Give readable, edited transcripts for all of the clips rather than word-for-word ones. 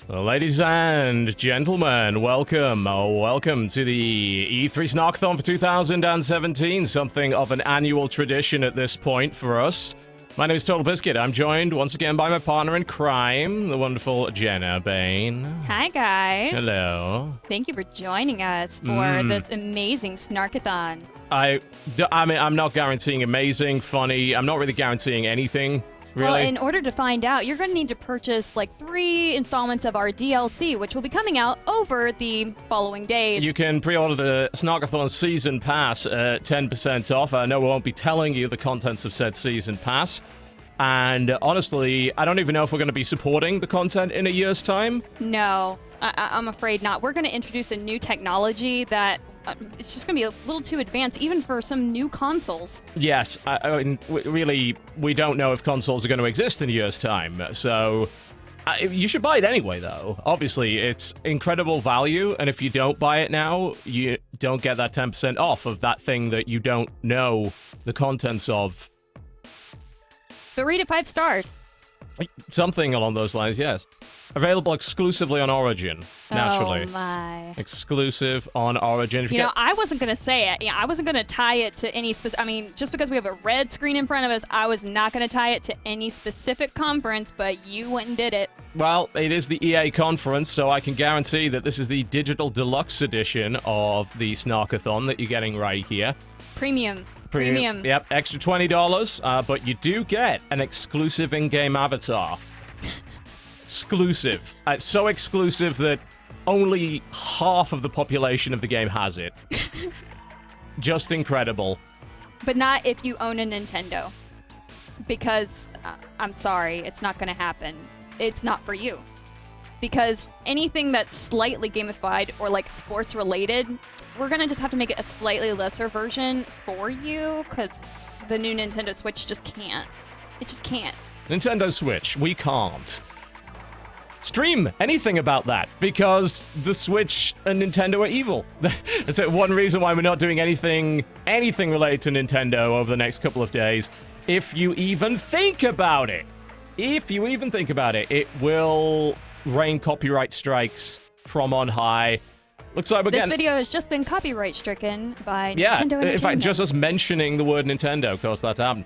Ladies and gentlemen, welcome to the E3 Snarkathon for 2017, something of an annual tradition at this point for us. My name is Totalbiscuit. I'm joined once again by my partner in crime, the wonderful Jenna Bain. Hi, guys. Hello. Thank you for joining us for this amazing Snarkathon. I mean, I'm not guaranteeing amazing, funny. I'm not really guaranteeing anything. Really? Well, in order to find out, you're going to need to purchase like 3 installments of our DLC, which will be coming out over the following days. You can pre-order the Snarkathon Season Pass at 10% off. I know we won't be telling you the contents of said Season Pass. And honestly, I don't even know if we're going to be supporting the content in a year's time. No, I'm afraid not. We're going to introduce a new technology that it's just going to be a little too advanced, even for some new consoles. Yes, I mean, really, we don't know if consoles are going to exist in a year's time, so you should buy it anyway, though. Obviously, it's incredible value, and if you don't buy it now, you don't get that 10% off of that thing that you don't know the contents of. But rate it 5 stars. Something along those lines, yes. Available exclusively on Origin, naturally. Oh, my. Exclusive on Origin. You know, I wasn't going to say it. Yeah, I wasn't going to tie it to any specific... I mean, just because we have a red screen in front of us, I was not going to tie it to any specific conference, but you went and did it. Well, it is the EA conference, so I can guarantee that this is the digital deluxe edition of the Snarkathon that you're getting right here. Premium. Yep, extra $20, but you do get an exclusive in-game avatar. Exclusive. It's so exclusive that only half of the population of the game has it. Just incredible. But not if you own a Nintendo. Because, I'm sorry, it's not going to happen. It's not for you. Because anything that's slightly gamified or like sports related, we're going to just have to make it a slightly lesser version for you, because the new Nintendo Switch just can't. It just can't. Nintendo Switch, we can't stream anything about that, because the Switch and Nintendo are evil. That's one reason why we're not doing anything related to Nintendo over the next couple of days. If you even think about it, it will rain copyright strikes from on high. Looks like this video has just been copyright stricken by Nintendo Entertainment. In fact, just us mentioning the word Nintendo caused that to happen.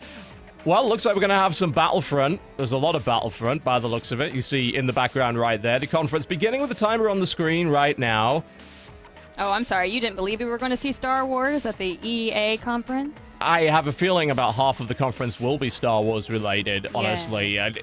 Well, looks like we're going to have some Battlefront. There's a lot of Battlefront by the looks of it. You see in the background right there. The conference beginning with the timer on the screen right now. Oh, I'm sorry. You didn't believe we were going to see Star Wars at the EA conference? I have a feeling about half of the conference will be Star Wars related, honestly. Yes.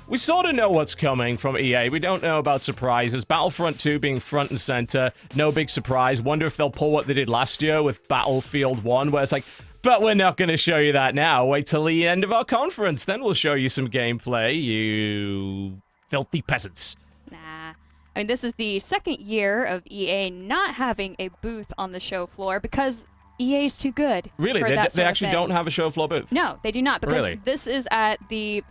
We sort of know what's coming from EA. We don't know about surprises. Battlefront 2 being front and center, no big surprise. Wonder if they'll pull what they did last year with Battlefield 1, where it's like, but we're not going to show you that now. Wait till the end of our conference, then we'll show you some gameplay, you filthy peasants. Nah. I mean, this is the second year of EA not having a booth on the show floor because EA is too good. Really? They actually don't have a show floor booth? No, they do not, because this is at the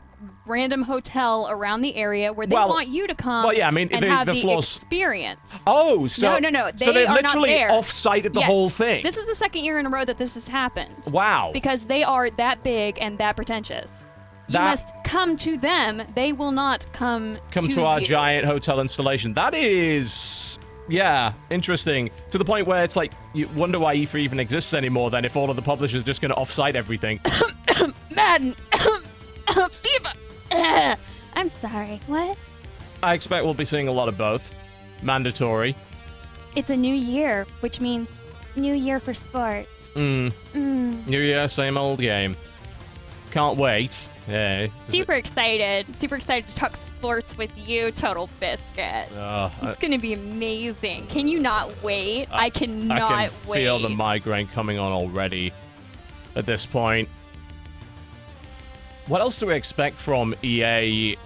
random hotel around the area where they want you to come and have the experience. Oh, so no. So they are literally not there. Off-sited the whole thing. This is the second year in a row that this has happened. Wow. Because they are that big and that pretentious. You must come to them. They will not come to our giant hotel installation. That is, yeah, interesting. To the point where it's like, you wonder why E3 even exists anymore then, if all of the publishers are just going to off-site everything. Madden. FIFA. I'm sorry. What? I expect we'll be seeing a lot of both. Mandatory. It's a new year, which means new year for sports. New year, same old game. Can't wait. Yeah. Super excited to talk sports with you, Total Biscuit. It's gonna be amazing. Can you not wait? I cannot wait. I can feel the migraine coming on already at this point. What else do we expect from EA?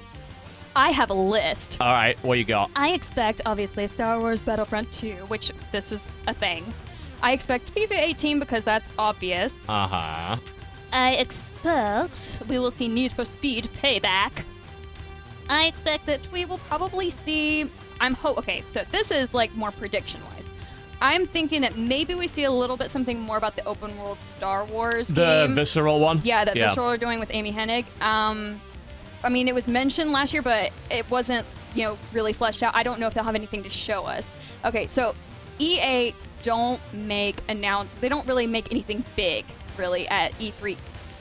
I have a list. All right, what you got? I expect, obviously, Star Wars Battlefront 2, which this is a thing. I expect FIFA 18 because that's obvious. Uh-huh. I expect we will see Need for Speed Payback. I expect that we will probably see... Okay, so this is like more prediction-wise. I'm thinking that maybe we see a little bit something more about the open world Star Wars game. The Visceral one? Yeah, that Visceral are doing with Amy Hennig. I mean, it was mentioned last year, but it wasn't really fleshed out. I don't know if they'll have anything to show us. Okay, so EA they don't really make anything big, really, at E3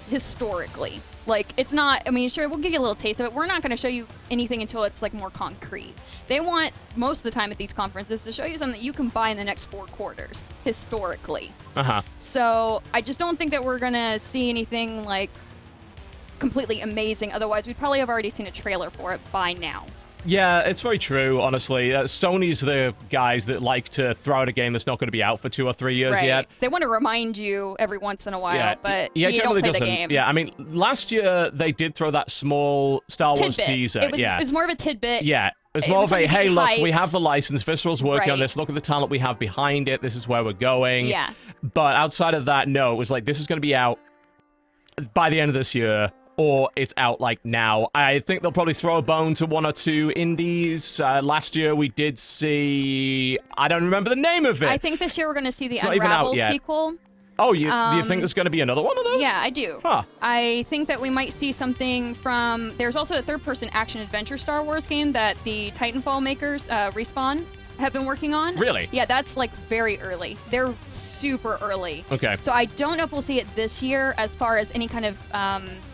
historically. Like, it's not, I mean, sure, we'll give you a little taste of it. We're not going to show you anything until it's, like, more concrete. They want, most of the time at these conferences, to show you something that you can buy in the next 4 quarters, historically. Uh-huh. So, I just don't think that we're going to see anything, like, completely amazing. Otherwise, we'd probably have already seen a trailer for it by now. Yeah, it's very true, honestly. Sony's the guys that like to throw out a game that's not going to be out for 2 or 3 years yet. They want to remind you every once in a while, but yeah, you generally don't play doesn't. the game. Yeah, I mean, last year they did throw that small Star Wars teaser. It was more of a tidbit. Yeah. It's more of a, hey, look, we have the license. Visceral's working on Right. this. Look at the talent we have behind it. This is where we're going. Yeah. But outside of that, no, it was like, this is going to be out by the end of this year, or it's out, like, now. I think they'll probably throw a bone to 1 or 2 indies. Last year we did see... I don't remember the name of it. I think this year we're going to see the It's not even out Unravel yet. sequel. Oh, do you think there's going to be another one of those? Yeah, I do. Huh. I think that we might see something from... There's also a third-person action-adventure Star Wars game that the Titanfall makers, Respawn, have been working on. Really? Yeah, that's, like, very early. They're super early. Okay. So I don't know if we'll see it this year as far as any kind of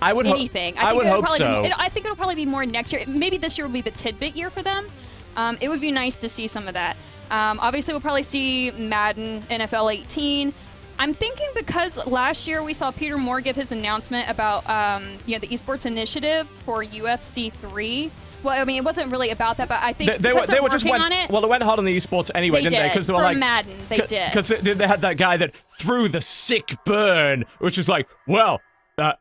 anything. I would hope so. I think it'll probably be more next year. Maybe this year will be the tidbit year for them. It would be nice to see some of that. Obviously, we'll probably see Madden, NFL 18. I'm thinking because last year we saw Peter Moore give his announcement about the esports initiative for UFC 3. Well, I mean, it wasn't really about that, but I think they were just went on it. Well, they went hard on the esports anyway, didn't they? Because they were for like Madden, they did. Because they had that guy that threw the sick burn, which is like, well,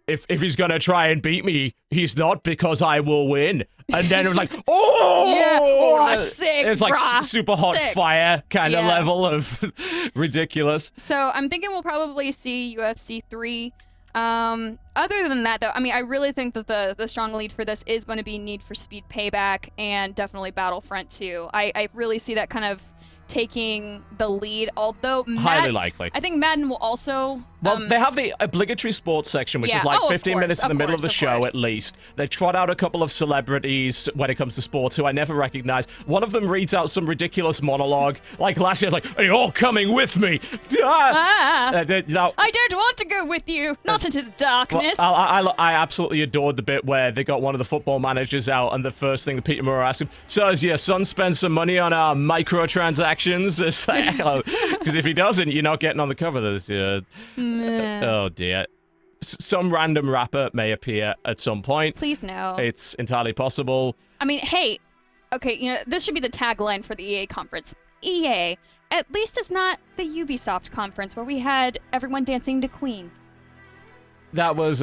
if he's gonna try and beat me, he's not, because I will win. And then it was like, oh, yeah, oh, sick. It's like brah, super hot sick. fire kind of level of ridiculous. So I'm thinking we'll probably see UFC 3. Other than that, though, I mean, I really think that the strong lead for this is going to be Need for Speed Payback and definitely Battlefront 2. I really see that kind of taking the lead, although highly likely. I think Madden will also... Well, they have the obligatory sports section, which is like 15 minutes in the middle of the show at least. They trot out a couple of celebrities when it comes to sports who I never recognize. One of them reads out some ridiculous monologue. Like last year, it's like, "Are you all coming with me?" I don't want to go with you. Not into the darkness. Well, I absolutely adored the bit where they got one of the football managers out, and the first thing that Peter Moore asked him, "So has your son spent some money on our microtransactions?" It's like, because if he doesn't, you're not getting on the cover this year. Oh dear. Some random rapper may appear at some point. Please no. It's entirely possible. I mean, hey, okay, this should be the tagline for the EA conference. EA, at least it's not the Ubisoft conference where we had everyone dancing to Queen. That was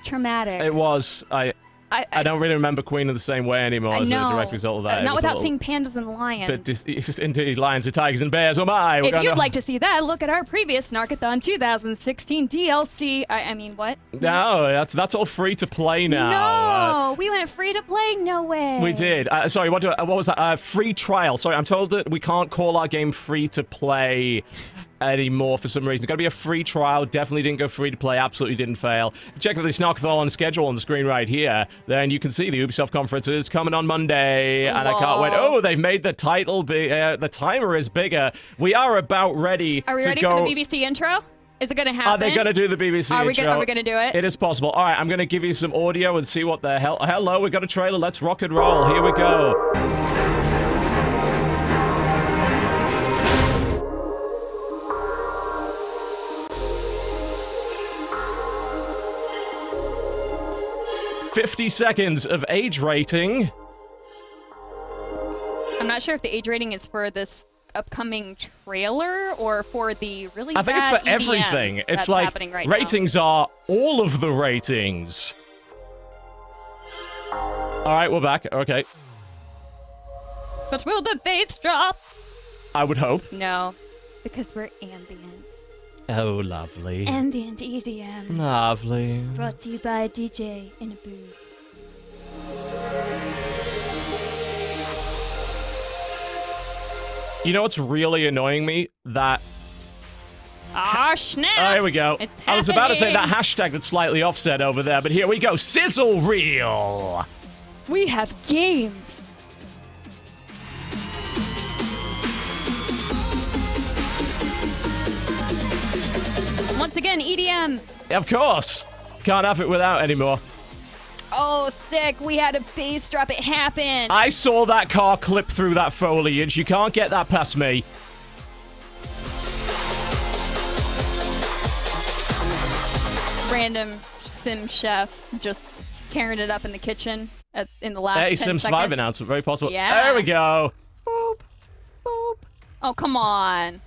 traumatic. It was. I don't really remember Queen in the same way anymore as a direct result of that. Not without seeing pandas and lions. But it's just indeed lions and tigers and bears. Oh my! If you'd like to see that, look at our previous Snarkathon 2016 DLC. I mean, what? No, that's all free to play now. No, we went free to play. No way. We did. Sorry, what was that? Free trial. Sorry, I'm told that we can't call our game free to play anymore for some reason. It's got to be a free trial. Definitely didn't go free to play. Absolutely didn't fail. Check out the Snarkathon schedule on the screen right here. Then you can see the Ubisoft conference is coming on Monday, and I can't wait. Oh, they've made the title big. The timer is bigger. We are about ready. Are we ready go. for the BBC intro? Is it going to happen? Are they going to do the BBC intro? Are we going to do it? It is possible. All right, I'm going to give you some audio and see what the hell. Hello, we got a trailer. Let's rock and roll. Here we go. 50 seconds of age rating. I'm not sure if the age rating is for this upcoming trailer or for the really I think it's for everything. It's like ratings are all of the ratings. All right, we're back. Okay. But will the bass drop? I would hope. No, because we're ambient. Oh, lovely. Ambient EDM. Lovely. Brought to you by a DJ in a booth. You know what's really annoying me? That... Ah, snap! Oh, here we go. It's I was about to say that happening. hashtag that's slightly offset over there, but here we go. Sizzle reel. We have games. again, EDM. Of course. Can't have it without anymore. Oh, sick. We had a bass drop. It happened. I saw that car clip through that foliage. You can't get that past me. Random sim chef just tearing it up in the kitchen in the last 10 Sims seconds. 5 announcement, very possible. Yeah. There we go. Boop. Boop. Oh, come on.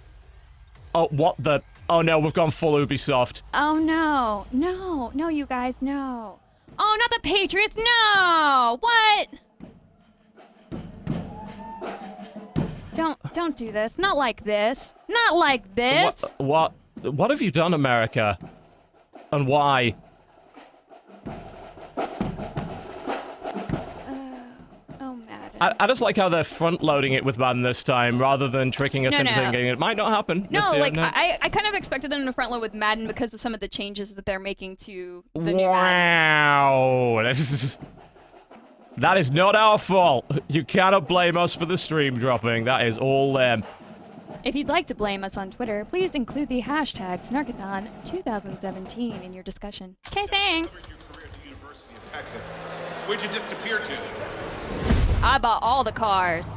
Oh, what the... Oh, no, we've gone full Ubisoft. Oh, no. No. No, you guys, no. Oh, not the Patriots. No. What? Don't do this. Not like this. Not like this. What have you done, America? And why? Oh, Madden. I just like how they're front-loading it with Madden this time, rather than tricking us into thinking it might not happen. No, this year. like, I kind of expected them to front load with Madden because of some of the changes that they're making to the new Madden. Wow. That is not our fault. You cannot blame us for the stream dropping. That is all them. If you'd like to blame us on Twitter, please include the hashtag Snarkathon 2017 in your discussion. Okay, thanks. Texas. Where'd you disappear to? I bought all the cars.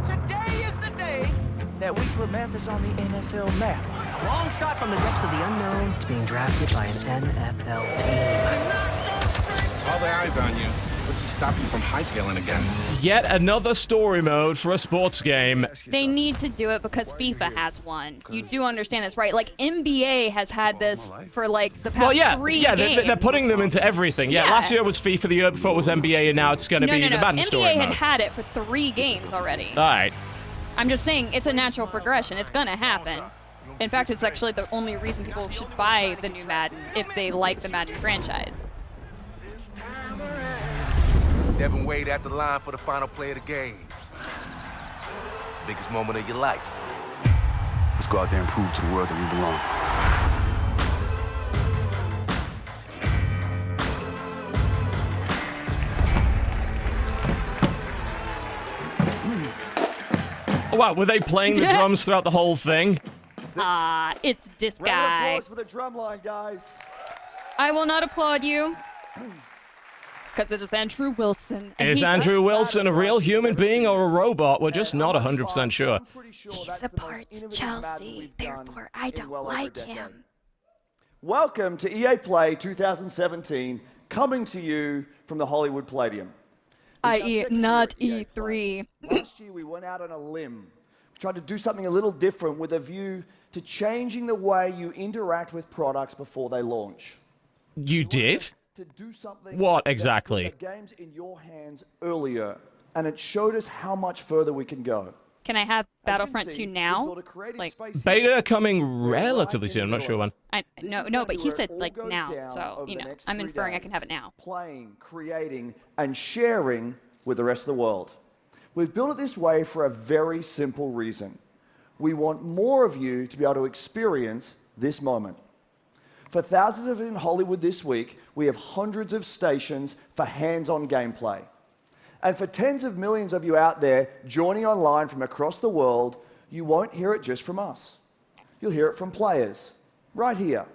Today is the day that we put Memphis on the NFL map. A long shot from the depths of the unknown to being drafted by an NFL team. All the eyes on you. What's to stop you from hightailing again? Yet another story mode for a sports game. They need to do it because FIFA has one. You do understand this, right? Like, NBA has had this for, like, the past 3 games. They're putting them into everything. Yeah, last year was FIFA, the year before it was NBA, and now it's going to be the Madden story NBA mode. had it for 3 games already. All right. I'm just saying, it's a natural progression. It's going to happen. In fact, it's actually the only reason people should buy the new Madden if they like the Madden franchise. Devin Wade at the line for the final play of the game. It's the biggest moment of your life. Let's go out there and prove to the world that we belong. Oh, wow, were they playing the drums throughout the whole thing? It's this Round of guy. applause for the drum line, guys. I will not applaud you. Because it is Andrew Wilson. And Is he's Andrew Wilson a real human being or a robot? We're just not 100% sure. He supports Chelsea, therefore I don't like him. Welcome to EA Play 2017, coming to you from the Hollywood Palladium. I.e. not E3. Last year we went out on a limb, tried to do something a little different with a view to changing the way you interact with products before they launch. You did? To do something What exactly? that put the games in your hands earlier, and it showed us how much further we can go. Can I have As you can Battlefront see, 2 we now? built a creative Like, space Beta here. coming relatively soon. I'm not sure when. This No, is no, gonna but be he where said, it all like, goes now. down So, over you the know, next I'm 3 inferring I can have it days, now. Playing, creating, and sharing with the rest of the world. We've built it this way for a very simple reason. We want more of you to be able to experience this moment. For thousands of you in Hollywood this week, we have hundreds of stations for hands-on gameplay. And for tens of millions of you out there joining online from across the world, you won't hear it just from us. You'll hear it from players, right here.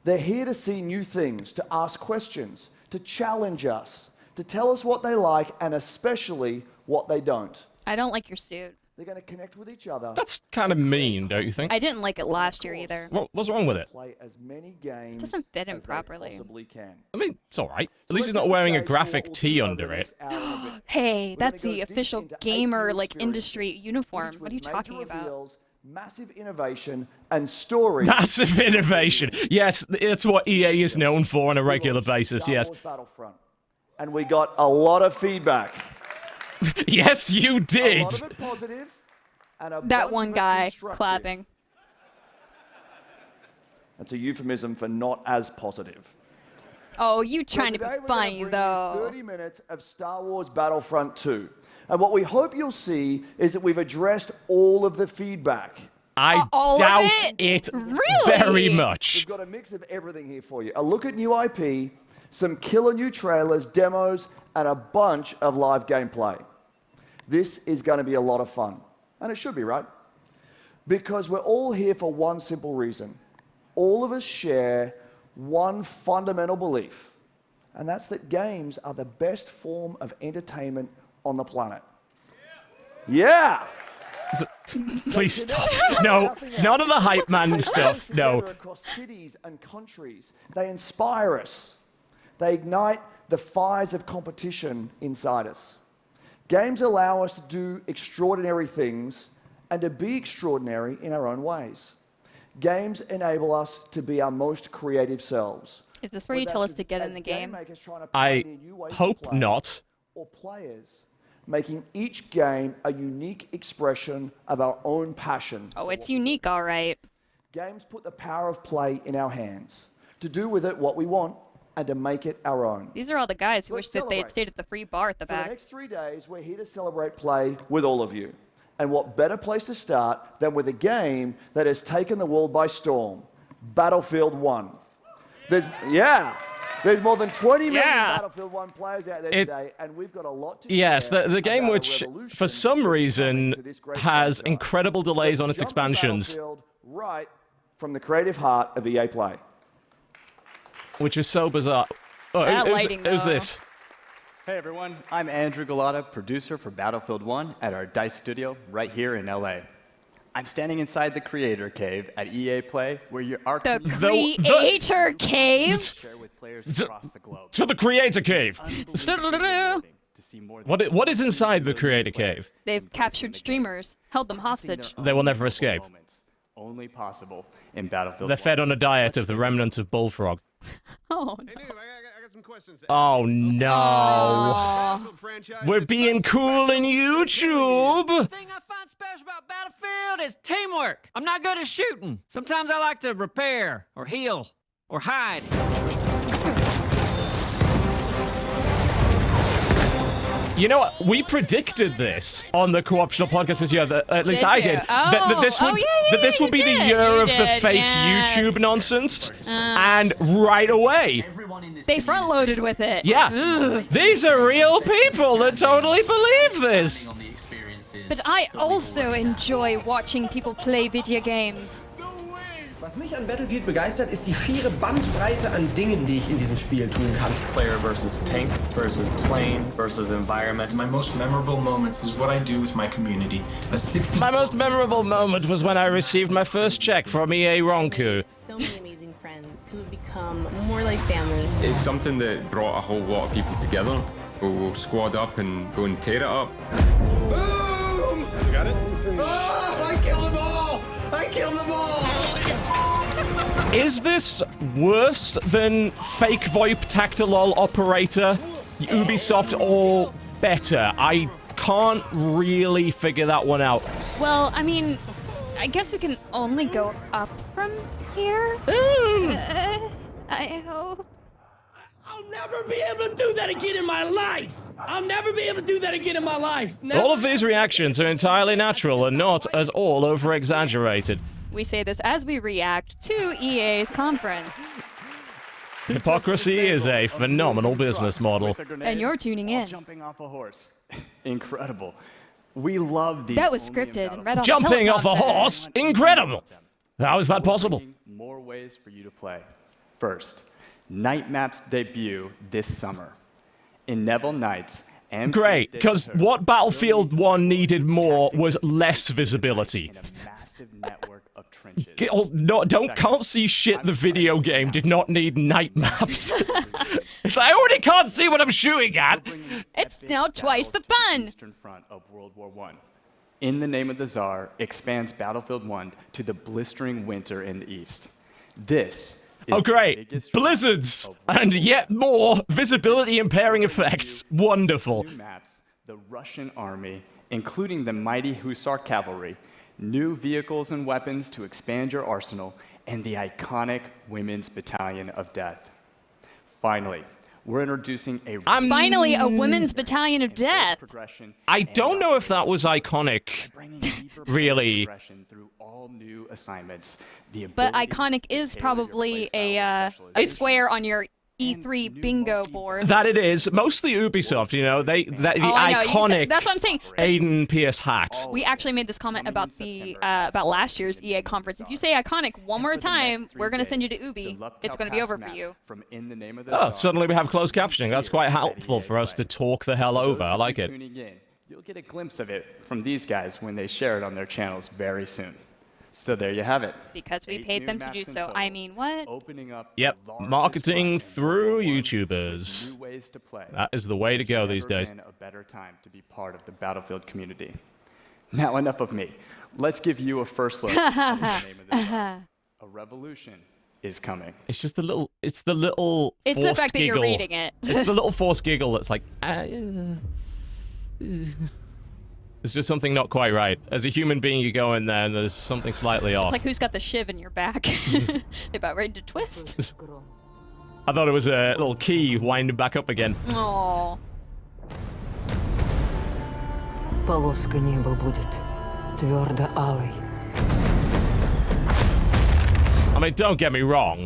They're here to see new things, to ask questions, to challenge us, to tell us what they like, and especially what they don't. I don't like your suit. They're going to connect with each other. That's kind of mean, don't you think? I didn't like it last year either. What's wrong with it? Play as many games doesn't fit him as they properly. possibly can. I mean, it's all right. At least he's not wearing a graphic tee under it. Hey, that's the We're gonna go deep official into 8 gamer, new like, industry experiences, uniform. each What are you with talking major about? reveals, massive innovation and story. Massive innovation. Yes, it's what EA is known for on a regular basis, Star yes. Wars Battlefront. And we got a lot of feedback. Yes, you A did. lot of it positive and a That bunch one of it guy constructive. clapping. That's a euphemism for not as positive. Oh, you trying to be Today we're gonna funny, bring you though. 30 minutes of Star Wars Battlefront 2. And what we hope you'll see is that we've addressed all of the feedback. I all of doubt it? it Really? very much. We've got a mix of everything here for you. A look at new IP, some killer new trailers, demos, and a bunch of live gameplay. This is going to be a lot of fun. And it should be, right? Because we're all here for one simple reason. all of us share one fundamental belief, and that's that games are the best form of entertainment on the planet. Yeah! Please stop. No, none of the hype man stuff. No. Across cities and countries, they inspire us. They ignite the fires of competition inside us. Games allow us to do extraordinary things and to be extraordinary in our own ways. Games enable us to be our most creative selves. Is this where you tell us to get in the game? I hope not. Or players, making each game a unique expression of our own passion. Oh, it's unique, all right. Games put the power of play in our hands, to do with it what we want and to make it our own. These are all the guys who Let's wish that they had stayed at the free bar at the For the back. next 3 days, we're here to celebrate play with all of you. And what better place to start than with a game that has taken the world by storm, Battlefield 1. There's more than 20 million Battlefield 1 players out there today, and we've got a lot to Yes, share the game about a which, revolution for some that's reason, coming to this great has franchise. incredible delays on its Let's jump to expansions. Battlefield right from the creative heart of EA Play. Which is so bizarre. Oh, That lighting, who's though. this? Hey everyone, I'm Andrew Galata, producer for Battlefield 1 at our DICE studio right here in LA. I'm standing inside the creator cave at EA Play where you are The creator cave? share with players across the globe. To the creator cave. To see more than What is inside the creator cave? They've captured streamers, held them hostage. They will never escape. moments only possible in Battlefield They're 1. fed on a diet of the remnants of bullfrog. Oh, Hey, dude, I got some questions. Oh no. Battlefield franchise, We're it's being so cool in YouTube. The thing I find special about Battlefield is teamwork. I'm not good at shooting. Sometimes I like to repair, or heal, or hide. You know what? We predicted this on the Co-optional podcast this year. At least Did I you? did. Oh, that this would, that this would be you the did, year you of the did, fake yes. YouTube nonsense. And right away, they front loaded with it. yeah, these are real people that totally believe this. But I also enjoy watching people play video games. Was mich an Battlefield begeistert, ist die schiere Bandbreite an Dingen, die ich in diesem Spiel tun kann. Player versus tank versus plane versus environment. My most memorable moments is what I do with my community. My most memorable moment was when I received my first check from EA Ronku. So many amazing friends who have become more like family. It's something that brought a whole lot of people together. We'll squad up and go and tear it up. Boom! You got it? Oh, I killed them all! I killed them all! Is this worse than fake VoIP Tactilol Operator, Ubisoft, or better? I can't really figure that one out. Well, I mean, I guess we can only go up from here. I hope. I'll never be able to do that again in my life. I'll never be able to do that again in my life. All of these reactions are entirely natural and not as all over-exaggerated. We say this as we react to EA's conference. Hypocrisy is a phenomenal business model. And you're tuning in. Jumping off a horse. Incredible. We love these. That was only in scripted and read on Jumping the off a teleprompter. horse? Incredible! How is that possible? More ways for you to play. First, Night Map's debut this summer. In Neville Nights and Great, because what Battlefield 1 needed more was less visibility. in a massive network of trenches. Can't see shit. The video game did not need night maps. It's like, I already can't see what I'm shooting at. It's now twice the fun. Eastern Front of World War I. In the Name of the Tsar expands Battlefield 1 to the blistering winter in the east. This is Oh, the great. biggest drama Blizzards of and yet more visibility impairing effects. Wonderful. New maps, the Russian army, including the mighty Hussar cavalry, new vehicles and weapons to expand your arsenal, and the iconic Women's Battalion of Death. Finally, we're introducing a Finally, a women's battalion of death. progression. I don't know if that was iconic. Bringing deeper Really. progression through all new assignments. The But ability iconic to is tailor your probably playstyle a with specialization. square on your E3 bingo board. That it is. Mostly Ubisoft, you know, the I know. iconic That's what I'm saying. Aiden Pierce hat. We actually made this comment about the about last year's EA conference. If you say iconic one more time, we're gonna send you to Ubi. It's gonna be over for you. From In the Name of the Oh, Star, suddenly we have closed captioning. That's quite helpful for us to talk the hell over. I like it. tuning in, you'll get a glimpse of it from these guys when they share it on their channels very soon. So there you have it. Because we 8 paid new them to maps do in so. total, I mean, what? Opening up Yep, the largest marketing platform through in the world YouTubers. with new ways to play. That is the way to go these days. Never been a better time to be part of the Battlefield community. Now enough of me. Let's give you a first look at the name of the song. A revolution is coming. It's just the little. It's the little. It's the forced fact that giggle. you're reading it. It's the little forced giggle that's like. It's just something not quite right. As a human being, you go in there and there's something slightly off. It's like who's got the shiv in your back? They're about ready to twist. I thought it was a little key winding back up again. Aww. Полоска неба будет твердо алой. I mean, don't get me wrong.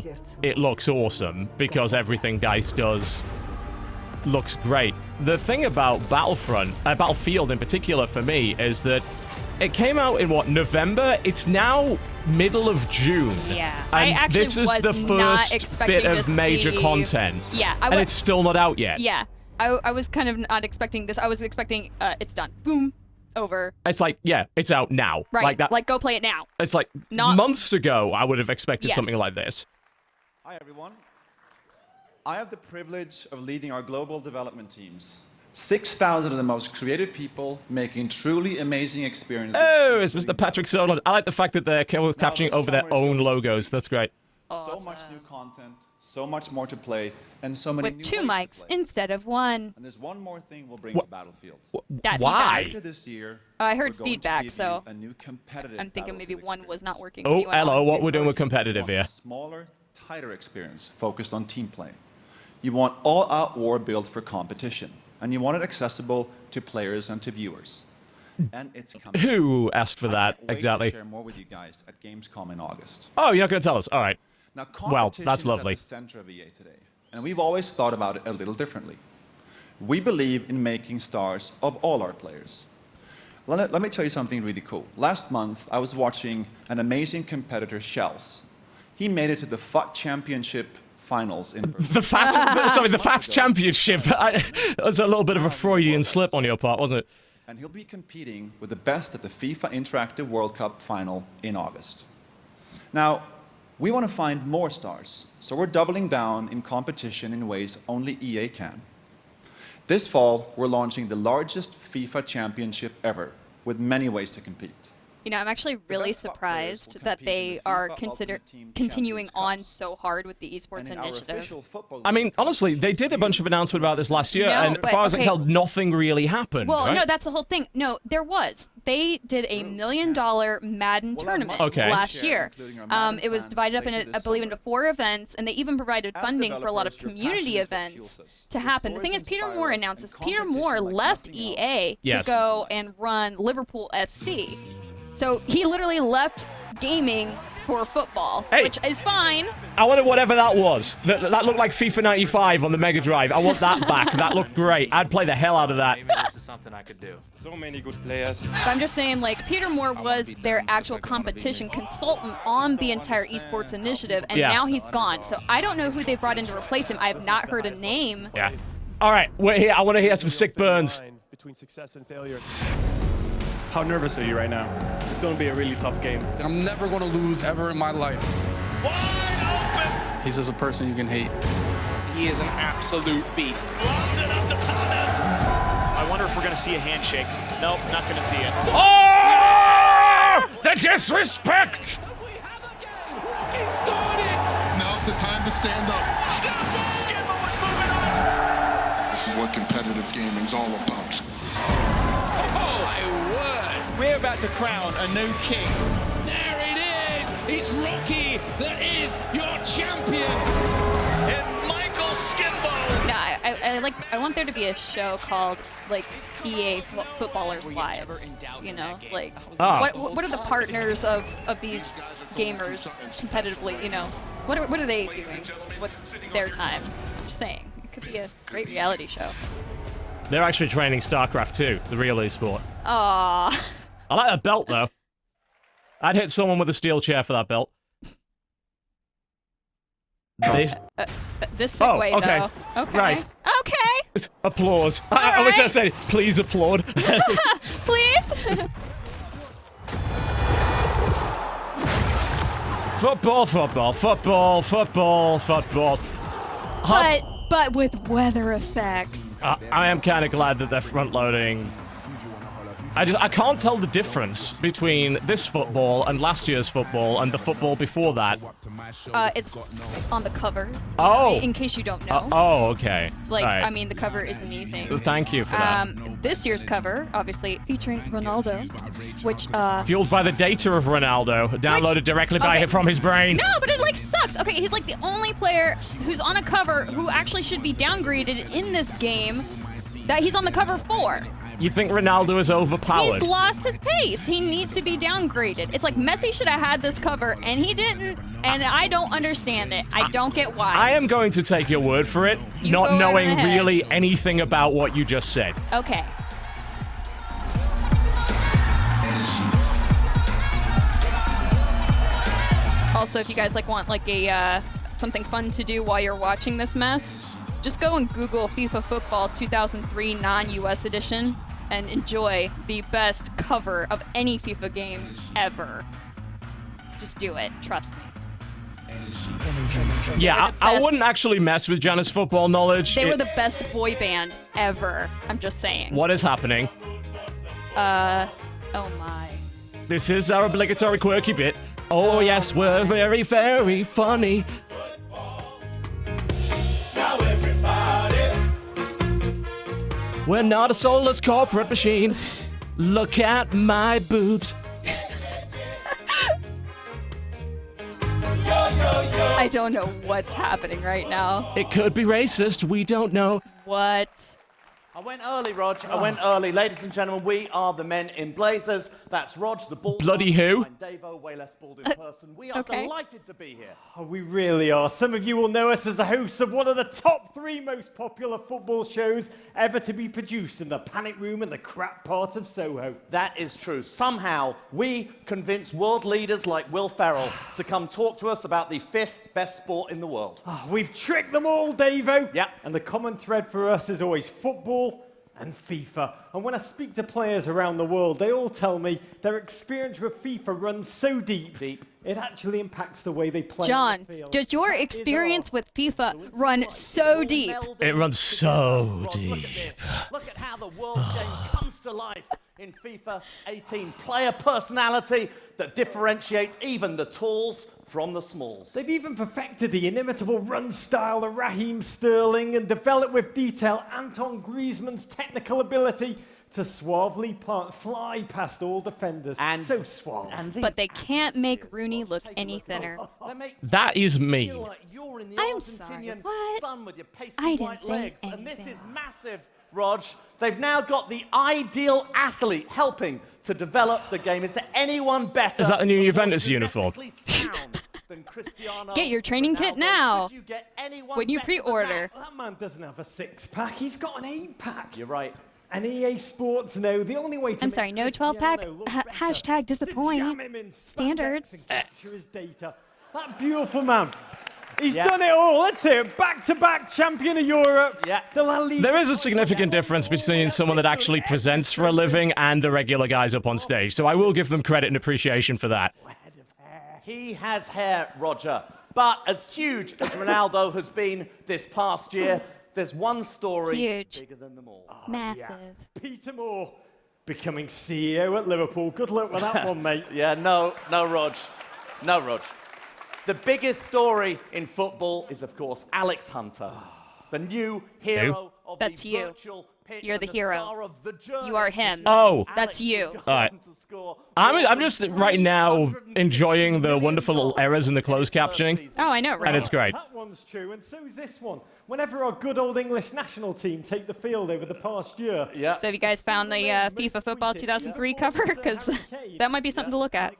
It looks awesome because everything DICE does looks great. The thing about Battlefield in particular for me is that it came out in what, November? It's now middle of June. Yeah, and I actually this is was the not first expecting bit of to major see... content. Yeah, and it's still not out yet. Yeah, I was kind of not expecting this. I was expecting it's done. Boom, over. It's like, yeah, it's out now. Right, Like that. like go play it now. It's like Not- months ago I would have expected Yes. something like this. Hi, everyone. I have the privilege of leading our global development teams. 6,000 of the most creative people making truly amazing experiences. Oh, it's Mr. Patrick Soland. I like the fact that they're capturing over their own logos. That's great. So much new content, so much more to play, and so many With new 2 ways mics to play. instead of 1. And there's one more thing we'll bring to Battlefield. That Why? After this year, I we're heard going to feedback, give so you a new competitive I'm thinking maybe 1 was not working. Oh, when you went hello. on. What we're doing with competitive here. A smaller, tighter experience focused on team play. You want all-out war built for competition, and you want it accessible to players and to viewers. And it's coming. Who asked for that Can't wait exactly? to share more with you guys at Gamescom in August. Oh, you're not going to tell us. All right. Now, Well, competition that's is lovely. at the center of EA today, and we've always thought about it a little differently. We believe in making stars of all our players. Let me tell you something really cool. Last month, I was watching an amazing competitor, Shells. He made it to the FUT Championship finals in The FAT Championship. That's a little bit of a Freudian slip on your part, wasn't it? And he'll be competing with the best at the FIFA Interactive World Cup final in August. Now, we want to find more stars, so we're doubling down in competition in ways only EA can. This fall, we're launching the largest FIFA championship ever, with many ways to compete. You know, I'm actually really surprised that they are continuing on so hard with the esports initiative. I mean, honestly, they did a bunch of announcement about this last year, No, and as but, far as I okay. can tell, nothing really happened. Well, right? no, that's the whole thing. No, there was. They did a $1 million Madden tournament Okay. last year. It was divided up in, I believe, into 4 events, and they even provided funding for a lot of community events to happen. The thing is, Peter Moore announces Peter Moore left EA Yes. to go and run Liverpool FC. So he literally left gaming for football, Hey. which is fine. I wanted whatever that was. That looked like FIFA 95 on the Mega Drive. I want that back. That looked great. I'd play the hell out of that. Maybe this is something I could do. So many good players. But I'm just saying, like, Peter Moore was their actual competition consultant on the entire esports initiative, and Yeah. now he's gone. So I don't know who they brought in to replace him. I have not heard a name. Yeah. All right, we're here. I want to hear some sick burns. Between success and failure. How nervous are you right now? It's going to be a really tough game. I'm never going to lose ever in my life. He's just a person you can hate. He is an absolute beast. I wonder if we're going to see a handshake. Nope, not going to see it. Oh! The disrespect! Now's the time to stand up. This is what competitive gaming's all about. We're about to crown a new king. There it is! It's Rocky that is your champion! And Michael Skimbo! No, I want there to be a show called, like, EA Footballers' Wives. You know, like, what are the partners of these gamers competitively, you know? What are they doing with their time? just saying. It could be a great reality show. They're actually training StarCraft 2, the real esport. Aww. I like that belt, though. I'd hit someone with a steel chair for that belt. This segue, okay. though. Okay. Right. Okay. Applause. I wish I'd say, please applaud. Please? Football, football, football, football, football. But with weather effects. I am kind of glad that they're front-loading. I can't tell the difference between this football and last year's football and the football before that. It's on the cover. Oh. In case you don't know. Oh, okay. Like, right. I mean, the cover is amazing. Thank you for that. This year's cover, obviously, featuring Ronaldo, which, Fueled by the data of Ronaldo, downloaded directly by him from his brain. No, but it, like, sucks. Okay, he's, like, the only player who's on a cover who actually should be downgraded in this game that he's on the cover for. You think Ronaldo is overpowered? He's lost his pace. He needs to be downgraded. It's like Messi should have had this cover, and he didn't, and I don't understand it. I don't get why. I am going to take your word for it, You not go right knowing ahead. really anything about what you just said. Okay. Also, if you guys want a something fun to do while you're watching this mess, just go and Google FIFA Football 2003 non-US edition and enjoy the best cover of any FIFA game ever. Just do it. Trust me. Yeah, I wouldn't actually mess with Jana's football knowledge. They were the best boy band ever. I'm just saying. What is happening? Oh my. This is our obligatory quirky bit. Oh yes, we're very, very funny. Now everybody. We're not a soulless corporate machine. Look at my boobs. I don't know what's happening right now. It could be racist, we don't know. What? I went early, Rog. I went early. Ladies and gentlemen, we are the Men in Blazers. That's Rog, the bald. Bloody who? I'm Davo, way less bald in person. We are delighted to be here. Oh, we really are. Some of you will know us as the hosts of one of the top 3 most popular football shows ever to be produced in the panic room and the crap part of Soho. That is true. Somehow, we convince world leaders like Will Ferrell to come talk to us about the 5th best sport in the world. Oh, we've tricked them all, Davo. Yep. And the common thread for us is always football and FIFA. And when I speak to players around the world, they all tell me their experience with FIFA runs so deep, it actually impacts the way they play. John, on the field. does your experience with FIFA run so deep? It runs so deep. Look at how the world game comes to life in FIFA 18. Player personality that differentiates even the talls from the smalls. They've even perfected the inimitable run style of Raheem Sterling and developed with detail Anton Griezmann's technical ability to suavely fly past all defenders. And so suave. But they can't make Rooney look any thinner. That is mean. I'm sorry, what? I didn't say anything. And this is massive, Rog. They've now got the ideal athlete helping to develop the game. Is there anyone better? Is that the new Juventus uniform? Get your training kit now when you pre-order. That man doesn't have a 6-pack, he's got an 8-pack. You're right. And EA Sports know the only way to I'm sorry, no 12-pack. Hashtag disappoint. Standards. Capture his data. That beautiful man. He's done it all. Let's hear it. Back-to-back champion of Europe. Yeah. The La Liga. There is a significant difference between someone that actually presents for a living and the regular guys up on stage, so I will give them credit and appreciation for that. He has hair, Roger. But as huge as Ronaldo has been this past year, there's one story bigger than them all. Massive. Yeah. Peter Moore becoming CEO at Liverpool. Good luck with that one, mate. Yeah, no, Rog. No, Rog. The biggest story in football is, of course, Alex Hunter, the new hero of That's the you. virtual pitch. You're the and hero. star of the journey. You are him. Oh. That's you. All right. I'm just right now enjoying the wonderful little errors in the closed captioning. Oh, I know, right? And it's great. That one's true, and so is this one. Whenever our good old English national team take the field over the past year. Yeah. So have you guys found the FIFA Football 2003 cover? Because that might be something to look at.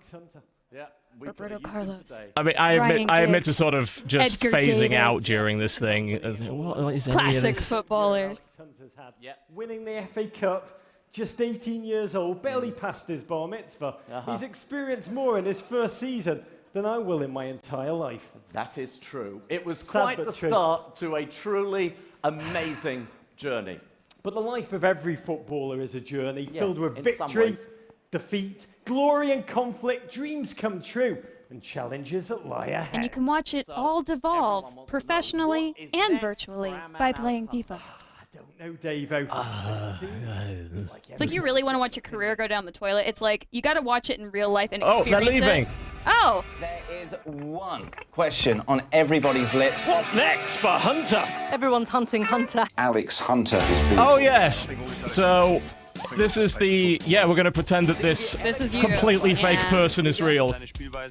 Yeah. Roberto Carlos. I mean, I admit to sort of just Edgar phasing Davids. out during this thing. What is any of Classic this? footballers. Hunter's had winning the FA Cup, just 18 years old, barely passed his bar mitzvah. He's experienced more in his first season than I will in my entire life. That is true. It was Sad quite but the true. start to a truly amazing journey. But the life of every footballer is a journey filled with in some victory, ways. defeat, glory and conflict, dreams come true, and challenges that lie ahead. And you can watch it all devolve professionally and virtually by playing FIFA. No, Davo. It's like you really want to watch your career go down the toilet. It's like you got to watch it in real life and Oh, experience they're leaving. it. Oh. There is one question on everybody's lips. What next for Hunter? Everyone's hunting Hunter. Alex Hunter has been. Oh yes. So this is the we're gonna pretend that this is you. completely fake Yeah. person is real. For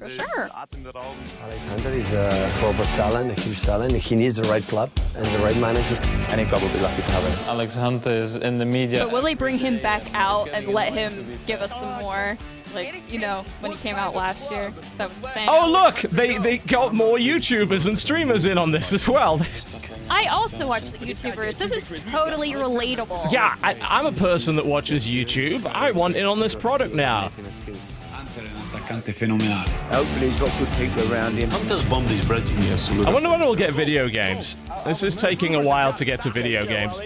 sure. Alex Hunter is a global talent, a huge talent. He needs the right club and the right manager. And he's probably lucky to have it. Alex Hunter is in the media. But will they bring him back out and let him give us some more? Like, you know, when he came out last year. That was the thing. Oh look, they got more YouTubers and streamers in on this as well. I also watch the YouTubers. This is totally relatable. Yeah, I'm a person that watches YouTube. I want in on this product now. Hopefully he's got good people around him. Hunter's bombed his bridge. Yes, I wonder when we'll get video games. This is taking a while to get to video games.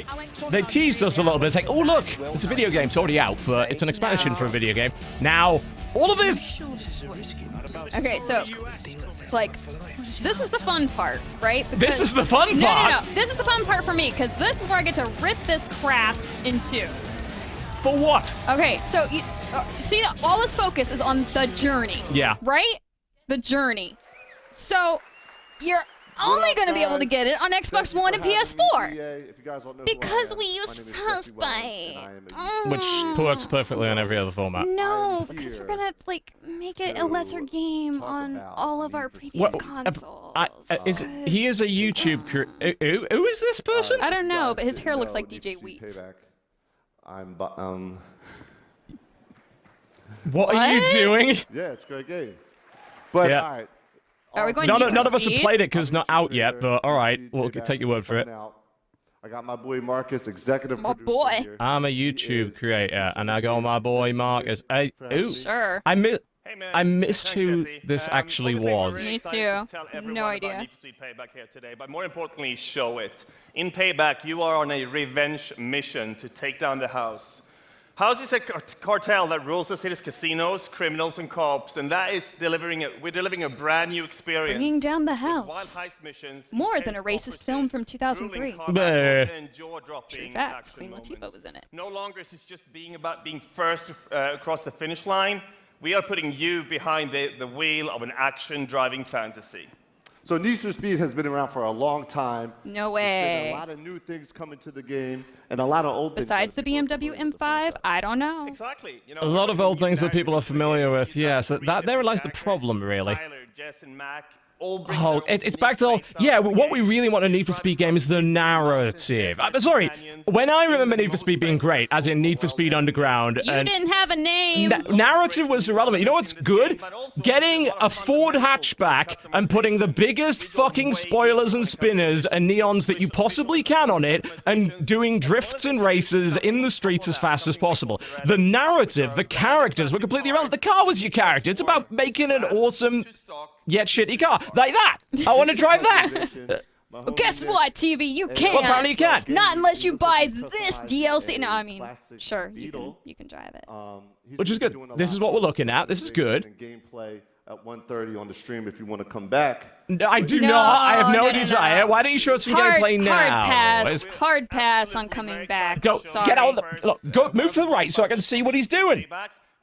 They teased us a little bit. It's like, oh look, it's a video game. It's already out, but it's an expansion for a video game. Now, all of this. Okay, so, like, this is the fun part, right? This is the fun part? No. This is the fun part for me, because this is where I get to rip this crap in two. For what? Okay, so, you see, all this focus is on the journey. Yeah. Right? The journey. So, you're only going to be able to get it on Xbox One and PS4. Because we use Frostbite. Which works perfectly on every other format. No, because we're gonna like make it a lesser game on all of our previous consoles. He is a YouTube who is this person? I don't know, but his hair looks like DJ Wheats. What are you doing? Yeah, it's a great game. But all right. Are we going none of us have played it because it's not out yet, but all right, we'll take your word for it. I got my boy Marcus, executive producer. Boy. Here. I'm a YouTube creator, and I got my boy Marcus. Sure. I missed who this actually was. Me too. No idea. Need to see Payback here today, but more importantly, show it. In Payback, you are on a revenge mission to take down the House. House is a cartel that rules the city's casinos, criminals, and cops, and that is we're delivering a brand new experience. Bringing down the Wild house. heist missions, More than a racist film from 2003. and jaw-dropping True facts. action Queen moments. Latifah was in it. No longer is this just about being first across the finish line. We are putting you behind the wheel of an action-driving fantasy. So Need for Speed has been around for a long time. No There's way. been a lot of new things coming to the game, and a lot of old things. Besides the BMW M5, I don't know. Exactly. You know, A lot of old things that people are familiar with, yes. Therein lies the problem, really. Tyler, Jess, and Mac all bring Oh, it's back to what we really want in a Need for Speed game is the narrative. Sorry, when I remember Need for Speed being great, as in Need for Speed Underground, You didn't have a name. narrative was irrelevant. You know what's good? Getting a Ford hatchback and putting the biggest fucking spoilers and spinners and neons that you possibly can on it and doing drifts and races in the streets as fast as possible. The narrative, the characters were completely irrelevant. The car was your character. It's about making an awesome yet shitty car. Like that. I want to drive that. Well, guess what, TV? You can't. Well, apparently you can. Not unless you buy this DLC. No, I mean, sure, you can drive it. Which is good. This is what we're looking at. This is good. Gameplay at 1:30 on the stream if you want to come back. I do not. I have no desire. Why don't you show us some gameplay now? Hard pass on coming back. Don't Sorry. get out of the. Look, go move to the right so I can see what he's doing.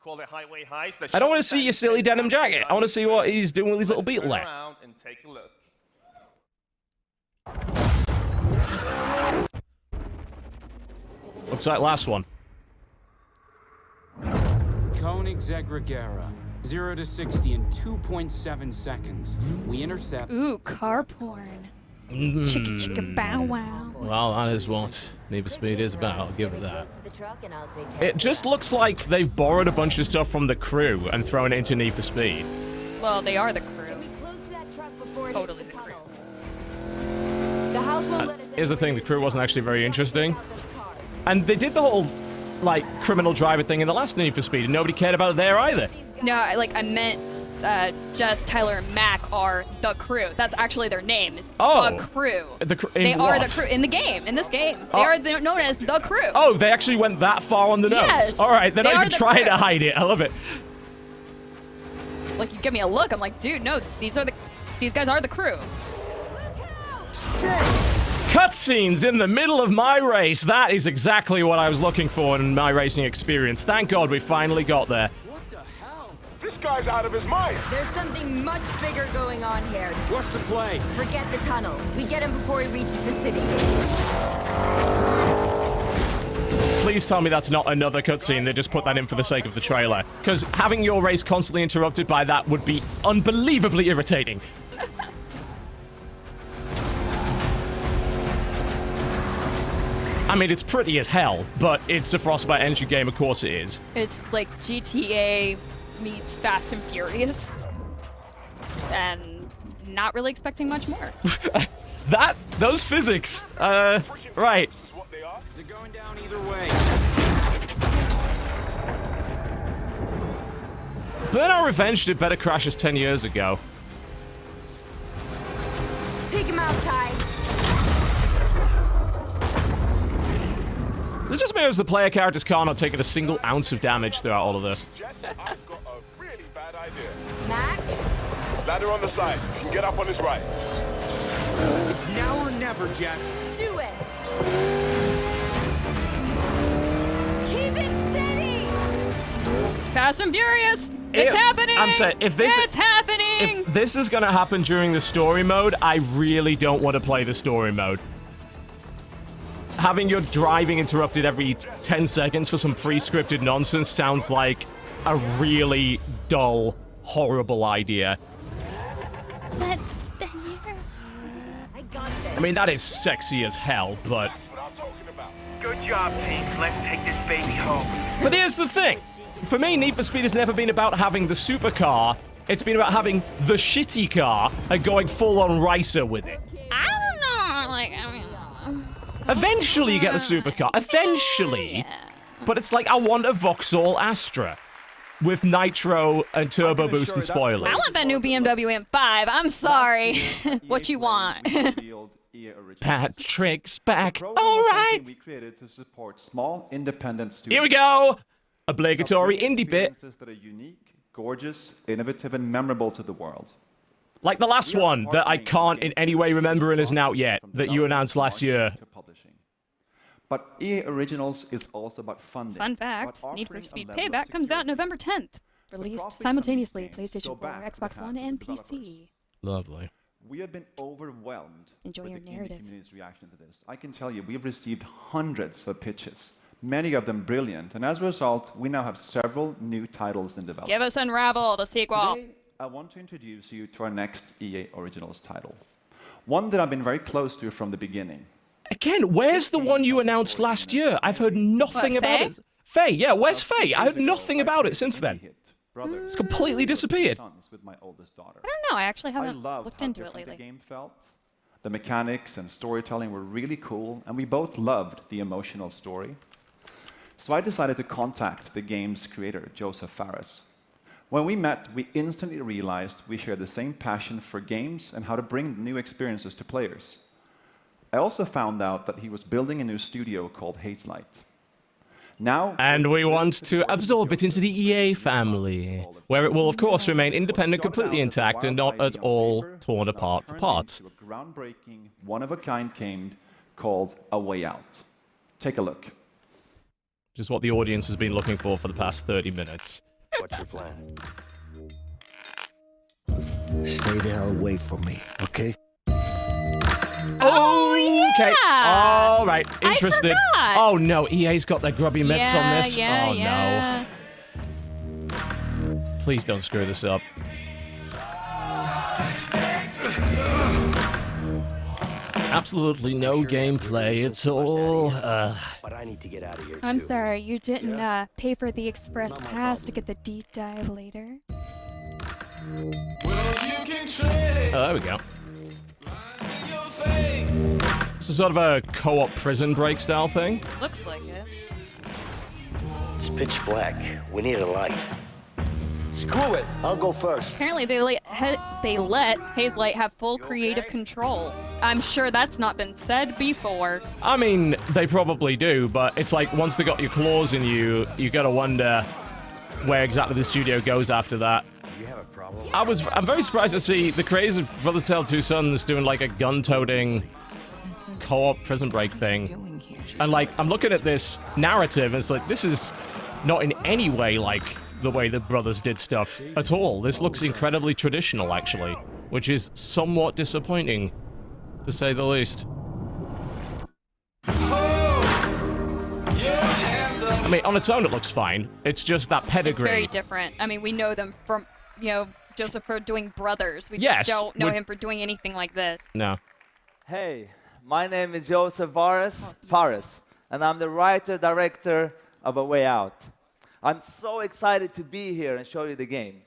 Call it Highway Heist. I don't want to see your silly denim jacket. I want to see what he's doing with his little beetle there. Around and take a look. Looks like last one. Koenigsegg 0 to 60 in 2.7 seconds. We intercept. Ooh, car porn. Chicka chicka bow wow. Well, that is what Need for Speed is about. I'll give it that. It just looks like they've borrowed a bunch of stuff from The Crew and thrown it into Need for Speed. Well, they are the crew. Get me close to that truck before it Totally hits the the crew. tunnel. The house won't let us Here's the thing, the crew wasn't actually very interesting. out those cars. And they did the whole, like, criminal driver thing in the last Need for Speed, and nobody cared about it there either. No, I meant Jess, Tyler, and Mac are the crew. That's actually their name. Is Oh. the crew. They are the crew in the game. In this game, they are known as the crew. Oh, they actually went that far on the nose. Yes. All right, they're They not are even the trying crew. to hide it. I love it. Like, you give me a look, I'm like, dude, no, these guys are the crew. Cutscenes in the middle of my race. That is exactly what I was looking for in my racing experience. Thank God we finally got there. This guy's out of his mind. There's something much bigger going on here. What's the play? Forget the tunnel. We get him before he reaches the city. Please tell me that's not another cutscene. They just put that in for the sake of the trailer. Because having your race constantly interrupted by that would be unbelievably irritating. I mean, it's pretty as hell, but it's a Frostbite engine game, of course it is. It's like GTA meets Fast and Furious, and not really expecting much more. Those physics, right. They're going down either way. Burnout Revenge did better crashes 10 years ago. Take him out, Ty. It just means the player characters car not taking a single ounce of damage throughout all of this. Mac? Ladder on the side. You can get up on his right. It's now or never, Jess. Do it. Keep it steady. Fast and Furious. It's happening. I'm saying, it's happening. If this is gonna happen during the story mode, I really don't want to play the story mode. Having your driving interrupted every 10 seconds for some pre-scripted nonsense sounds like a really dull, horrible idea. I got this. I mean, that is sexy as hell, but... Good job, team. Let's take this baby home. But here's the thing. For me, Need for Speed has never been about having the supercar. It's been about having the shitty car and going full-on racer with it. I don't know. Like, I mean... Eventually you get the supercar. Eventually. But it's like, I want a Vauxhall Astra with nitro and turbo boost and spoilers. I want that new BMW M4. I'm sorry. What you want? Patrick's back. All right. We created to support small independent studios. Here we go. Obligatory indie bit. That are unique, gorgeous, innovative, and memorable to the world. Like the last one that I can't in any way remember and isn't out yet, that you announced last year. But EA Originals is also about funding. Fun fact, Need for Speed Payback comes out November 10th. Released simultaneously, PlayStation 4, Xbox One, and PC. Lovely. We have been overwhelmed Enjoy with your the narrative. indie community's reaction to this. I can tell you, we have received hundreds of pitches, many of them brilliant, and as a result, we now have several new titles in development. Give us Unravel, the sequel. Today, I want to introduce you to our next EA Originals title. One that I've been very close to from the beginning. Again, where's the one you announced last year? I've heard nothing about it. Faye, yeah, where's Faye? I heard nothing about it since then. It's completely disappeared. With my oldest daughter. I don't know, I actually haven't loved looked how into it different lately. The game felt. The mechanics and storytelling were really cool, and we both loved the emotional story. So I decided to contact the game's creator, Joseph Fares. When we met, we instantly realized we shared the same passion for games and how to bring new experiences to players. I also found out that he was building a new studio called Hazelight. Now, and we want to absorb it into the EA family, where it will, of course, remain independent, completely intact, and not at all torn apart for parts. A groundbreaking, one-of-a-kind game called A Way Out. Take a look. Which is what the audience has been looking for the past 30 minutes. What's your plan? Stay the hell away from me, okay? Oh, yeah! Okay. All right. Interested. I forgot. Oh no, EA's got their grubby mitts on this. Yeah, oh yeah. no. Please don't screw this up. Absolutely no gameplay at all. But I need to get out of here. I'm sorry, you didn't pay for the express pass to get the deep dive later. Oh, there we go. It's a sort of a co-op prison break style thing. Looks like it. It's pitch black. We need a light. Screw it. I'll go first. Apparently they let Hazelight have full creative control. I'm sure that's not been said before. I mean, they probably do, but it's like once they got your claws in you, you gotta wonder where exactly the studio goes after that. You have a problem? I'm very surprised to see the creators of Brothers Tale 2 Sons doing like a gun-toting co-op prison break thing. And like, I'm looking at this narrative and it's like, this is not in any way like the way the brothers did stuff at all. This looks incredibly traditional, actually, which is somewhat disappointing, to say the least. I mean, on its own, it looks fine. It's just that pedigree. It's very different. I mean, we know them from, you know, Joseph for doing Brothers. We Yes, don't know him for doing anything like this. No. Hey, my name is Joseph Fares, and I'm the writer-director of A Way Out. I'm so excited to be here and show you the game.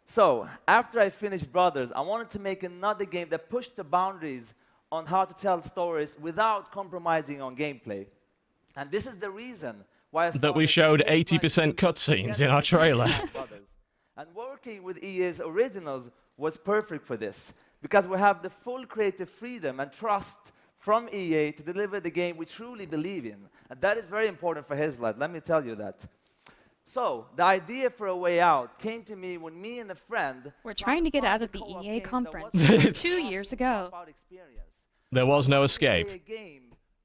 So, after I finished Brothers, I wanted to make another game that pushed the boundaries on how to tell stories without compromising on gameplay. And this is the reason why I that we showed 80% cutscenes in our trailer. And working with EA's originals was perfect for this, because we have the full creative freedom and trust from EA to deliver the game we truly believe in. And that is very important for Hazelight, let me tell you that. So, the idea for A Way Out came to me when me and a friend... We're trying to get out of the EA conference 2 years ago. There was no escape,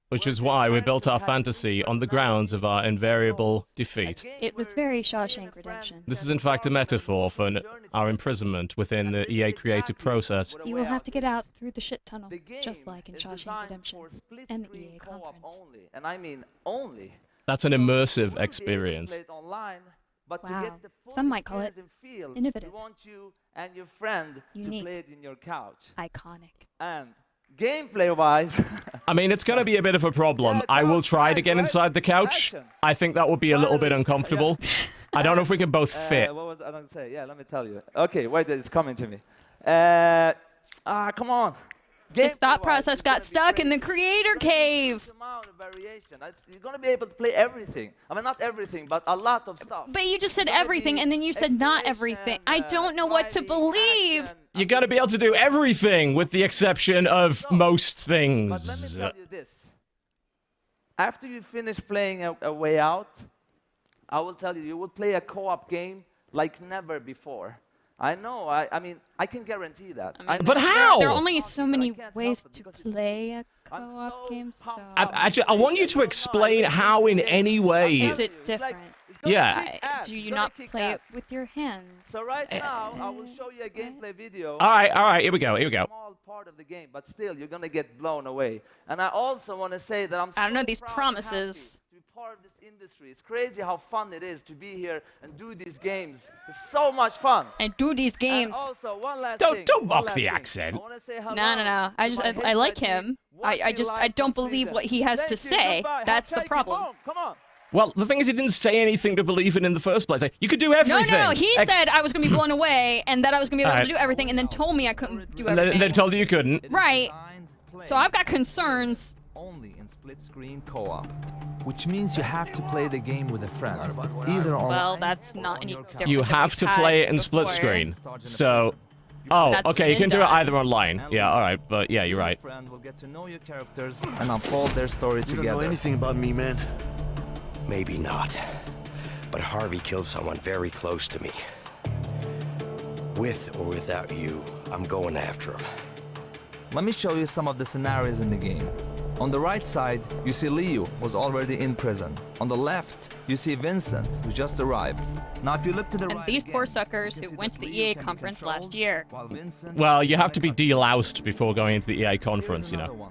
which is why we built our fantasy on the grounds of our invariable defeat. It was very Shawshank Redemption. This is in fact a metaphor for our imprisonment within the EA creative process. You will have to get out through the shit tunnel, just like in Shawshank Redemption and the EA conference. And I mean only. That's an immersive experience. Wow. Some might call it innovative. We want you and your friend Unique. to play it in your couch. Iconic. And gameplay-wise... I mean, it's going to be a bit of a problem. I will try to get inside the couch. I think that would be a little bit uncomfortable. I don't know if we can both fit. What was I going to say? Yeah, let me tell you. Okay, wait, it's coming to me. Come on. His thought process got stuck in the creator cave. You're going to be able to play everything. I mean, not everything, but a lot of stuff. But you just said everything, and then you said not everything. I don't know what to believe. You're going to be able to do everything, with the exception of most things. But let me tell you this. After you finish playing A Way Out, I will tell you, you will play a co-op game like never before. I know, I mean, I can guarantee that. But how? There are only so many ways to play a co-op game, so... Actually, I want you to explain how in any way... Is it different? Yeah. Do you not play it with your hands? So right now, I will show you a gameplay video. All right, here we go. Small part of the game, but still, you're gonna get blown away. And I also want to say that I don't know these promises. To be part of this industry. It's crazy how fun it is to be here and do these games. It's so much fun. And do these games. And also, one last thing. Don't mock the accent. No. I like him. I don't believe what he has to say. That's the problem. Come on. Well, the thing is, he didn't say anything to believe in the first place. Like, you could do everything. No. He said I was going to be blown away and that I was going to be able to do everything, and then told me I couldn't do everything. And then told you you couldn't. Right. So I've got concerns. Only in split-screen co-op, which means you have to play the game with a friend. Either online. Well, that's not any different. You have to play it in split screen. So, okay, you can do it either online. Yeah, all right, but yeah, you're right. Friend will get to know your characters and unfold their story together. You don't know anything about me, man. Maybe not, but Harvey killed someone very close to me. With or without you, I'm going after him. Let me show you some of the scenarios in the game. On the right side, you see Leo was already in prison. On the left, you see Vincent, who just arrived. Now, if you look to the right, these poor suckers who went to the EA conference last year. Well, you have to be deloused before going into the EA conference, you know.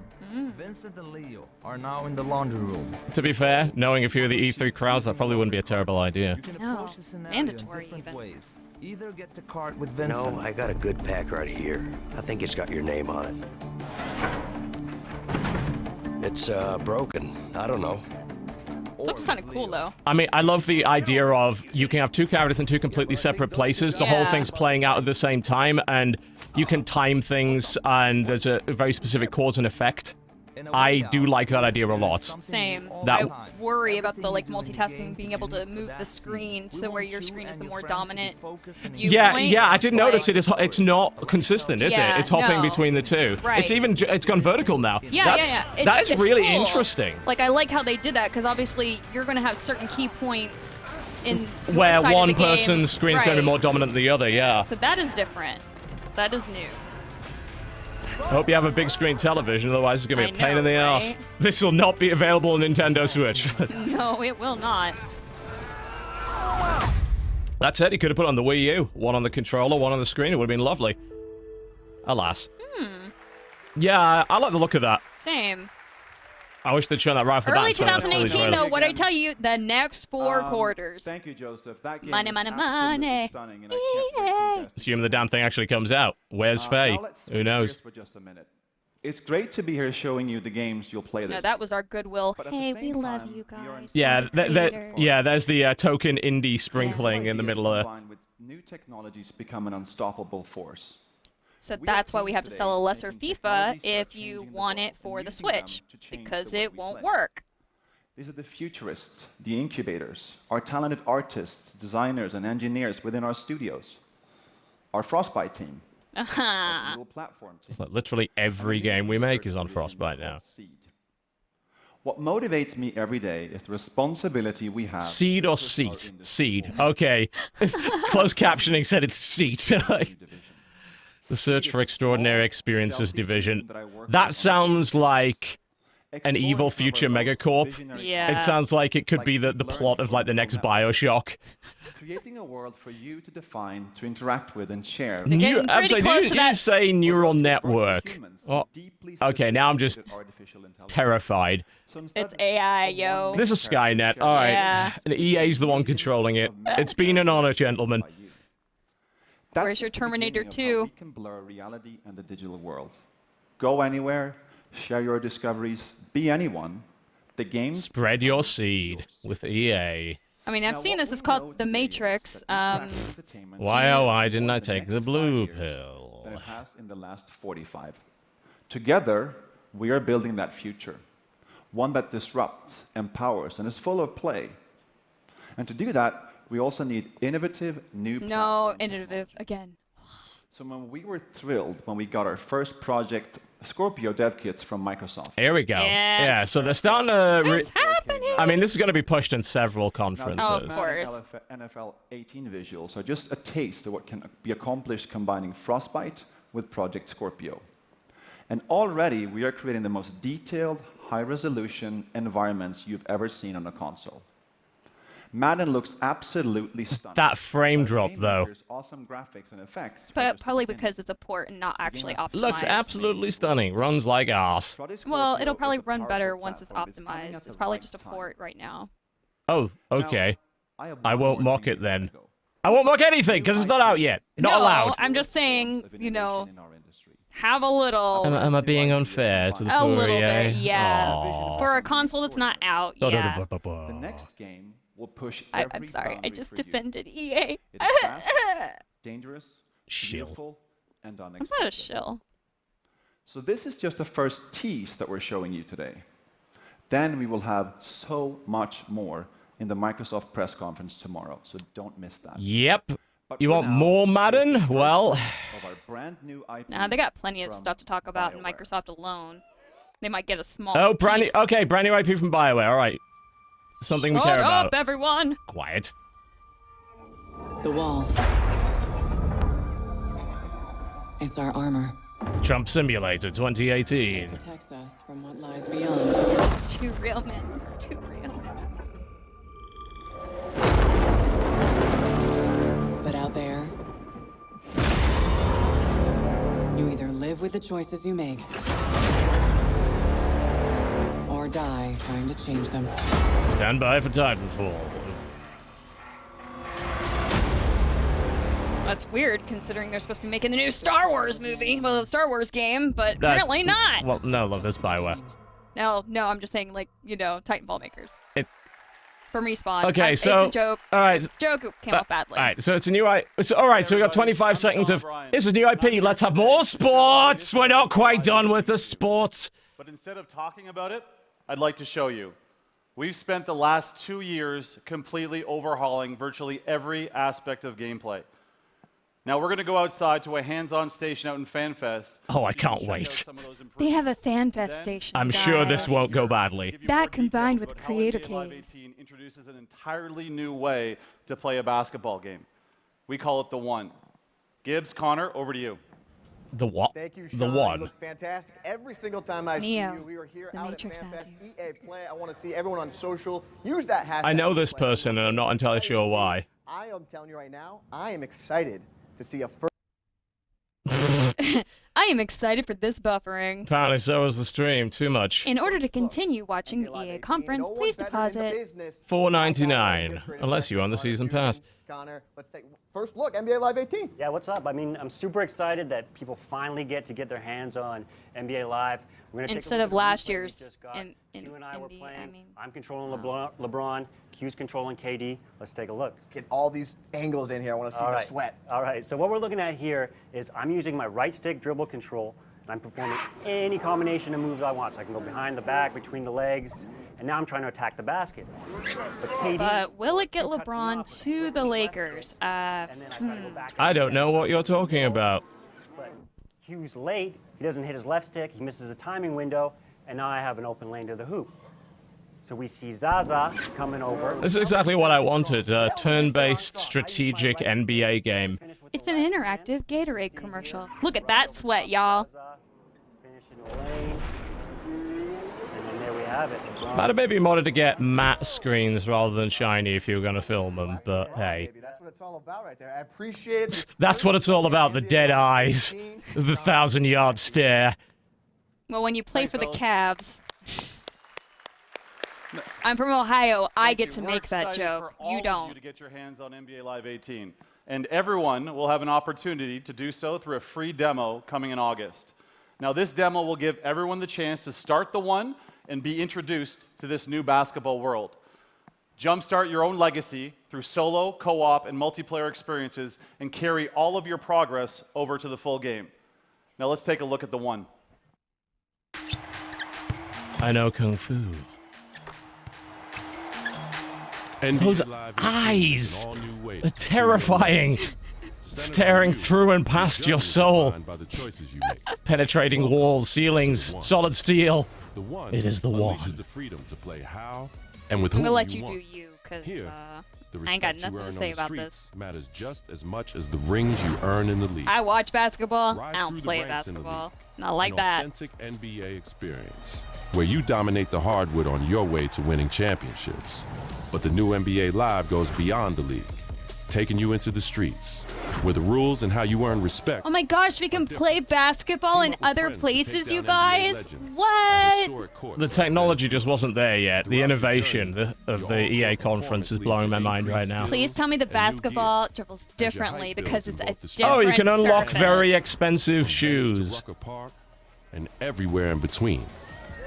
Vincent and Leo are now in the laundry room. To be fair, knowing a few of the E3 crowds, that probably wouldn't be a terrible idea. No, mandatory even. Either get the cart with Vincent. No, I got a good pack right here. I think it's got your name on it. It's broken. I don't know. Looks kind of cool though. I mean, I love the idea of you can have two characters in two completely separate places. The whole thing's playing out at the same time, and you can time things, and there's a very specific cause and effect. I do like that idea a lot. Same. That I worry about the like multitasking, being able to move the screen to where your screen is the more dominant viewpoint. Yeah, I did notice it. It's not consistent, is it? It's hopping between the two. Right. It's gone vertical now. Yeah. That is really cool. interesting. Like, I like how they did that, because obviously you're going to have certain key points in where side one of the game. person's screen's going to be more dominant than the other, yeah. So that is different. That is new. Hope you have a big screen television, otherwise it's going to be a pain in the ass. right? This will not be available on Nintendo Switch. No, it will not. That's it, he could have put it on the Wii U. One on the controller, one on the screen, it would have been lovely. Alas. Yeah, I like the look of that. Same. I wish they'd shown that right off the bat. Early so that's 2018, though, what I tell you, the next 4 quarters. Thank you, Joseph. That game Money, is money, absolutely money. stunning, and I can't wait for you guys to Assuming the damn thing actually comes out. Where's Faye? now let's Who switch knows? gears for just a minute. It's great to be here showing you the games you'll play this. No, that was our goodwill. But at Hey, the we same love time, you guys. Yeah, there's the token indie sprinkling in the middle of combined with new technologies become an unstoppable force. So that's why we have to sell a lesser FIFA if you want it for the Switch, because it won't work. These are the futurists, the incubators, our talented artists, designers, and engineers within our studios. Our Frostbite team. Our Google platform team. It's like literally every game we make is on Frostbite now. What motivates me every day is the responsibility we have. Seed or seat? Seed. Okay. Closed captioning said it's seat. The Search for Extraordinary Experiences division. That sounds like an evil future megacorp. Yeah. It sounds like it could be the plot of like the next Bioshock. Creating a world for you to define, to interact with, and share. You say neural network. Oh, okay, now I'm just terrified. It's AI, yo. This is Skynet. All right. Yeah. And EA's the one controlling it. It's been an honor, gentlemen. Where's your Terminator 2? We can blur reality and the digital world. Go anywhere, share your discoveries, be anyone. The game. Spread your seed with EA. I mean, I've seen this. It's called The Matrix. Why, oh, why didn't I take the blue pill? That it has in the last 45. Together, we are building that future. One that disrupts, empowers, and is full of play. And to do that, we also need innovative new No, innovative again. So when we were thrilled when we got our first project Scorpio dev kits from Microsoft. Here we go. Yeah, so they're starting to... I mean, this is going to be pushed in several conferences. Oh, of course. NFL 18 visuals are just a taste of what can be accomplished combining Frostbite with Project Scorpio. And already we are creating the most detailed, high-resolution environments you've ever seen on a console. Madden looks absolutely stunning. That frame drop, though. Awesome graphics and effects. But probably because it's a port and not actually optimized. Looks absolutely stunning. Runs like ass. Well, it'll probably run better once it's optimized. It's probably just a port right now. Oh, okay. I won't mock it then. I won't mock anything because it's not out yet. Not allowed. I'm just saying, you know, have a little. Am I being unfair to the poor A little EA? bit, yeah. Aww. For a console that's not out, yeah. The next game will push I'm sorry, I just defended EA. It's fast, dangerous, beautiful, and unexpected. I'm not a shill. So this is just the first tease that we're showing you today. Then we will have so much more in the Microsoft press conference tomorrow, so don't miss that. Yep. You want more Madden? Well... Nah, they got plenty of stuff to talk about in Microsoft alone. They might get a small Oh, brand new, okay, brand new IP from BioWare, alright. Something we care about. Shut up, everyone! Quiet. The wall. It's our armor. Trump Simulator 2018. It protects us from what lies beyond. It's too real, man. It's too real. But out there, you either live with the choices you make, or die trying to change them. Stand by for Titanfall. That's weird, considering they're supposed to be making the new Star Wars movie. Well, the Star Wars game, but apparently not. Well, no, love this BioWare. No, I'm just saying, like, you know, Titanfall makers. from Respawn. Okay, It's so a joke. all right, It's a joke. It came off badly. all right. So it's a new IP. All right, so we got 25 seconds of this is new IP. Let's have more sports. We're not quite done with the sports. But instead of talking about it, I'd like to show you. We've spent the last 2 years completely overhauling virtually every aspect of gameplay. Now we're going to go outside to a hands-on station out in FanFest. Oh, I can't wait. They have a FanFest station. I'm sure this won't go badly. That combined with Creator NBA Live Cave. 18 introduces an entirely new way to play a basketball game. We call it the One. Gibbs, Connor, over to you. The what? Thank you, The Sean. One. You look fantastic. Every single time I see Neo, you, we were here the out Matrix at has FanFest. EA Play. I want to see everyone on social. Use that hashtag. I know this person, and I'm not entirely sure why. I am telling you right now, I am excited to see a first. I am excited for this buffering. Apparently, so is the stream. Too much. In order to continue watching the EA conference, please deposit $4.99, unless you own the season pass. Connor, let's take first look. NBA Live 18. Yeah, what's up? I mean, I'm super excited that people finally get their hands on NBA Live. We're gonna instead of last year's Q and I were playing. I'm controlling LeBron. Q's controlling KD. Let's take a look. Get all these angles in here. I want to see the sweat. All right. So what we're looking at here is I'm using my right stick dribble control, and I'm performing any combination of moves I want. So I can go behind the back, between the legs, and now I'm trying to attack the basket. But KD. But will it get LeBron to the Lakers? I don't know what you're talking about. But Q's late. He doesn't hit his left stick. He misses a timing window, and now I have an open lane to the hoop. So we see Zaza coming over. This is exactly what I wanted, a turn-based strategic NBA game. It's an interactive Gatorade commercial. Look at that sweat, y'all. And then there we have it. Might have maybe wanted to get matte screens rather than shiny if you were going to film them, but hey. That's what it's all about right there. I appreciate it. That's what it's all about, the dead eyes, the 1,000-yard stare. Well, when you play for the Cavs, I'm from Ohio. I get to make that joke. You don't. To get your hands on NBA Live 18, and everyone will have an opportunity to do so through a free demo coming in August. Now, this demo will give everyone the chance to start the One and be introduced to this new basketball world. Jumpstart your own legacy through solo, co-op, and multiplayer experiences, and carry all of your progress over to the full game. Now, let's take a look at the One. I know Kung Fu. Those eyes are terrifying, staring through and past your soul, penetrating walls, ceilings, solid steel. It is the One. I'm gonna let you do you, because I ain't got nothing to say about this. Matters just as much as the rings you earn in the league. I watch basketball. I don't play basketball. Not like that. An authentic NBA experience where you dominate the hardwood on your way to winning championships. But the new NBA Live goes beyond the league, taking you into the streets, where the rules and how you earn respect. Oh my gosh, we can play basketball in other places, you guys? What? The technology just wasn't there yet. The innovation of the EA conference is blowing my mind right now. Please tell me the basketball dribbles differently because it's a different Oh, you can unlock surface. very expensive shoes. And everywhere in between.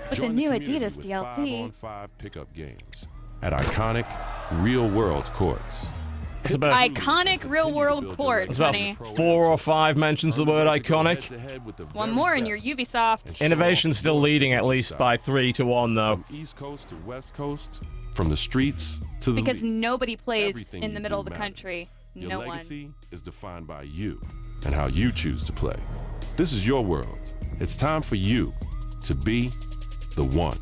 With the new Adidas DLC. 5-on-5 pickup games at iconic, real-world courts. It's about Iconic real-world courts, it's about honey. 4 or 5 mentions of the word iconic. One more in your Ubisoft. Innovation's still leading at least by 3-1, though. From East Coast to West Coast, from the streets to the Because league. nobody plays Everything in the you middle do of the matters. country. Your No legacy one. is defined by you and how you choose to play. This is your world. It's time for you to be the One.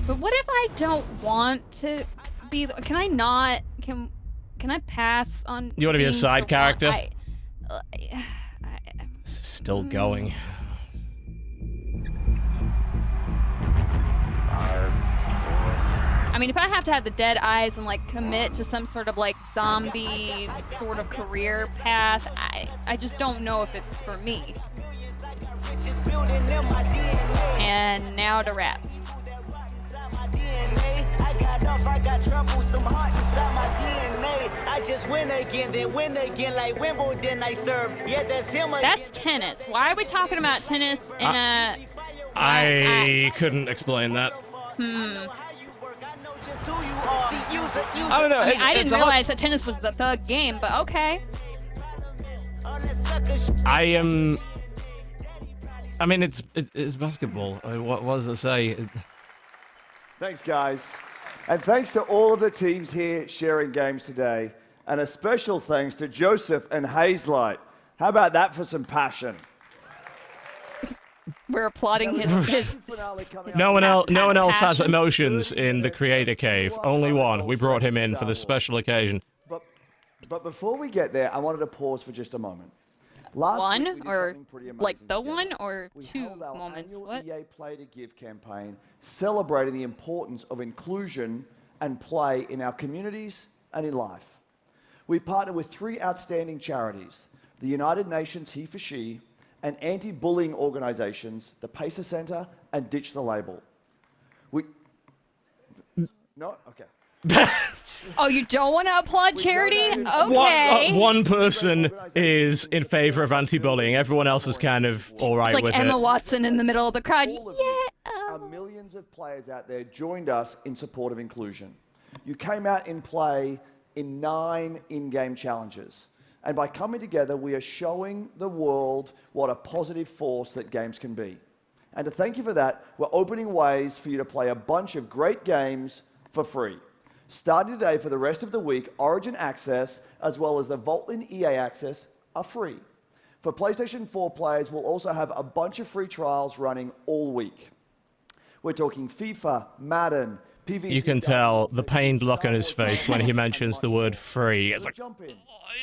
But what if I don't want to be? Can I not? Can I pass on? You want to be a being side the character? one? This is still going. I mean, if I have to have the dead eyes and like commit to some sort of like zombie sort of career path, I just don't know if it's for me. And now to rap. I got trouble, some heart inside my DNA. I just win again, then win again, like Wimbledon I serve. Yeah, that's him again. That's tennis. Why are we talking about tennis in a... I couldn't explain that. I don't know. I mean, I didn't realize that tennis was the thug game, but okay. I am. I mean, it's basketball. I mean, what does it say? Thanks, guys. And thanks to all of the teams here sharing games today. And a special thanks to Joseph and Hazelight. How about that for some passion? We're applauding his No one else has emotions in the Creator Cave. Only one. We brought him in for this special occasion. But before we get there, I wanted to pause for just a moment. One or like the one or two moments? What? EA Play to Give campaign celebrating the importance of inclusion and play in our communities and in life. We partnered with 3 outstanding charities: the United Nations He for She, and anti-bullying organizations, the Pacer Center and Ditch the Label. No? Okay. Oh, you don't want to applaud charity? Okay. One person is in favor of anti-bullying. Everyone else is kind of all right it's like with Emma it. Watson in the middle of the crowd. Our millions of players out there joined us in support of inclusion. You came out in play in 9 in-game challenges. And by coming together, we are showing the world what a positive force that games can be. And to thank you for that, we're opening ways for you to play a bunch of great games for free. Starting today for the rest of the week, Origin Access, as well as the Vaultlin EA Access, are free. For PlayStation 4 players, we'll also have a bunch of free trials running all week. We're talking FIFA, Madden, PvZ. You can tell the pained look on his face when he mentions the word free. It's like, jump in.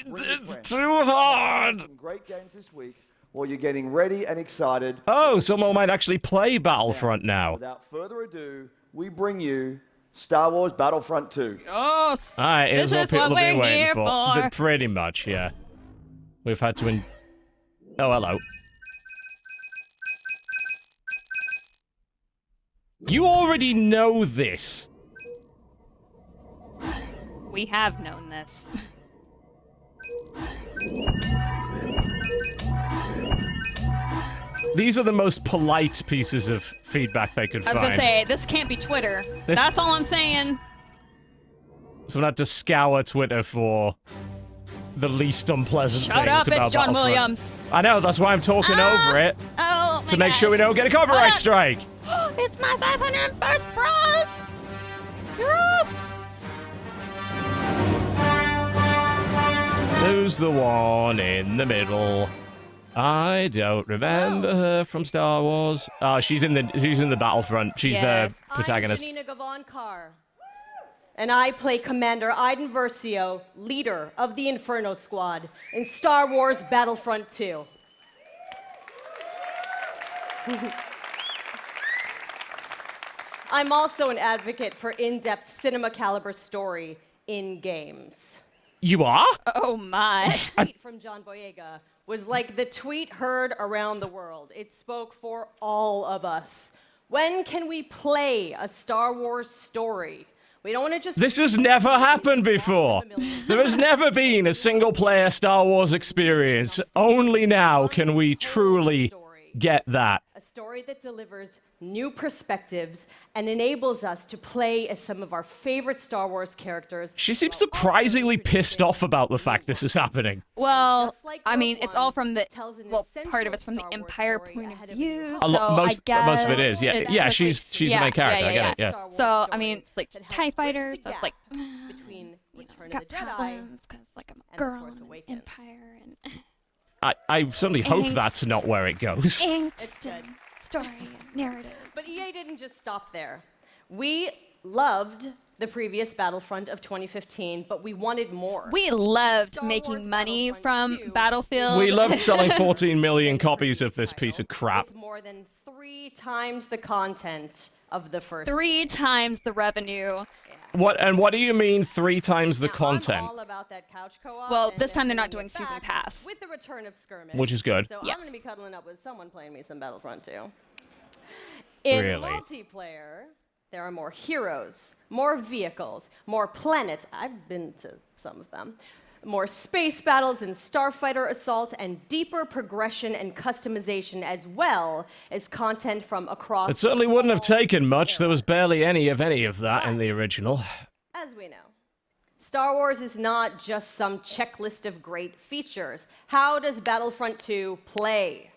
It's too hard. Some great games this week while you're getting ready and excited. Oh, someone might actually play Battlefront now. Without further ado, we bring you Star Wars Battlefront 2. Oh, Alright, this here's what people we're have been waiting here for. Pretty much, yeah. We've had to Oh, hello. You already know this. We have known this. These are the most polite pieces of feedback they could I was find. gonna say, this can't be Twitter. That's all I'm saying. So I'm gonna have to scour Twitter for the least unpleasant Shut things up, about it's John Battlefront. Williams. I know, that's why I'm talking over it. Oh, to make sure we don't get a copyright strike. It's my 501st bros! Yes! Who's the one in the middle? I don't remember her from Star Wars. Oh, she's in the Battlefront. She's the protagonist. I'm Janina Gavankar, and I play Commander Iden Versio, leader of the Inferno Squad in Star Wars Battlefront 2. I'm also an advocate for in-depth cinema caliber story in games. You are? Oh my. That tweet from John Boyega was like the tweet heard around the world. It spoke for all of us. When can we play a Star Wars story? We don't want to just... This has never happened before. There has never been a single-player Star Wars experience. Only now can we truly get that. A story that delivers new perspectives and enables us to play as some of our favorite Star Wars characters. She seems surprisingly pissed off about the fact this is happening. Well, I mean, it's all from the, well, part of it's from the Empire point of view, so most of it is, yeah. it's Yeah, like- she's the main character, I get it, yeah. So, I mean, like, TIE fighters, so it's like, between Return got of the Jedi problems, because, like, I'm a girl in the Empire, and... I certainly hope Angst. that's not where it goes. Angst and story and narrative. But EA didn't just stop there. We loved the previous Battlefront of 2015, but we wanted more. We loved making money from Battlefield. We loved selling 14 million copies of this piece of crap. With more than 3 times the content of the first. 3 times the revenue. What do you mean 3 times the content? I'm all about that couch co-op. Well, and this time they're then not doing bringing it season back pass. with the return of skirmish, Which is good. So Yes. I'm gonna be cuddling up with someone playing me some Battlefront 2. In Really? multiplayer, there are more heroes, more vehicles, more planets. I've been to some of them. More space battles and starfighter assault, and deeper progression and customization, as well as content from across. It certainly wouldn't have taken much. There was barely any of that in the original. As we Star Wars is not just some checklist of great features. How does Battlefront 2 play?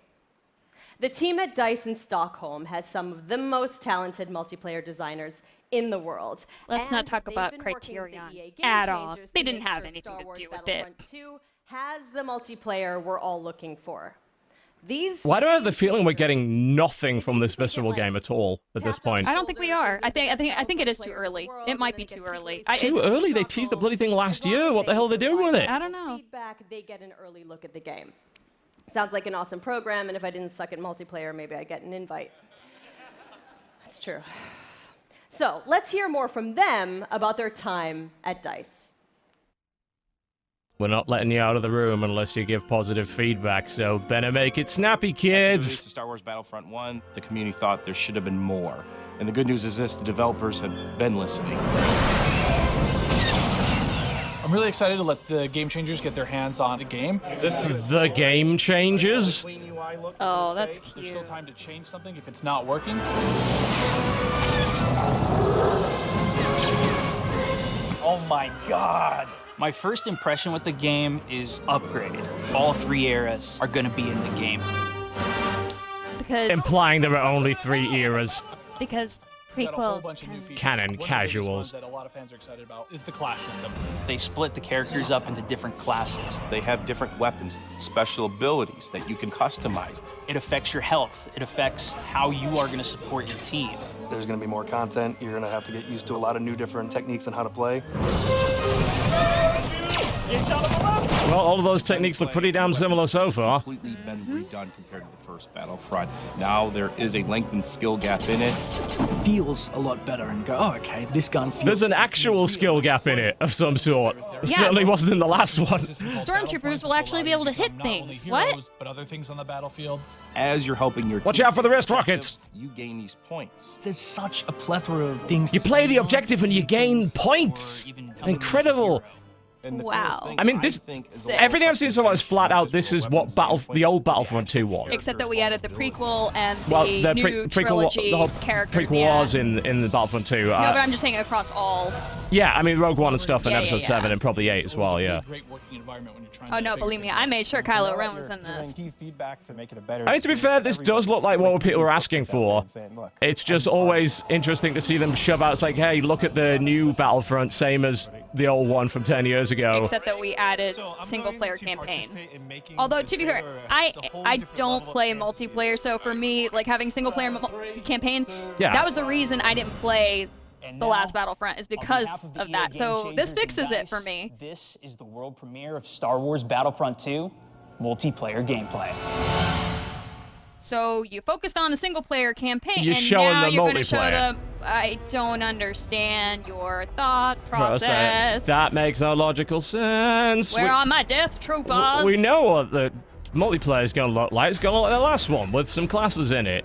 The team at DICE in Stockholm has some of the most talented multiplayer designers in the world. Let's not And talk they've about been working with the Criterion EA Game at all. Changers They to didn't make have sure anything Star to Wars do with it. Battlefront 2 has the multiplayer we're all looking for. These Why do I have the feeling we're getting nothing from this visceral game at all at this point? I don't think we are. I think it is too early. It might be too early. Too early? They teased the bloody thing last year. What the hell are they doing with it? I don't know. Feedback, they get an early look at the game. Sounds like an awesome program, and if I didn't suck at multiplayer, maybe I'd get an invite. That's true. So let's hear more from them about their time at DICE. We're not letting you out of the room unless you give positive feedback, so better make it snappy, kids! Star Wars Battlefront 1, the community thought there should have been more. And the good news is this, the developers have been listening. I'm really excited to let the Game Changers get their hands on the game. The Game Changers? Oh, that's There's cute. still time to change something if it's not working. Oh my god! My first impression with the game is upgraded. All 3 eras are gonna be in the game. Because Implying there are only 3 eras. because prequels can... Canon casuals. That a lot of fans are excited about is the class system. They split the characters up into different classes. They have different weapons, special abilities that you can customize. It affects your health. It affects how you are gonna support your team. There's going to be more content. You're going to have to get used to a lot of new different techniques on how to play. Well, all of those techniques look pretty damn similar so far. Completely been redone compared to the first Battlefront. Now there is a lengthened skill gap in it. It feels a lot better and go, oh, okay, this gun feels... There's an actual skill gap in it of some sort. It Yes. certainly wasn't in the last one. Stormtroopers will actually be able to hit things. What? But other things on the battlefield. As you're helping your Watch team out for the wrist rockets! You gain these points. There's such a plethora of things. You play the objective and you gain points! Incredible! Wow. I mean, this everything I've seen so far is flat out. This is what the old Battlefront 2 was. Except that we added the prequel and the, Well, the new trilogy the whole character. prequel was in the Battlefront 2. No, but I'm just saying across all. Yeah, I mean Rogue One and stuff, and Yeah, Episode yeah. 7 and probably 8 as well. Yeah. Oh no, believe me, I made sure Kylo Ren was in this. Feedback to make it a better I mean, to be fair, this does look like what people were asking for. It's just always interesting to see them shove out. It's like, hey, look at the new Battlefront, same as the old one from 10 years ago. Except that we added single-player campaign. Although to be fair, I don't play multiplayer, so for me, like having single-player campaign, Yeah. that was the reason I didn't play the last Battlefront, is because of that. So this fixes it for me. This is the world premiere of Star Wars Battlefront 2 multiplayer gameplay. So you focused on the single-player campaign, You're and showing now the you're going to show multiplayer. I don't understand your thought process. That makes no logical sense. Where are my death troopers? We know what the multiplayer is going to look like. It's going to look like the last one with some classes in it.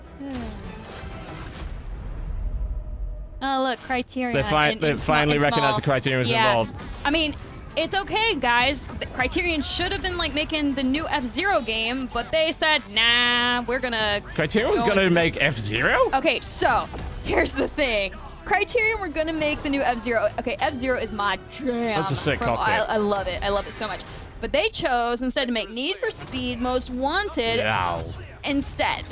Oh, look, Criterion. They in finally small- recognize the Criterion was yeah. involved. I mean, it's okay, guys. The Criterion should have been like making the new F-Zero game, but they said, nah, we're gonna. Criterion was going to make F-Zero? Okay, so here's the thing. Criterion were gonna make the new F-Zero. Okay, F-Zero is my jam. That's a sick from- cockpit. I love it. I love it so much. But they chose instead to make Need for Speed Most Wanted instead.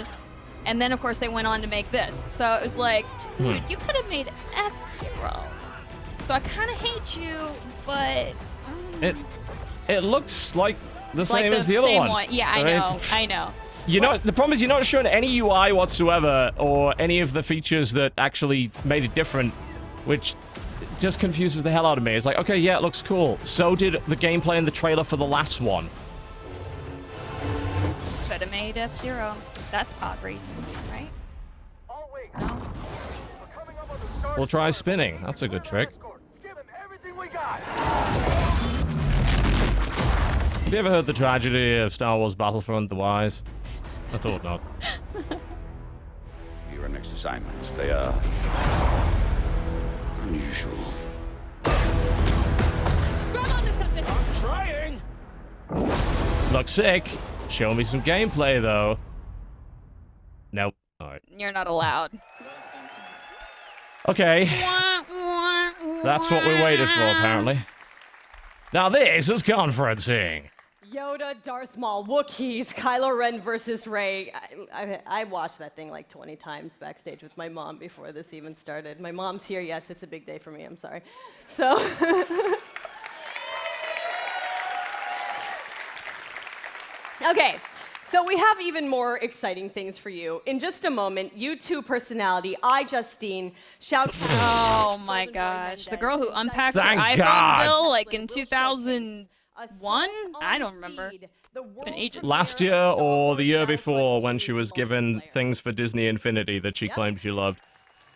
And then, of course, they went on to make this. So it was like, dude, you could have made F-Zero. So I kind of hate you, but... It looks like the Like same as the other same one. Yeah, I mean, know. I know. The problem is you're not showing any UI whatsoever or any of the features that actually made it different, which just confuses the hell out of me. It's like, okay, yeah, it looks cool. So did the gameplay in the trailer for the last one. Should have made F-Zero. That's pod racing, right? No? We'll try spinning. That's a good trick. Have you ever heard the tragedy of Star Wars Battlefront: The Wise? I thought not. Your next assignments, they are unusual. I'm trying. Looks sick. Show me some gameplay, though. Nope. Alright. You're not allowed. Okay. That's what we waited for, apparently. Now this is conferencing. Yoda, Darth Maul, Wookiees, Kylo Ren versus Rey. I watched that thing like 20 times backstage with my mom before this even started. My mom's here. Yes, it's a big day for me. I'm sorry. So. Okay. So we have even more exciting things for you. In just a moment, YouTube personality iJustine shouts. Oh my gosh, the girl who unpacked her Thank iPhone God. bill like in 2001. I don't remember. It's been ages. Last year or the year before, when she was given things for Disney Infinity that she claimed she loved.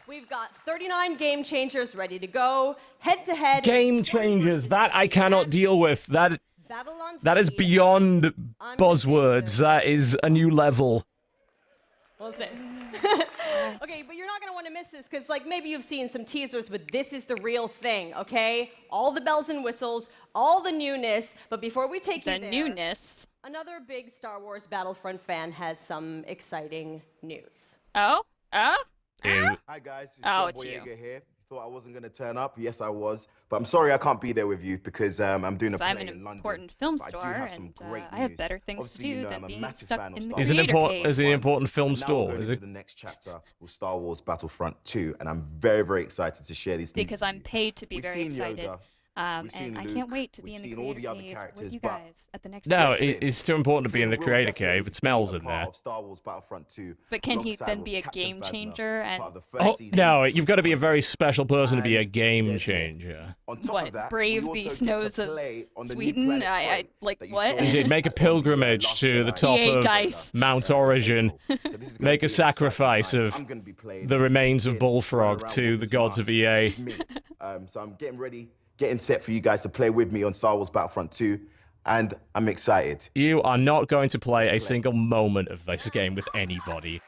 We've got 39 game changers ready to go, head to head. Game changers. That I cannot deal with. That is beyond buzzwords. That is a new level. Listen. Okay, but you're not going to want to miss this because, like, maybe you've seen some teasers, but this is the real thing, okay? All the bells and whistles, all the newness. But before we take you there, newness. Another big Star Wars Battlefront fan has some exciting news. Oh? Hi guys, it's John it's you. Boyega here. Thought I wasn't going to turn up. Yes, I was. But I'm sorry I can't be there with you because I'm doing a play I'm an in London. important film But I do star, have some and great I have news. better things Obviously, to you do know, than I'm a being massive stuck fan of in the Star Is it creator important? cave. Is it an important film Now store? we're going Is into it? the next chapter with Star Wars Battlefront 2, and I'm very, very excited to share these news. Because I'm paid to be We've very seen excited. Yoda, we've seen And I Luke, can't wait to be we've in the seen all the creator other cave characters, with you but guys at the next No, episode. it's too important to be in the Finn will creator definitely cave. It smells be a in part there. of Star Wars Battlefront 2, But can he alongside then with be a Captain game Phasma changer as and part of the first Oh, season. no, you've got to be a very special person to be a game changer. On top What, of that, brave we the also get snows to of play on the new Sweden? planet I Krayt like that you what? saw Indeed, make a pilgrimage to the top EA of dice. Mount Origin. Make a sacrifice of the remains of Bullfrog to the gods of EA. So I'm getting set for you guys to play with me on Star Wars Battlefront 2, and I'm excited. You are not going to play a single moment of this game with anybody.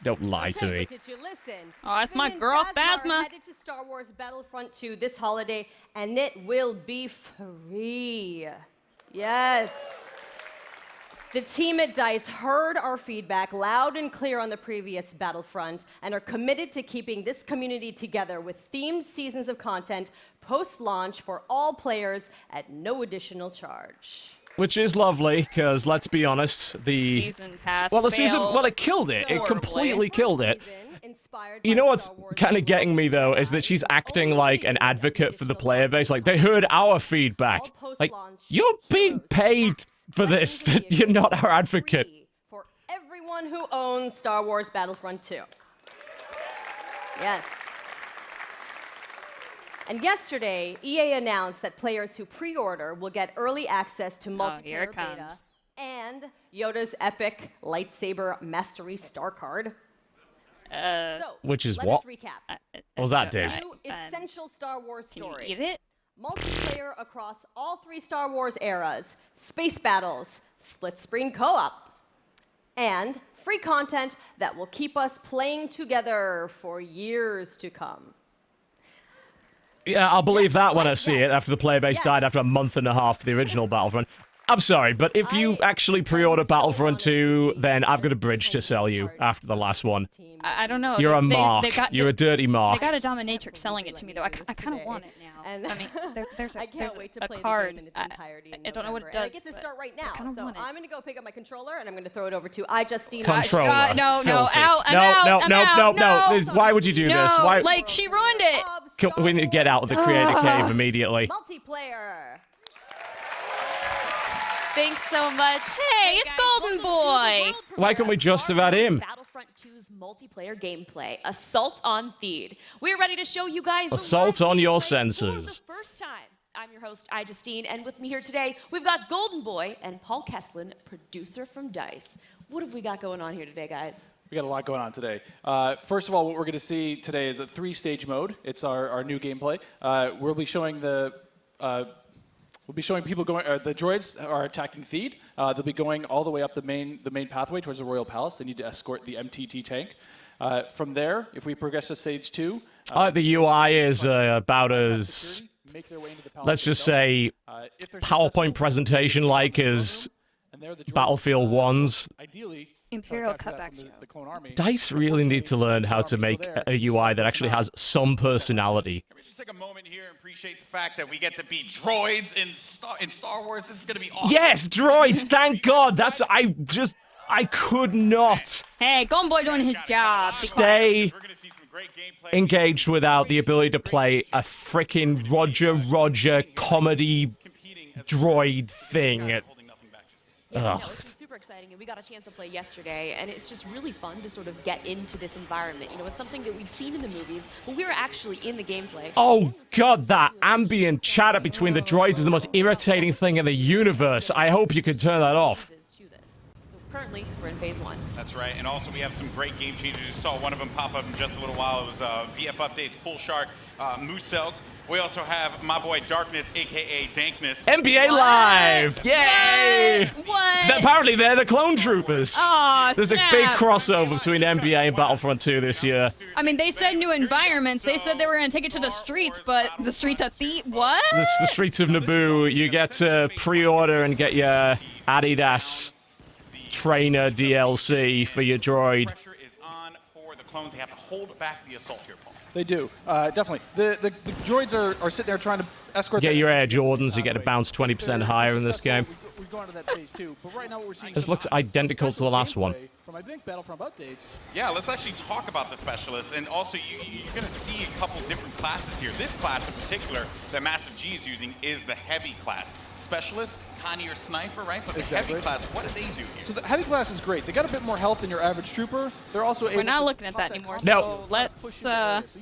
Don't lie to me. Did you listen? Oh, that's my Finn and girl, Phasma Phasma. are headed to Star Wars Battlefront 2 this holiday, and it will be free. Yes. The team at DICE heard our feedback loud and clear on the previous Battlefront and are committed to keeping this community together with themed seasons of content post-launch for all players at no additional charge. Which is lovely, because let's be honest, the season pass it killed it. It completely killed it. You know what's kind of getting me though is that she's acting like an advocate for the player base. Like they heard our feedback. Like you're being paid for this. You're not our advocate. For everyone who owns Star Wars Battlefront 2. Yes. And yesterday, EA announced that players who pre-order will get early access to multiplayer beta and Yoda's epic lightsaber mastery star card. Which is let what? us recap. What was that, Dave? New essential Star Wars story. Eat it? Multiplayer across all 3 Star Wars eras, space battles, split-screen co-op, and free content that will keep us playing together for years to come. Yeah, I'll believe that when I see it after the player base died after a month and a half for the original Battlefront. I'm sorry, but if you actually pre-order Battlefront 2, then I've got a bridge to sell you after the last one. I don't know. You're a They mark. got- You're a dirty mark. They got a dominatrix selling it to me though. I kind of want it now. And I mean, there's I can't wait to a play card. the game in its entirety in I don't know what it November. does. And I get to but start right now. kinda So want it. I'm going to go pick up my controller and I'm going to throw it over to iJustine. Controller. No, Filthy. out, I'm no, out, no, I'm no, out, no, no. Why would you do this? Why? Like she ruined it. We need to get out of the creator cave immediately. Multiplayer. Thanks so much. Hey, it's Golden Boy. Why can't we just have had him? Battlefront 2's multiplayer gameplay, Assault on Theed. We're ready to show you guys the Assault live on your gameplay senses. for the first time. I'm your host, iJustine, and with me here today, we've got Golden Boy and Paul Kesslin, producer from DICE. What have we got going on here today, guys? We got a lot going on today. First of all, what we're going to see today is a 3-stage mode. It's our new gameplay. We'll be showing people going. The droids are attacking Theed. They'll be going all the way up the main pathway towards the Royal Palace. They need to escort the MTT tank. From there, if we progress to stage 2, The UI is about as, let's just say, PowerPoint presentation-like as Battlefield 1's. Imperial cutbacks. The clone army. DICE really need to learn how to make a UI that actually has some personality. Can we just take a moment here and appreciate the fact that we get to be droids in Star Wars? This is going to be awesome. Yes, droids, thank God. I could not Hey, Golden Boy doing his job. stay engaged without the ability to play a freaking Roger comedy droid thing. Yeah, no, it's super exciting, and we got a chance to play yesterday, and it's just really fun to sort of get into this environment. You know, it's something that we've seen in the movies, but we were actually in the gameplay. Oh God, that ambient chatter between the droids is the most irritating thing in the universe. I hope you can turn that off. Currently, we're in phase 1. That's right, and also we have some great game changers. You saw one of them pop up in just a little while. It was BF Updates, Pool Shark, Mooselk. We also have my boy Darkness, aka Dankness. NBA Live! Yay! What? Apparently they're the clone troopers. Aw, There's a big snap. crossover between NBA and Battlefront 2 this year. I mean, they said new environments. They said they were going to take it to the streets, but the streets of what? The streets of Naboo. You get to pre-order and get your Adidas trainer DLC for your droid. Pressure is on for the clones. They have to hold back the assault here, Paul. They do, definitely. The droids are sitting there trying to escort. Get your Air Jordans, you get to bounce 20% higher in this game. We've gone to that phase 2, but right now what we're seeing. This looks identical to the last one. From I think Battlefront updates. Yeah, let's actually talk about the specialists, and also you're going to see a couple different classes here. This class in particular that Massive G is using is the heavy class. Specialist, Connie or Sniper, right? But the heavy class, what do they do here? So the heavy class is great. They got a bit more health than your average trooper. They're also able We're not to looking at that anymore, No. so let's,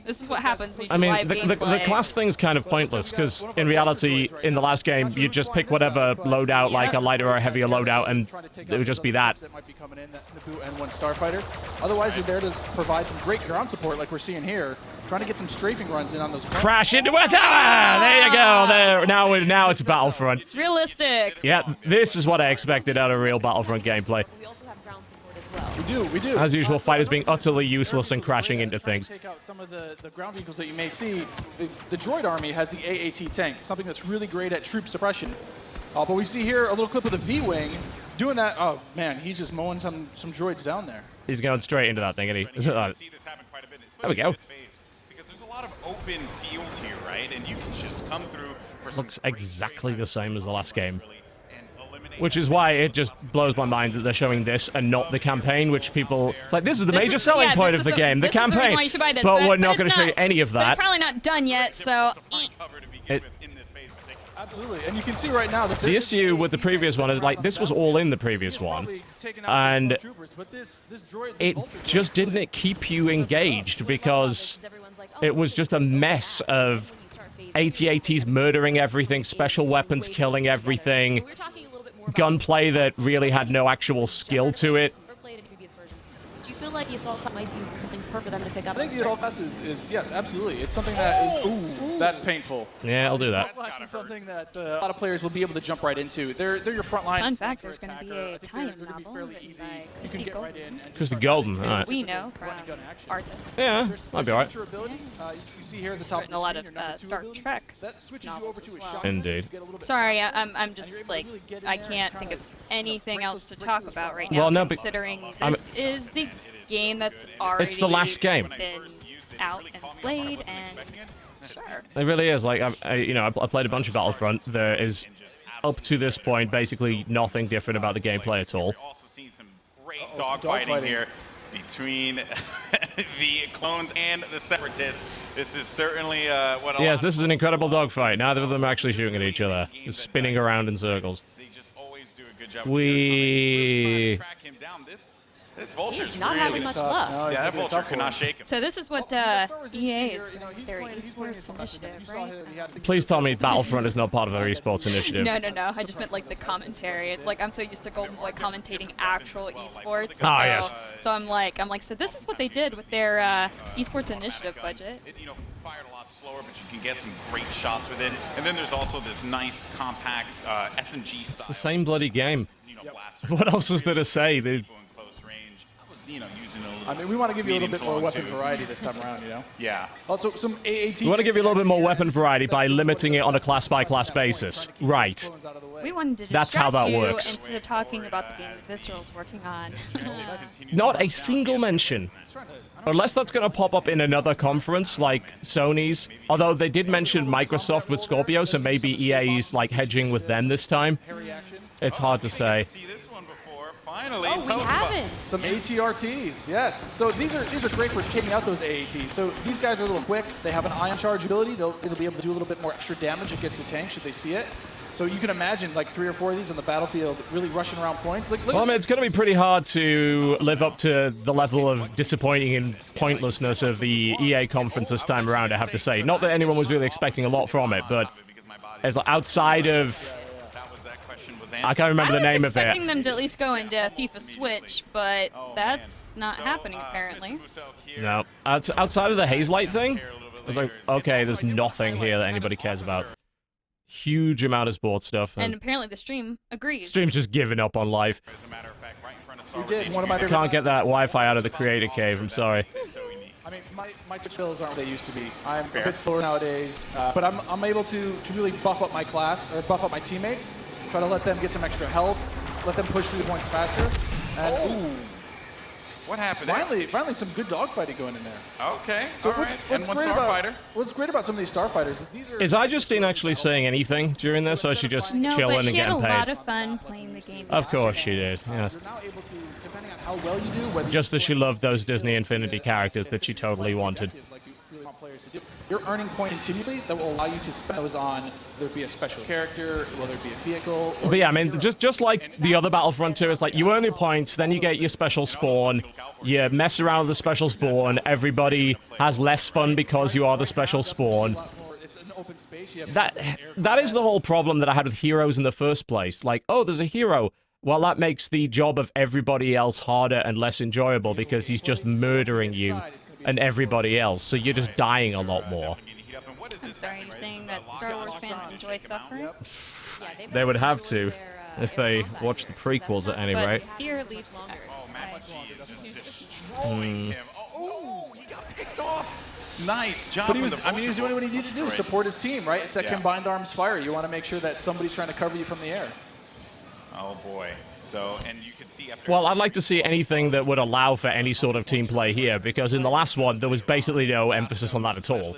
this is what happens when you I mean, live the gameplay. class thing's kind of pointless, because in reality, in the last game, you just pick whatever loadout, like a lighter or a heavier loadout, and it would just be that. That might be coming in, that Naboo N1 Starfighter. Otherwise, they're there to provide some great ground support, like we're seeing here, trying to get some strafing runs in on those. Crash into a tower! There you go. There. Now it's Battlefront. Realistic. Yeah, this is what I expected out of real Battlefront gameplay. We also have ground support as well. We do. As usual, fighters being utterly useless and crashing into things. Take out some of the ground vehicles that you may see. The droid army has the AAT tank, something that's really great at troop suppression. But we see here a little clip of the V-Wing doing that. Oh, man, he's just mowing some droids down there. He's going straight into that thing, isn't he? There we go. Because there's a lot of open field here, right? And you can just come through for some Looks exactly the same as the last game. Which is why it just blows my mind that they're showing this and not the campaign, which people... It's like, this is the major selling point of the game, the campaign. But we're not going to show you any of But that. it's probably not done yet, so... Absolutely, and you can see right now that The issue with the previous one is, like, this was all in the previous one, and it just didn't keep you engaged because it was just a mess of AT-ATs murdering everything, special weapons killing everything, gunplay that really had no actual skill to it. Do you feel like the assault class might be something for them to pick up? I think the assault class is yes, absolutely. It's something that is, ooh, that's painful. Yeah, I'll do that. Assault class is something that a lot of players will be able to jump right into. They're your front line. Fun fact, there's going to be a tie-in novel written by Christy Golden. Christy Golden, alright. We know from artists. Yeah, might be alright. You see here at the top Written a lot of Star Trek that switches you over novels to as a well. shot. Indeed. Sorry, I'm just, like, I can't think of anything else to talk about right now, Well, no, but- considering I'm- this is the game that's already It's the last game. been out and played, and sure. It really is. Like, I played a bunch of Battlefront. There is, up to this point, basically nothing different about the gameplay at all. also seen some great dogfighting here between the clones and the separatists. This is certainly what a Yes, this is an incredible dogfight. Neither of them are actually shooting at each other. Just spinning around in circles. They just always do a good job. We... Track him down. This vulture's He's not really having much luck. No, yeah, that vulture cannot shake him. So this is what EA is doing with their esports initiative, right? Please tell me Battlefront is not part of their esports initiative. No. I just meant like the commentary. It's like I'm so used to Golden Boy commentating actual esports. Ah, yes. So I'm like, so this is what they did with their esports initiative budget. It, fired a lot slower, but you can get some great shots with it. And then there's also this nice, compact SMG style. It's the same bloody game. Blaster. What else is there to say? Close range. I was, using a I mean, we want to give you a little bit more weapon variety this time around, you know? Yeah. Also, some AAT. We want to give you a little bit more weapon variety by limiting it on a class-by-class basis. Right. We wanted to That's how distract that you works. instead of talking about the game that Visceral's working on. Not a single mention. Unless that's going to pop up in another conference, like Sony's. Although they did mention Microsoft with Scorpio, so maybe EA's like hedging with them this time. It's hard to say. Finally, we haven't. Some ATRTs, yes. So these are great for taking out those AATs. So these guys are a little quick. They have an ion charge ability. They'll be able to do a little bit more extra damage against the tank should they see it. So you can imagine like 3 or 4 of these on the battlefield really rushing around points. Like, Well, I mean, it's going to be pretty hard to live up to the level of disappointing and pointlessness of the EA conference this time around, I have to say. Not that anyone was really expecting a lot from it, but as outside of... I can't remember the name of I was it. expecting them to at least go into FIFA Switch, but that's not happening apparently. No. Outside of the Hazelight thing, I was like, okay, there's nothing here that anybody cares about. Huge amount of sports stuff. And apparently the stream agrees. Stream's just giving up on life. We did. One of my favorite Can't get that Wi-Fi out of the creator cave, I'm sorry. I mean, my Twitch bills aren't what they used to be. I'm a bit slower nowadays, but I'm able to really buff up my class, or buff up my teammates, try to let them get some extra health, let them push through the points faster. And ooh, what happened there? Finally some good dogfighting going in there. Okay, So all right. And one starfighter. What's great about some of these starfighters is these are... Is Justine actually saying anything during this, or is she just No, chilling but and she had a getting paid? lot of fun playing the game. Of course she did, yes. You're now able to, depending on how well you do, whether Just as she loved those Disney Infinity characters that she totally wanted. like you really want players to do. You're earning points continuously that will allow you to spend those on whether it be a special character, whether it be a vehicle. Or But yeah, I mean, just like the other Battlefront 2, it's like you earn your points, then you get your special spawn, you mess around with the special spawn, everybody has less fun because you are the special spawn. That is the whole problem that I had with heroes in the first place. Like, oh, there's a hero. Well, that makes the job of everybody else harder and less enjoyable because he's just murdering you and everybody else, so you're just dying a lot more. I'm sorry, you're saying that Star Wars fans enjoy suffering? They would have to, if they watch the prequels at any rate. But fear leaves longer. Oh, he got picked off. Nice job. But he was doing what he needed to do, support his team, right? It's that combined arms fire. You want to make sure that somebody's trying to cover you from the air. Oh boy. So, and you can see after. Well, I'd like to see anything that would allow for any sort of team play here, because in the last one, there was basically no emphasis on that at all.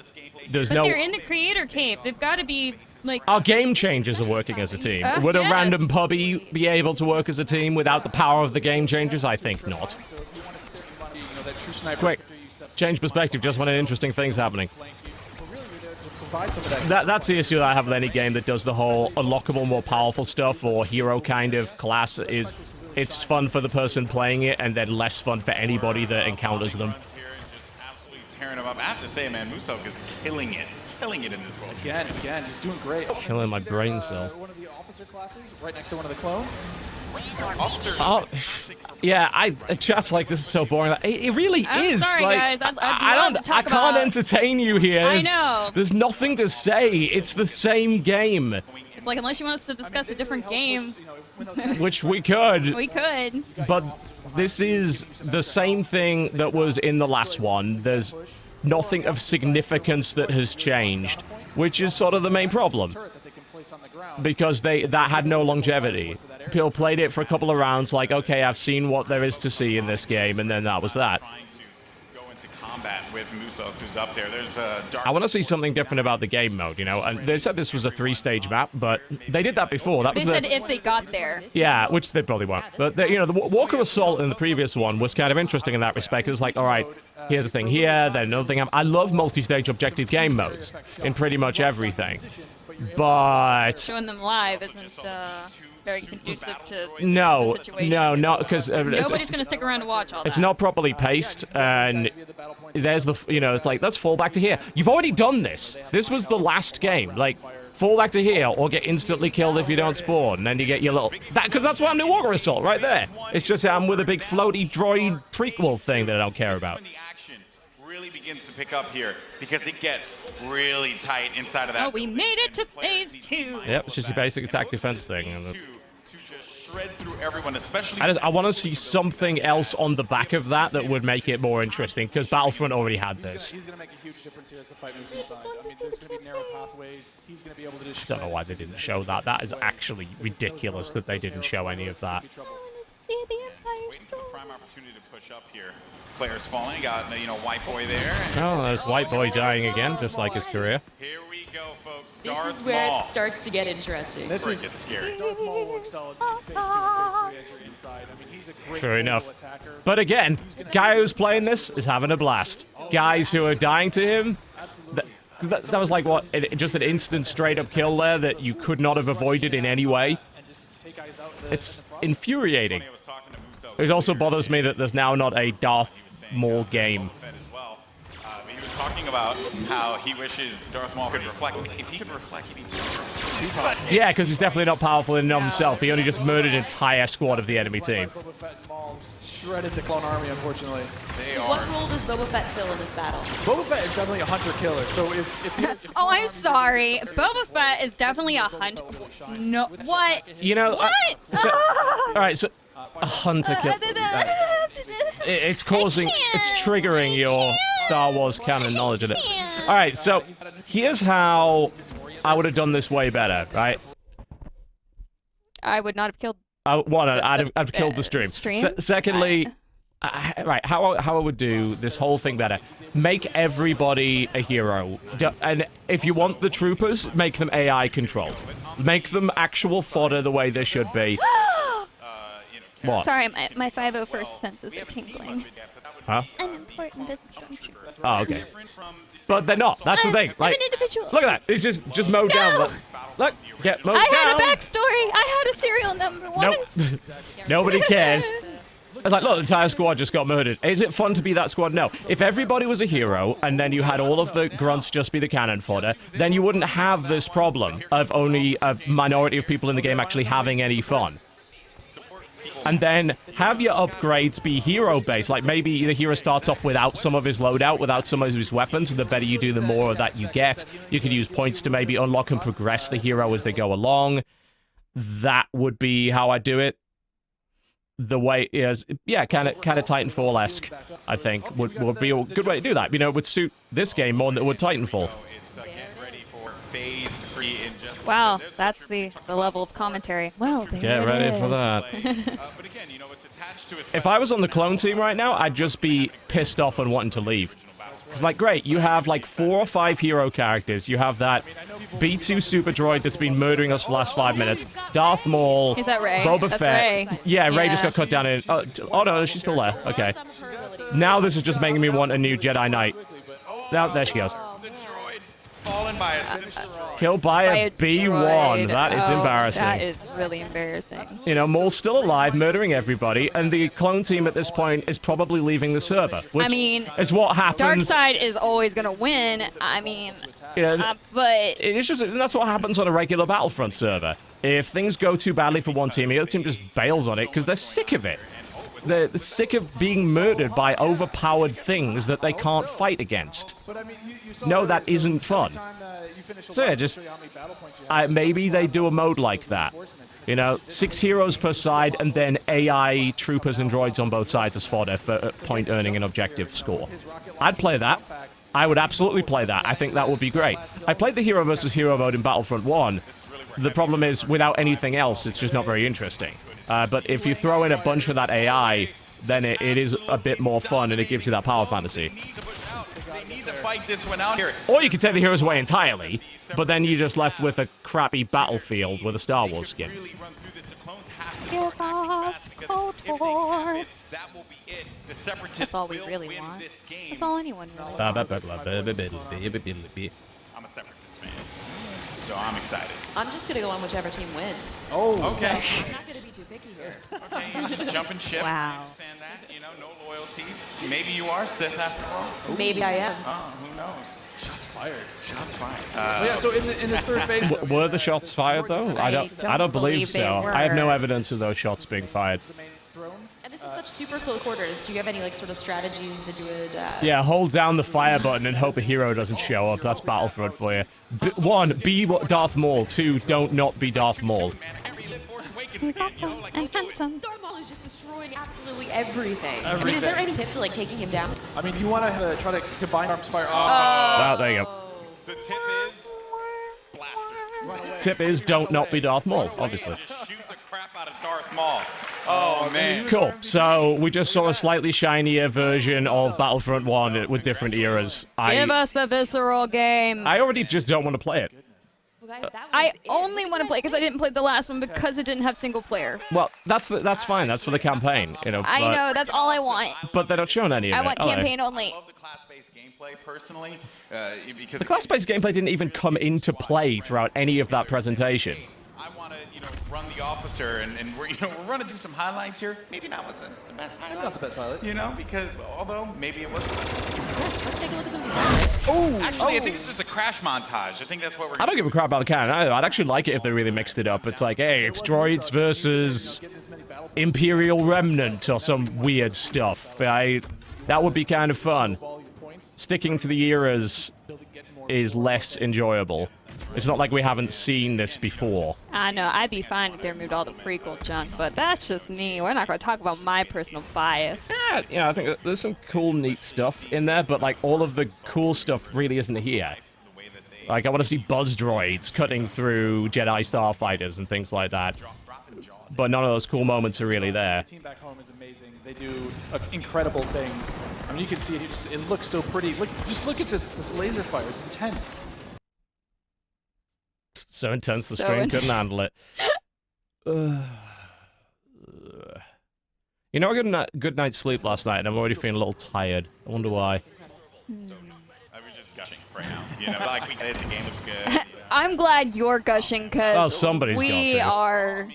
There's But no... they're in the creator cave. They've got to be, like... Our game changers are working as a team. Would a yes. random puppy be able to work as a team without the power of the game changers? I think not. Quick, change perspective, just when an interesting thing's happening. That's the issue that I have with any game that does the whole unlockable, more powerful stuff or hero kind of class is it's fun for the person playing it and then less fun for anybody that encounters them. Tearing him up. I have to say, man, Musok is killing it in this world. Again, he's doing great. Killing my brain cells. One of the officer classes, right next to one of the clones. Oh, yeah, chat's like, this is so boring. It really I'm is. sorry, like, guys. I'd love to talk I can't about... entertain you here. I know. There's nothing to say. It's the same game. It's like, unless you want us to discuss a different game, Which we could. we could. But this is the same thing that was in the last one. There's nothing of significance that has changed, which is sort of the main problem. Because that had no longevity. People played it for a couple of rounds, like, okay, I've seen what there is to see in this game, and then that was that. Go into combat with Musok, who's up there. There's a dark. I want to see something different about the game mode, you know? And they said this was a 3-stage map, but they did that before. That They was said if they got there. Yeah, which they probably won't. But, you know, the Walker Assault in the previous one was kind of interesting in that respect. It was like, all right, here's a thing here, then another thing. I love multi-stage objective game modes in pretty much everything. But... Showing them live isn't very conducive to No, the situation. no, not because... Nobody's going to stick around to watch all that. It's not properly paced, and there's the, you know, it's like, let's fall back to here. You've already done this. This was the last game. Like, fall back to here, or get instantly killed if you don't spawn, and then you get your little... Because that's why I'm in Walker Assault, right there. It's just I'm with a big floaty droid prequel thing that I don't care about. Really begins to pick up here because it gets really tight inside of that. Oh, we made it to phase 2. Yep, it's just your basic attack defense thing. To shred through everyone, especially. I want to see something else on the back of that that would make it more interesting, because Battlefront already had this. He's going to make a huge difference here as the fight moves inside. I mean, there's going to be narrow pathways. He's going to be able to just. I don't know why they didn't show that. That is actually ridiculous that they didn't show any of that. See the Empire Waiting for the prime opportunity to push up here. Players falling. Got White Boy there. Oh, there's White Boy dying again, just like his career. Here we go, folks. This Darth is where Maul. it starts to get interesting. This is scary. Darth Maul will excel in phase 2 and phase 3 as you're inside. I mean, he's a great Sure enough. attacker. But again, guy who's playing this is having a blast. Guys who are dying to him, that was like what, just an instant straight up kill there that you could not have avoided in any way. It's infuriating. It also bothers me that there's now not a Darth Maul game. He was talking about how he wishes Darth Maul could reflect. If he could reflect, he'd be too powerful. Yeah, because he's definitely not powerful in and of himself. He only just murdered an entire squad of the enemy team. Boba Fett and Maul shredded the clone army, unfortunately. So what role does Boba Fett fill in this battle? Boba Fett is definitely a hunter-killer, so if Oh, I'm sorry. Boba Fett is definitely a hunter. No, what? You know, what? all right, so a hunter kill. It's causing, it's triggering your Star Wars canon knowledge of it. All right, so here's how I would have done this way better, right? I would not have killed. One, I'd have killed the stream. Secondly, right, how I would do this whole thing better. Make everybody a hero. And if you want the troopers, make them AI controlled. Make them actual fodder the way they should be. What? Sorry, my 501st senses are tingling. Huh? I'm important as a stormtrooper. Oh, okay. But they're not. That's the thing. Like, I'm an individual. look at that. It's just mowed down. Look, get mowed down. I had a backstory. I had a serial number once. Nope. Nobody cares. It's like, look, the entire squad just got murdered. Is it fun to be that squad? No. If everybody was a hero, and then you had all of the grunts just be the cannon fodder, then you wouldn't have this problem of only a minority of people in the game actually having any fun. And then have your upgrades be hero-based. Like, maybe the hero starts off without some of his loadout, without some of his weapons, and the better you do, the more of that you get. You could use points to maybe unlock and progress the hero as they go along. That would be how I do it. The way is, yeah, kind of Titanfall-esque, I think, would be a good way to do that. You know, it would suit this game more than it would Titanfall. Wow, that's the level of commentary. Well, there Get it ready is. for that. If I was on the clone team right now, I'd just be pissed off and wanting to leave. It's like, great, you have like 4 or 5 hero characters. You have that B2 super droid that's been murdering us for the last 5 minutes. Darth Maul. Is that Rey? Boba That's Fett. Rey. Yeah, Rey Yeah. just got cut down in. Oh no, she's still there. Okay. Now this is just making me want a new Jedi Knight. Now, there she goes. Fallen by a Killed by a B1. droid. That is Oh, embarrassing. That is really embarrassing. You know, Maul's still alive, murdering everybody, and the clone team at this point is probably leaving the server. Which I mean, is what happens. Darkseid is always gonna win. I mean, Yeah, but it's just that's what happens on a regular Battlefront server. If things go too badly for one team, the other team just bails on it because they're sick of it. They're sick of being murdered by overpowered things that they can't fight against. No, that isn't fun. So yeah, just maybe they do a mode like that. You know, 6 heroes per side, and then AI troopers and droids on both sides as fodder for point earning and objective score. I'd play that. I would absolutely play that. I think that would be great. I played the hero versus hero mode in Battlefront 1. The problem is, without anything else, it's just not very interesting. But if you throw in a bunch of that AI, then it is a bit more fun, and it gives you that power fantasy. They need to fight this one out here. Or you could take the heroes away entirely, but then you're just left with a crappy battlefield with a Star Wars skin. give us KOTOR. That will be it. The Separatists That's all we will really win want. this game. That's all anyone really wants. I'm a Separatist fan, so I'm excited. I'm just going to go on whichever team wins. Oh, So okay. I'm not going to be too picky here. Okay, jumping ship. Wow. I understand that. You know, no loyalties. Maybe you are Sith after all. Maybe I am. Oh, who knows? Shots fired. Shots fired. Well, yeah, so in this third phase, Were the shots fired though? I don't believe they so. were. I have no evidence of those shots being fired. And this is such super close quarters. Do you have any like sort of strategies that you would? Yeah, hold down the fire button and hope a hero doesn't show up. That's Battlefront for you. 1, be Darth Maul. 2, don't not be Darth Maul. He's awesome and handsome. Darmal is just destroying absolutely everything. I mean, is there any tip to like taking him down? I mean, you want to try to combine arms fire. Oh, there you go. The tip is blasters. Tip is don't not be Darth Maul, obviously. Just shoot the crap out of Darth Maul. Oh, man. Cool. So we just saw a slightly shinier version of Battlefront 1 with different eras. Give us the visceral game. I already just don't want to play it. I only want to play because I didn't play the last one because it didn't have single player. Well, that's fine. That's for the campaign, you know. I know, that's all I want. But they're not showing any of it. I want campaign only. I love the class-based gameplay personally, because The class-based gameplay didn't even come into play throughout any of that presentation. I want to, run the officer, and we're running through some highlights here. Maybe not was the best highlight. Not the best highlight. Because although maybe it was. Let's take a look at some of these highlights. Actually, I think it's just a crash montage. I think that's what we're. I don't give a crap about the canon either. I'd actually like it if they really mixed it up. It's like, hey, it's droids versus Imperial Remnant or some weird stuff. That would be kind of fun. Sticking to the eras is less enjoyable. It's not like we haven't seen this before. I know, I'd be fine if they removed all the prequel junk, but that's just me. We're not going to talk about my personal bias. Yeah, I think there's some cool, neat stuff in there, but like all of the cool stuff really isn't here. Like I want to see buzz droids cutting through Jedi starfighters and things like that. But none of those cool moments are really there. The team back home is amazing. They do incredible things. I mean, you can see it. It looks so pretty. Just look at this laser fire. It's intense. So intense the stream couldn't handle it. You know, I got a good night's sleep last night, and I'm already feeling a little tired. I wonder why. I was just gushing right now. Like the game looks good. I'm glad you're gushing because we are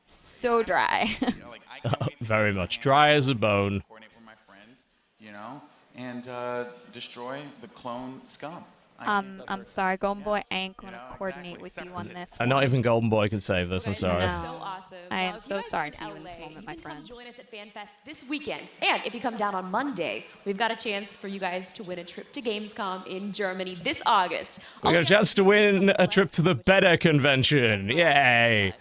so dry. Very much dry as a bone. Coordinate with my friends, and destroy the clone scum. I'm sorry, Golden Boy, I ain't gonna coordinate with you on this. And not even Golden Boy can save this, I'm sorry. No. So awesome. I am Well, so if you sorry guys to are you in in this LA, moment, you my can friend. Come join us at FanFest this weekend. And if you come down on Monday, we've got a chance for you guys to win a trip to Gamescom in Germany this August. We got a chance to win a trip to the Better convention. Yay!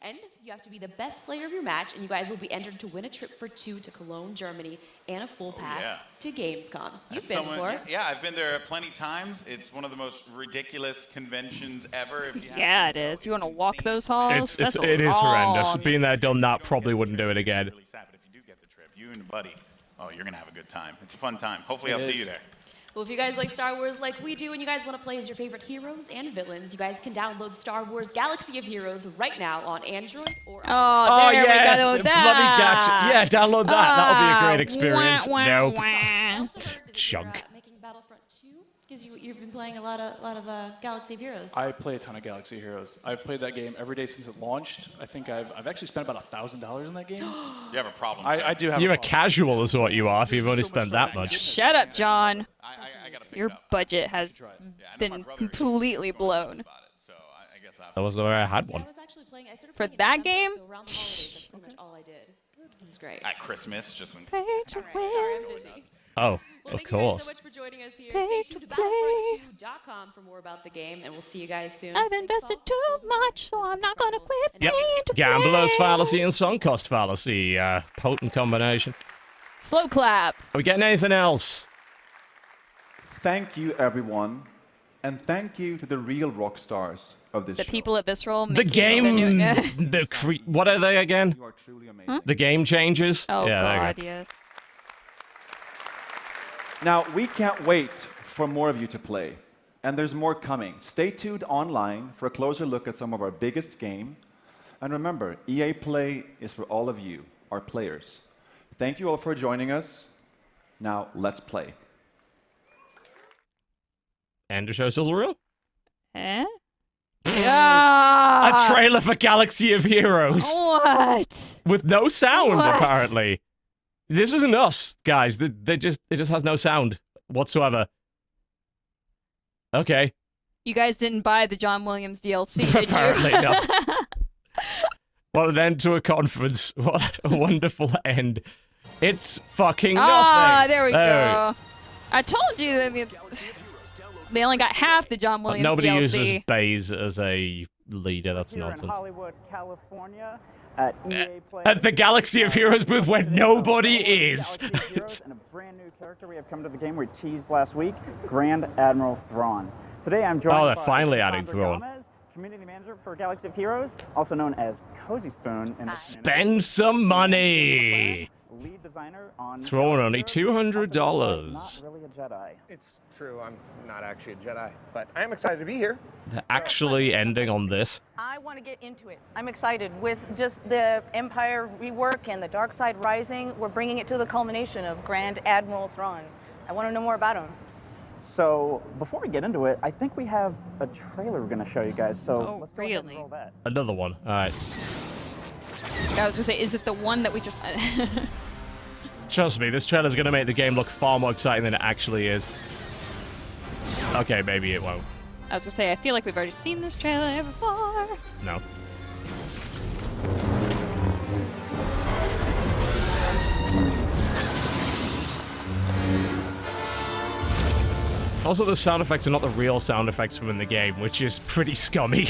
And you have to be the best player of your match, and you guys will be entered to win a trip for 2 to Cologne, Germany, and a full pass to Gamescom. You've been before. Yeah, I've been there plenty times. It's one of the most ridiculous conventions ever. Yeah, it is. You want to walk those halls? It is horrendous. Being there, done that, probably wouldn't do it again. Really sad, but if you do get the trip, you and a buddy, you're gonna have a good time. It's a fun time. Hopefully, I'll see you there. Well, if you guys like Star Wars like we do and you guys want to play as your favorite heroes and villains, you guys can download Star Wars Galaxy of Heroes right now on Android or Oh, there yes, we go. bloody gotcha. Yeah, download that. That'll be a great experience. Wah, Nope. wah. Junk. making Battlefront 2 because you've been playing a lot of Galaxy of Heroes. I play a ton of Galaxy Heroes. I've played that game every day since it launched. I think I've actually spent about $1,000 in that game. You have a problem. I do have. You're a casual is what you are if you've only spent that much. Shut up, John. I gotta pick Your it up. budget has been completely blown. That was the way I had one. I was actually playing. I started For playing that in game? December, so around the holidays, that's pretty much all I did. It was great. At Christmas, just in. Pay to win. Sorry, I'm busy. Oh, Well, of thank you guys course. so much for joining us here. Pay Stay to tuned to play. Battlefront2.com for more about the game, and we'll see you guys soon. I've invested too much, so I'm not gonna quit Yep. paying to Gambler's play. fallacy and sunk cost fallacy. Potent combination. Slow clap. Are we getting anything else? Thank you, everyone. And thank you to the real rock stars of this The show. people at Visceral. The making game. What are they again? You are truly amazing. The game changers? Oh yeah, there you God, go. yes. Now, we can't wait for more of you to play. And there's more coming. Stay tuned online for a closer look at some of our biggest game. And remember, EA Play is for all of you, our players. Thank you all for joining us. Now, let's play. End of show sizzle reel? Eh? Yeah. A trailer for Galaxy of Heroes. What? With no sound, What? apparently. This isn't us, guys. It just has no sound whatsoever. Okay. You guys didn't buy the John Williams DLC, did you? Apparently not. What an end to a conference. What a wonderful end. It's fucking nothing. Ah, there we go. I told you that they only got half the John Williams Nobody DLC. uses Baze as a leader. That's Here in nonsense. Hollywood, California. at EA Play. At the Galaxy of Heroes booth where nobody is. Galaxy of Heroes and a brand new character we have come to the game we teased last week, Grand Admiral Thrawn. Today I'm joined Oh, they're by finally adding Sandra Thrawn. Gomez, Community Manager for Galaxy of Heroes, also known as Cozy Spoon. And Spend some money. Lead designer on Thrawn only Not $200. really a Jedi. It's true, I'm not actually a Jedi, but I am excited to be here. They're actually ending on this. I want to get into it. I'm excited with just the Empire rework and the Dark Side Rising. We're bringing it to the culmination of Grand Admiral Thrawn. I want to know more about him. So before we get into it, I think we have a trailer we're going to show you guys. So let's go ahead and really? roll that. Another one. All right. I was gonna say, is it the one that we just? Trust me, this trailer's gonna make the game look far more exciting than it actually is. Okay, maybe it won't. I was gonna say, I feel like we've already seen this trailer before. No. Also, the sound effects are not the real sound effects from in the game, which is pretty scummy.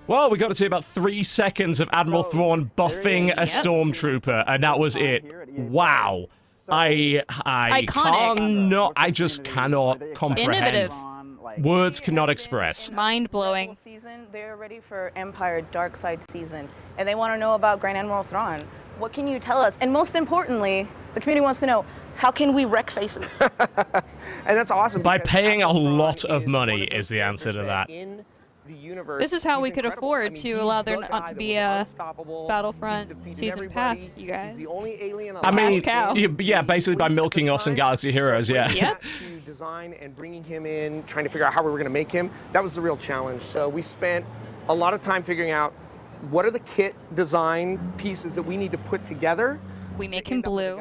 Well, we got to see about 3 seconds of Admiral Thrawn buffing a stormtrooper, and that was it. Wow. I just cannot comprehend. Innovative. Words cannot express. Mind-blowing. Season, they're ready for Empire Dark Side season, and they want to know about Grand Admiral Thrawn. What can you tell us? And most importantly, the community wants to know, how can we wreck faces? And that's awesome. By paying a lot of money is the answer to that. In the universe, This is how he's we could incredible. afford I mean, to he's allow the there guy not to that be was a unstoppable. Battlefront He's defeated season everybody. pass, you guys. He's the only alien I alive. mean, cow. yeah, basically by milking us in Galaxy of Heroes, yeah. Yep. To design and bringing him in, trying to figure out how we were going to make him, that was the real challenge. So we spent a lot of time figuring out what are the kit design pieces that we need to put together. We make him blue.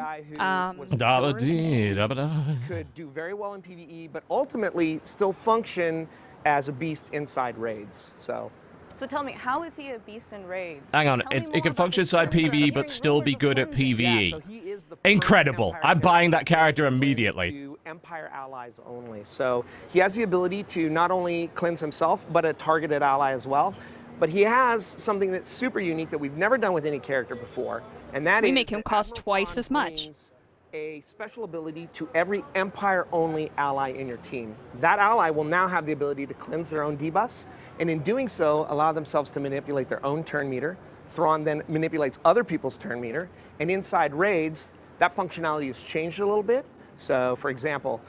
Could do very well in PvE, but ultimately still function as a beast inside raids. So tell me, how is he a beast in raids? Hang on, it can function inside PvE but still be good at PvE. Incredible. I'm buying that character immediately. To Empire allies only. So he has the ability to not only cleanse himself, but a targeted ally as well. But he has something that's super unique that we've never done with any character before, and that is we make him cost twice as much. A special ability to every Empire-only ally in your team. That ally will now have the ability to cleanse their own debuffs, and in doing so, allow themselves to manipulate their own turn meter. Thrawn then manipulates other people's turn meter, and inside raids, that functionality has changed a little bit. So, for example,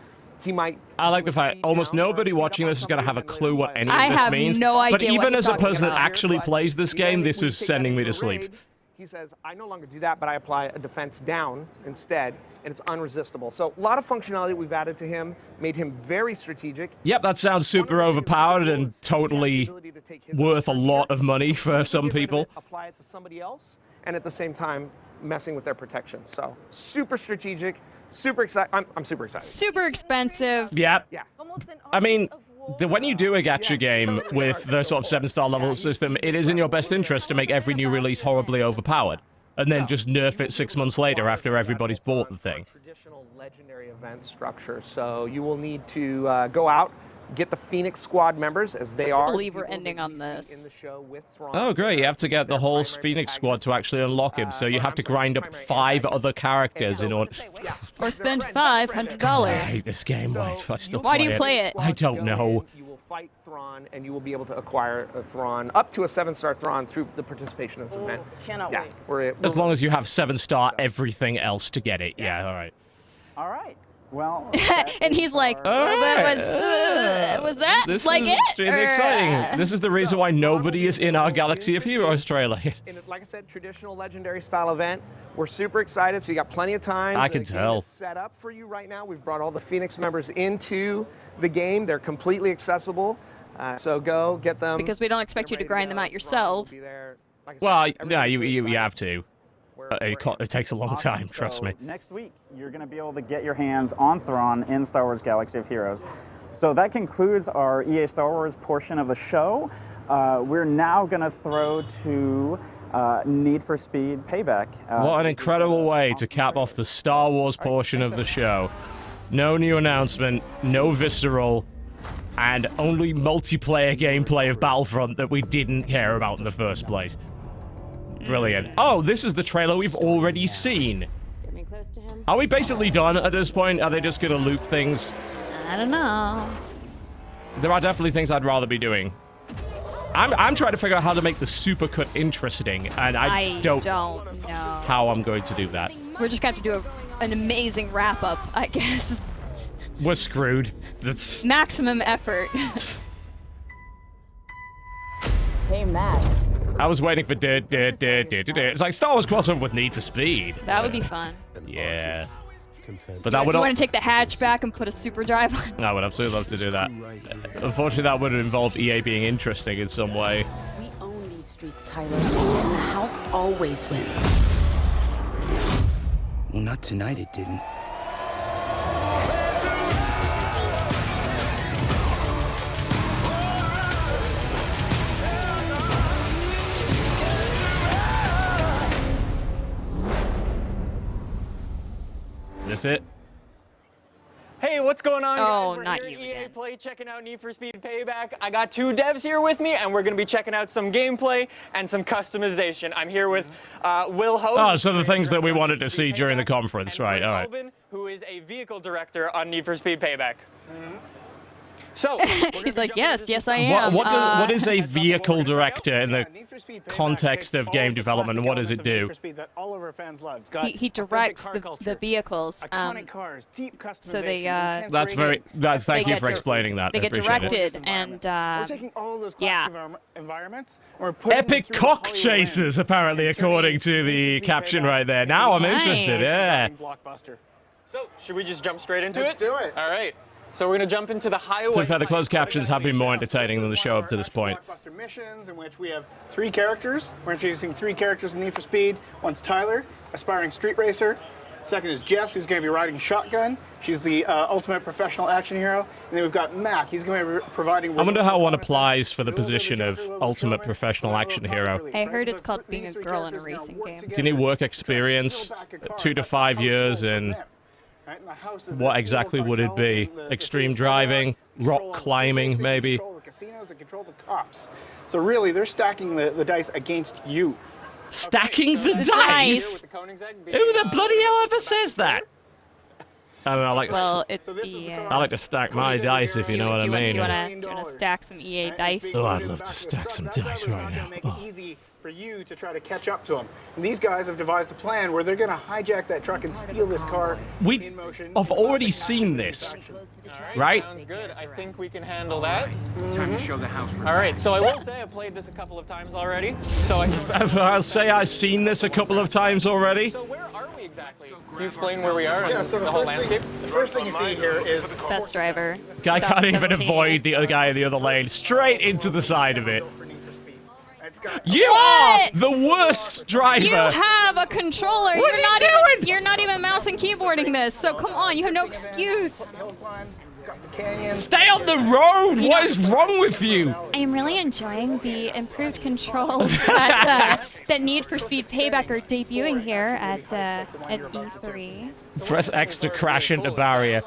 he might. I like the fact almost nobody watching this is going to have a clue what any of this means. No idea but even what as a you're person that talking actually plays this game, this is sending me to sleep. He says, I no longer do that, but I apply a defense down instead, and it's unresistible. So a lot of functionality we've added to him, made him very strategic. Yep, that sounds super overpowered and totally worth a lot of money for some people. Apply it to somebody else, and at the same time, messing with their protection. So super strategic, super excited. I'm super excited. Super expensive. Yep. Yeah. I mean, when you do a gacha game with the sort of 7-star level system, it is in your best interest to make every new release horribly overpowered, and then just nerf it 6 months later after everybody's bought the thing. Traditional legendary event structure. So you will need to go out, get the Phoenix Squad members, as they are. I believe we're ending on this. In the show with Thrawn. Oh, great. You have to get the whole Phoenix Squad to actually unlock him, so you have to grind up 5 other characters in order... Or spend $500. I hate this game. Why do you play it? I don't know. You will fight Thrawn, and you will be able to acquire a Thrawn, up to a 7-star Thrawn, through the participation in this event. Cannot wait. We're As long as you have 7-star everything else to get it. Yeah, all right. All right. Well, and he's like, that was that This like is it? extremely exciting. This is the reason why nobody is in our Galaxy of Heroes trailer. And like I said, traditional legendary style event. We're super excited, so you got plenty of time. I can The game tell. is set up for you right now. We've brought all the Phoenix members into the game. They're completely accessible. So go get them. Because we don't expect you to grind them out yourself. Well, no, you have to. It takes a long time, trust me. Next week, you're going to be able to get your hands on Thrawn in Star Wars Galaxy of Heroes. So that concludes our EA Star Wars portion of the show. We're now going to throw to Need for Speed Payback. What an incredible way to cap off the Star Wars portion of the show. No new announcement, no visceral, and only multiplayer gameplay of Battlefront that we didn't care about in the first place. Brilliant. Oh, this is the trailer we've already seen. Are we basically done at this point? Are they just gonna loop things? I don't know. There are definitely things I'd rather be doing. I'm trying to figure out how to make the supercut interesting, and I don't know how I'm going to do that. We're just going to have to do an amazing wrap-up, I guess. We're screwed. That's maximum effort. Hey, Matt. I was waiting for It's like Star Wars crossover with Need for Speed. That would be fun. Yeah. But that would you want to take the hatchback and put a super drive on? I would absolutely love to do that. Unfortunately, that would involve EA being interesting in some way. We own these streets, Tyler, and the house always wins. Well, not tonight, it didn't. This it? Hey, what's going on, Oh, guys? We're not here you at EA again. Play, checking out Need for Speed Payback. I got 2 devs here with me, and we're going to be checking out some gameplay and some customization. I'm here with Will Hope. Oh, so the things that we wanted to see during the conference, right? All right. Albin, who is a vehicle director on Need for Speed Payback. So, he's like, yes, I am. What is a vehicle director in the context of game development, and what does it do? that all of our fans love. He directs the vehicles. Iconic cars, deep customization. So they, That's very. Thank you for explaining that. They I get appreciate directed, it. and We're taking all of those classic environments, and we're putting Epic them through cock the chases, apparently, according to the caption right there. Now I'm interested. Yeah. Blockbuster. So, should we just jump straight into Let's it? do it. All right. So we're going to jump into the highway. To be fair, the closed captions have been more entertaining than the show up to this point. Blockbuster missions in which we have 3 characters. We're introducing 3 characters in Need for Speed. One's Tyler, aspiring street racer. Second is Jess, who's going to be riding shotgun. She's the ultimate professional action hero. And then we've got Mac. He's going to be providing. I wonder how one applies for the position of ultimate professional action hero. I heard it's called being a girl in a racing game. Do you need work experience? 2 to 5 years, and what exactly would it be? Extreme driving, rock climbing, maybe. Control the casinos and control the cops. So really, they're stacking the dice against you. Stacking the dice? Who the bloody hell ever says that? I don't know. I like to stack my dice, if you know what I mean. Do you want to stack some EA dice? Oh, I'd love to stack some dice right now. Make it easy for you to try to catch up to them. And these guys have devised a plan where they're going to hijack that truck and steal this car in motion. I've already seen this, right? Sounds good. I think we can handle that. Time to show the house. All right, so I will say I've played this a couple of times already. So I'll say I've seen this a couple of times already. So where are we exactly? Can you explain where we are and the whole landscape? The first thing you see here is Best driver. Guy can't even 2017. avoid the other guy in the other lane. Straight into the side of it. You What? are the worst driver. You have a controller. What's he doing? You're not even mouse and keyboarding this. So come on, you have no excuse. Stay on the road. What is wrong with you? I am really enjoying the improved controls that Need for Speed Payback are debuting here at E3. Press X to crash into barrier.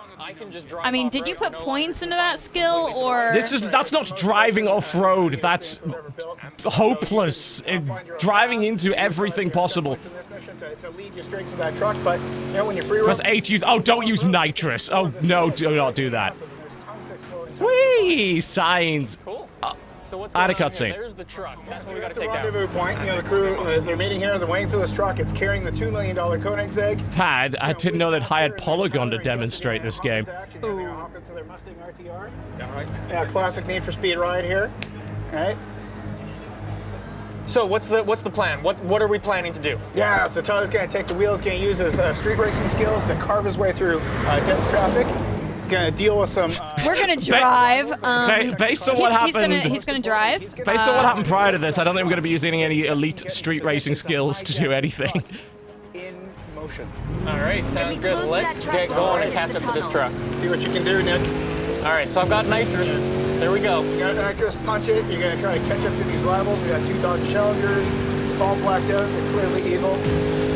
I mean, did you put points into that skill, or That's not driving off-road. That's hopeless. Driving into everything possible. to lead you straight to that truck, but you know when you're free Press A to use. Oh, don't use nitrous. Oh no, do not do that. Whee! Signs. Cool. So what's Add a going on here? cutscene. There's the truck. That's what we got to take down. Rendezvous point. You know, the crew, they're meeting here. They're waiting for this truck. It's carrying the $2 million Koenigsegg egg. Pad, I didn't know they'd hired Polygon to demonstrate this game. Hop into their Mustang RTR. Yeah, classic Need for Speed ride here. All right. So what's the plan? What are we planning to do? Yeah, so Tyler's going to take the wheels, going to use his street racing skills to carve his way through dense traffic. He's going to deal with some... We're going to drive. Based on what happened... He's going to drive. Based on what happened prior to this, I don't think we're going to be using any elite street racing skills to do anything. In motion. All right, sounds good. Let's get going and catch up to this truck. See what you can do, Nick. All right, so I've got nitrous. There we go. You got nitrous, punch it. You're going to try to catch up to these rivals. We got 2 Dodge Challengers. All blacked out. They're clearly evil.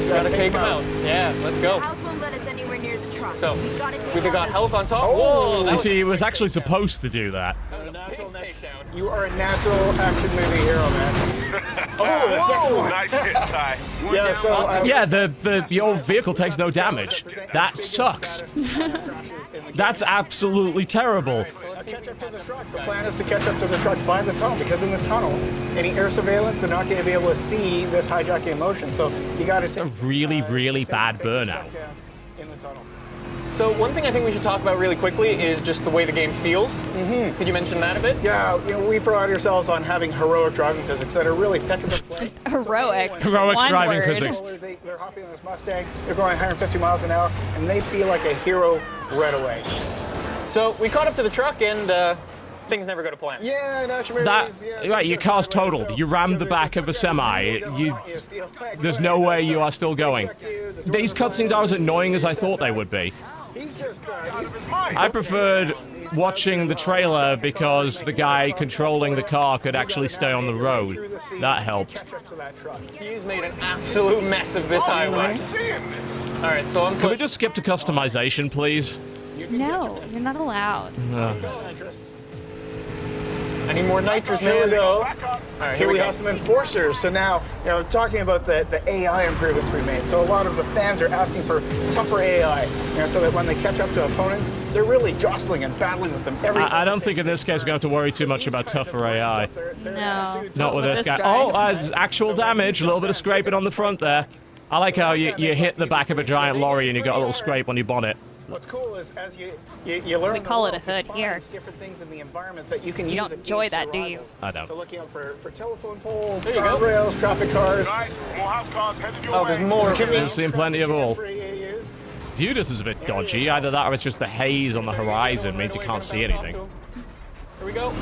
Gotta take them out. Yeah, let's go. The house won't let us anywhere near the truck. So, we've got to take we've got health on top. Oh, Whoa! you see, he was actually supposed to do that. That was a big takedown. You are a natural action movie hero, man. Oh, the second one. Nice hit, Ty. Yeah, so Yeah, your vehicle takes no damage. That sucks. That's absolutely terrible. catch up to the truck. The plan is to catch up to the truck by the tunnel, because in the tunnel, any air surveillance, they're not going to be able to see this hijacking in motion. So you got to. It's a really, really bad burnout. In the tunnel. So one thing I think we should talk about really quickly is just the way the game feels. Mm-hmm. Could you mention that a bit? Yeah, we pride ourselves on having heroic driving physics that are really pick up the play. Heroic. Heroic driving word. physics. They're hopping on this Mustang, they're going 150 miles an hour, and they feel like a hero right away. So we caught up to the truck, and things never go to plan. Yeah, Right, your car's totaled. You rammed the back of a semi. There's no way you are still going. These cutscenes are as annoying as I thought they would be. I preferred watching the trailer because the guy controlling the car could actually stay on the road. That helped. He's made an absolute mess of this highway. All right, so Can we just skip to customization, please? No, you're not allowed. I need more nitrous, man. Here we go. All right, here we have some enforcers. So now, talking about the AI improvements we made. So a lot of the fans are asking for tougher AI, so that when they catch up to opponents, they're really jostling and battling with them. I don't think in this case we're going to have to worry too much about tougher AI. No. Not with this guy. Oh, actual damage. A little bit of scraping on the front there. I like how you hit the back of a giant lorry and you got a little scrape on your bonnet. What's cool is as you learn, we call it a hood here. Different things in the environment that you can use. You don't enjoy that, do you? I don't. So looking out for telephone poles, guardrails, traffic cars. Oh, there's more. I've seen plenty of all. View this is a bit dodgy. Either that or it's just the haze on the horizon means you can't see anything. Here we go.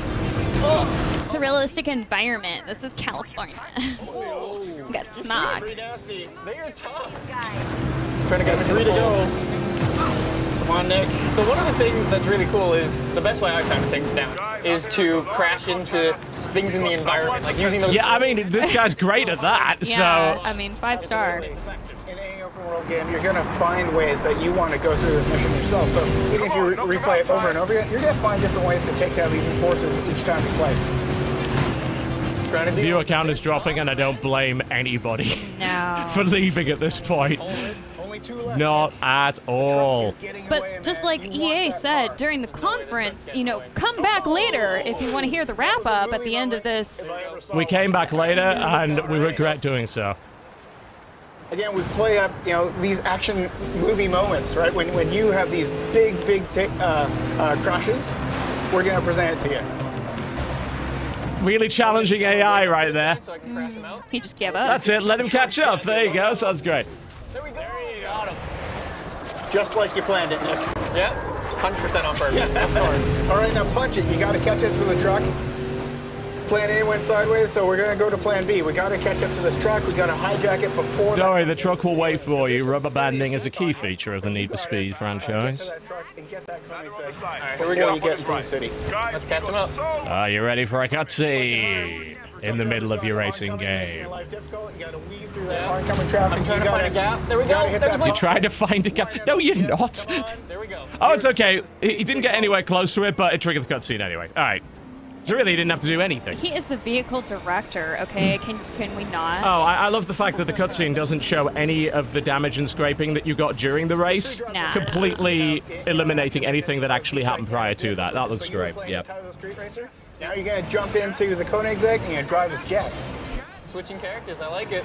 It's a realistic environment. This is California. We got smog. They are tough. Trying to get 3 to go. Come on, Nick. So one of the things that's really cool is, the best way I kind of think down, is to crash into things in the environment, like using those... Yeah, I mean, this guy's great at that, Yeah, so... I mean, 5-star. In any open world game, you're going to find ways that you want to go through this mission yourself. So even if you replay it over and over again, you're going to find different ways to take down these enforcers each time you play. Viewer count is dropping, and I don't blame anybody for leaving at this point. Not at all. But just like EA said during the conference, come back later if you want to hear the wrap-up at the end of this. We came back later, and we regret doing so. Again, we play up, these action movie moments, right? When you have these big crashes, we're going to present it to you. Really challenging AI right there. He just gave up. That's it. Let him catch up. There you go. Sounds great. There we go. Got him. Just like you planned it, Nick. Yeah, 100% on purpose. Yes, of course. All right, now punch it. You got to catch up to the truck. Plan A went sideways, so we're going to go to plan B. We got to catch up to this truck. We got to hijack it before... Don't worry, the truck will wait for you. Rubber banding is a key feature of the Need for Speed franchise. Here we go. You get into the city. Let's catch him up. Are you ready for a cutscene? In the middle of your racing game. I'm trying to find a gap. There we go. You're trying to find a gap. No, you're not. There we go. Oh, it's okay. He didn't get anywhere close to it, but it triggered the cutscene anyway. All right. So really, he didn't have to do anything. He is the vehicle director, okay? Can we not? Oh, I love the fact that the cutscene doesn't show any of the damage and scraping that you got during the race. Nah. Completely eliminating anything that actually happened prior to that. That looks great. Yep. Now you're going to jump into the Koenigsegg and you're going to drive as Jess. Switching characters, I like it.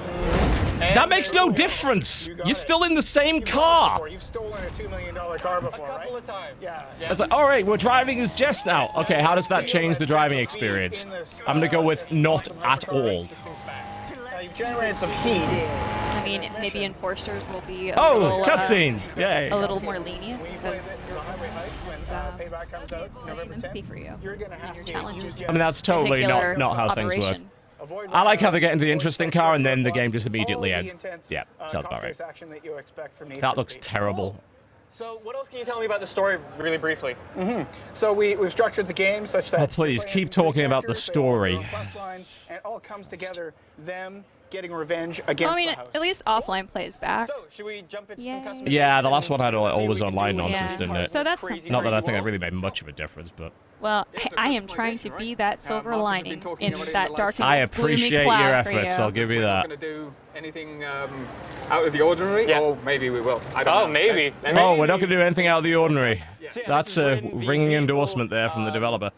That makes no difference. You're still in the same car. You've stolen a $2 million car before, right? A couple of times. Yeah. It's like, all right, we're driving as Jess now. Okay, how does that change the driving experience? I'm gonna go with not at all. You've generated some heat. I mean, maybe enforcers will be a cutscenes! Yay! A little more lenient because Payback comes out November 10th. for you. You're gonna have your challenges. I mean, that's totally not how things work. I like how they get into the interesting car and then the game just immediately ends. Yeah, sounds about right. That looks terrible. So what else can you tell me about the story really briefly? So we've structured the game such that... Oh, please, keep talking about the story. And it all comes together, them getting revenge against the house. At least offline plays back. So, should we jump into some customization? Yeah, the last one had always online nonsense, didn't it? So that's Not that I think it really made much of a difference, but... Well, I am trying to be that silver lining in that dark and I gloomy appreciate cloud your for efforts. you. I'll give you that. Going to do anything out of the ordinary, or maybe we will. I don't know. Maybe. Oh, we're not going to do anything out of the ordinary. That's a ringing endorsement there from the developer.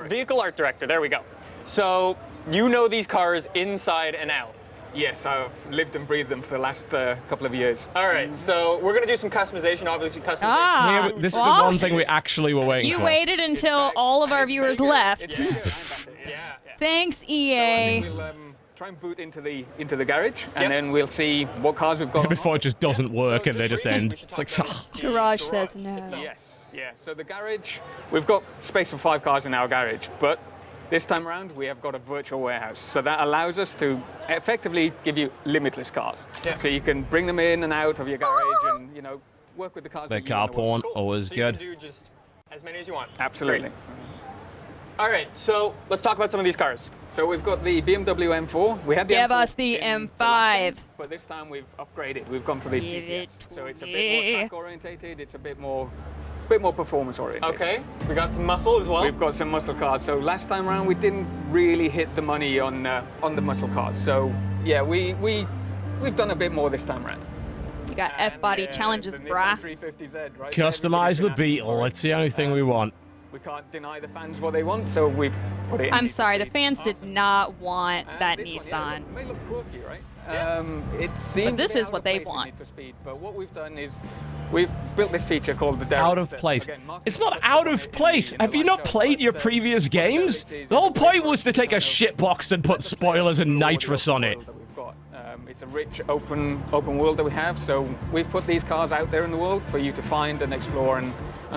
Vehicle art director, there we go. So, you know these cars inside and out. Yes, I've lived and breathed them for the last couple of years. All right, so we're going to do some customization, obviously customization. Ah, This is the well, one thing we actually were waiting you for. waited until all of our viewers left. Thanks, EA. We'll try and boot into the garage, and then we'll see what cars we've got. Before it just doesn't work and they just end. It's like, Garage says no. Yes, yeah. So the garage, we've got space for 5 cars in our garage, but this time around we have got a virtual warehouse. So that allows us to effectively give you limitless cars. So you can bring them in and out of your garage and, you know, work with the cars. the car porn, always So good. you can do just as many as you want. Absolutely. Great. All right, so let's talk about some of these cars. So we've got the Bmw M4. We had the Give M4 us the M5. but this time we've upgraded. We've gone for the Give GTS. it So it's a to bit more me. track orientated. It's a bit more performance oriented. Okay, we got some muscle as well. We've got some muscle cars. So last time around we didn't really hit the money on the muscle cars. So yeah, we've done a bit more this time around. You got F-body challenges, brah. 350Z, right? Customize the Beetle. It's the only thing we want. We can't deny the fans what they want, so we've put it in. I'm sorry, the fans did not want that Nissan. It may look quirky, right? It seems But this a bit is out what of they place in want. Need for Speed, but what we've done is we've built this feature called the Out of place. It's not out of place. Have you not played your previous games? The whole point was to take a shitbox and put spoilers and nitrous on it. It's a rich open world that we have, so we've put these cars out there in the world for you to find and explore and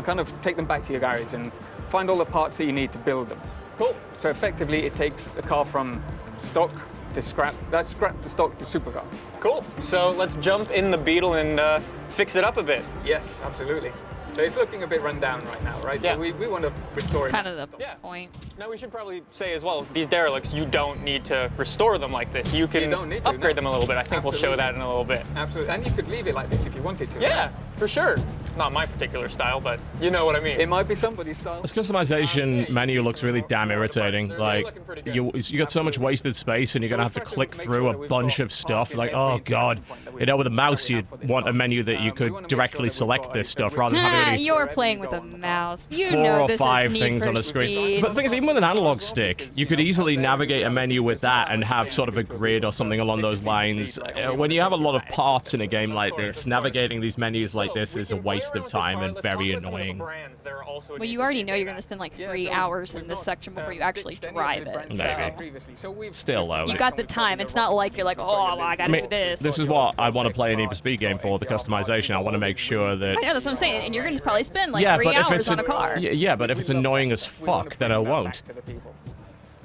kind of take them back to your garage and find all the parts that you need to build them. Cool. So effectively it takes a car from stock to scrap, that's scrap to stock to supercar. Cool. So let's jump in the Beetle and fix it up a bit. Yes, absolutely. So it's looking a bit run down right now, right? Yeah. So we want to restore it. Kind of the point. Now we should probably say as well, these derelicts, you don't need to restore them like this. You can don't need to, upgrade no. them a little bit. I think we'll show Absolutely. that in a little bit. Absolutely, and you could leave it like this if you wanted to. Yeah, for sure. Not my particular style, but you know what I mean. It might be somebody's style. This customization menu looks really damn irritating. Like, you got so much wasted space and you're gonna have to click through a bunch of stuff. Like, oh god. You know, with a mouse you'd want a menu that you could directly select this stuff rather than having to You're playing with a mouse. You 4 know or this 5 is Need things for on the screen. Speed. But the thing is, even with an analog stick, you could easily navigate a menu with that and have sort of a grid or something along those lines. When you have a lot of parts in a game like this, navigating these menus like this is a waste of time and very annoying. Well, you already know you're going to spend like 3 hours in this section before you actually drive it. So. Maybe. Still, though. You got the time. It's not like you're like, oh, well, I got to do this. This is what I want to play a Need for Speed game for, the customization. I want to make sure that... I know, that's what I'm saying. And you're going to probably spend like 3 hours on a car. Yeah, but if it's annoying as fuck, then I won't.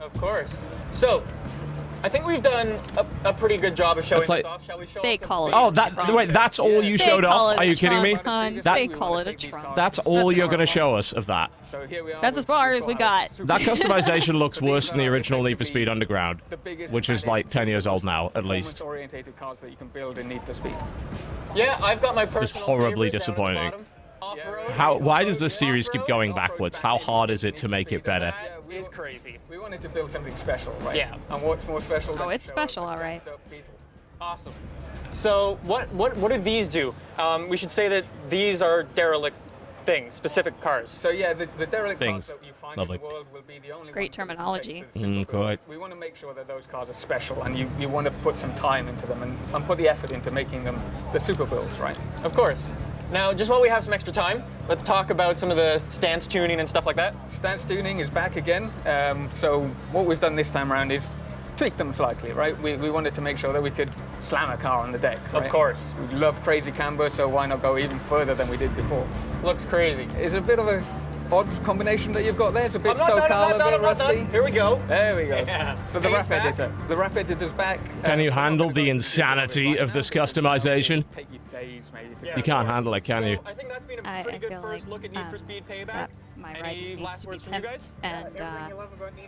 Of course. So, I think we've done a pretty good job of showing It's like- this off. Shall we show They off the call it. Oh, wait, that's all you They showed call off? it Are a you kidding me? trunk, hon. They call it a trunk. That's all you're going to show us of that. That's as far as we got. That customization looks worse than the original Need for Speed Underground, which is like 10 years old now, at least. Orientated cars that you can build in Need for Speed. Yeah, I've got my This is personal horribly favorite down at the disappointing. bottom. Why does this series keep going backwards? How hard is it to make it better? Is crazy. We wanted to build something special, right? Yeah. And what's more special than Oh, it's special, all right. Awesome. So what do these do? We should say that these are derelict things, specific cars. So yeah, the derelict Things. cars that you find Lovely. in the world will be the only Great ones that we terminology. take to the Quite. We want to make sure that those cars are special, and you want to put some time into them and put the effort into making them the super builds, right? Of course. Now, just while we have some extra time, let's talk about some of the stance tuning and stuff like that. Stance tuning is back again. So what we've done this time around is tweak them slightly, right? We wanted to make sure that we could slam a car on the deck, right? Of course. We love crazy camber, so why not go even further than we did before? Looks crazy. It's a bit of a odd combination that you've got there. It's a bit I'm not done, SoCal, I'm not a bit done, I'm not rusty. done. Here we go. There we go. Yeah. So the Paint's wrap back. editor. The wrap editor's back. Can you handle the insanity of this customization? Take you days, maybe. You can't handle it, can you? I think that's been a I pretty good feel first like, look at Need for Speed Payback. that my ride Any needs last to be words from you pimped, guys? and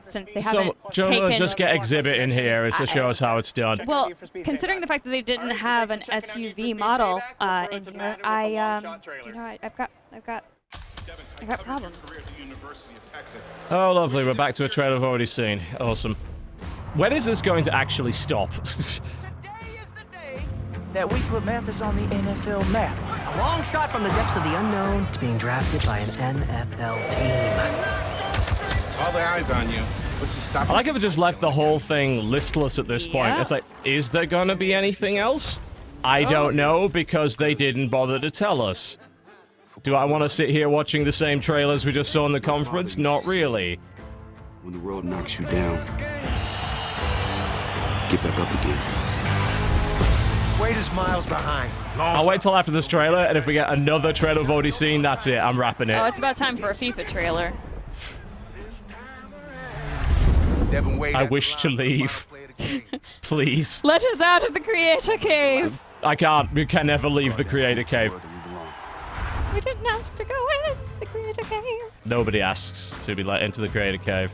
since they So, haven't gentlemen, taken... just get Exhibit in here to show us how it's done. Well, considering the fact that they didn't have an SUV model in here, I've got I got problems. Oh, lovely. We're back to a trailer I've already seen. Awesome. When is this going to actually stop? That we put Mathis on the NFL map. A long shot from the depths of the unknown to being drafted by an NFL team. All the eyes on you. What's the stop? I like if it just left the whole thing listless at this point. It's like, is there gonna be anything else? I don't know, because they didn't bother to tell us. Do I want to sit here watching the same trailers we just saw in the conference? Not really. When the world knocks you down, get back up again. Wade is miles behind. I'll wait till after this trailer, and if we get another trailer we've already seen, that's it. I'm wrapping it. Oh, it's about time for a FIFA trailer. I wish to leave. Please. Let us out of the creator cave. I can't. We can never leave the creator cave. We didn't ask to go in the creator cave. Nobody asks to be let into the creator cave.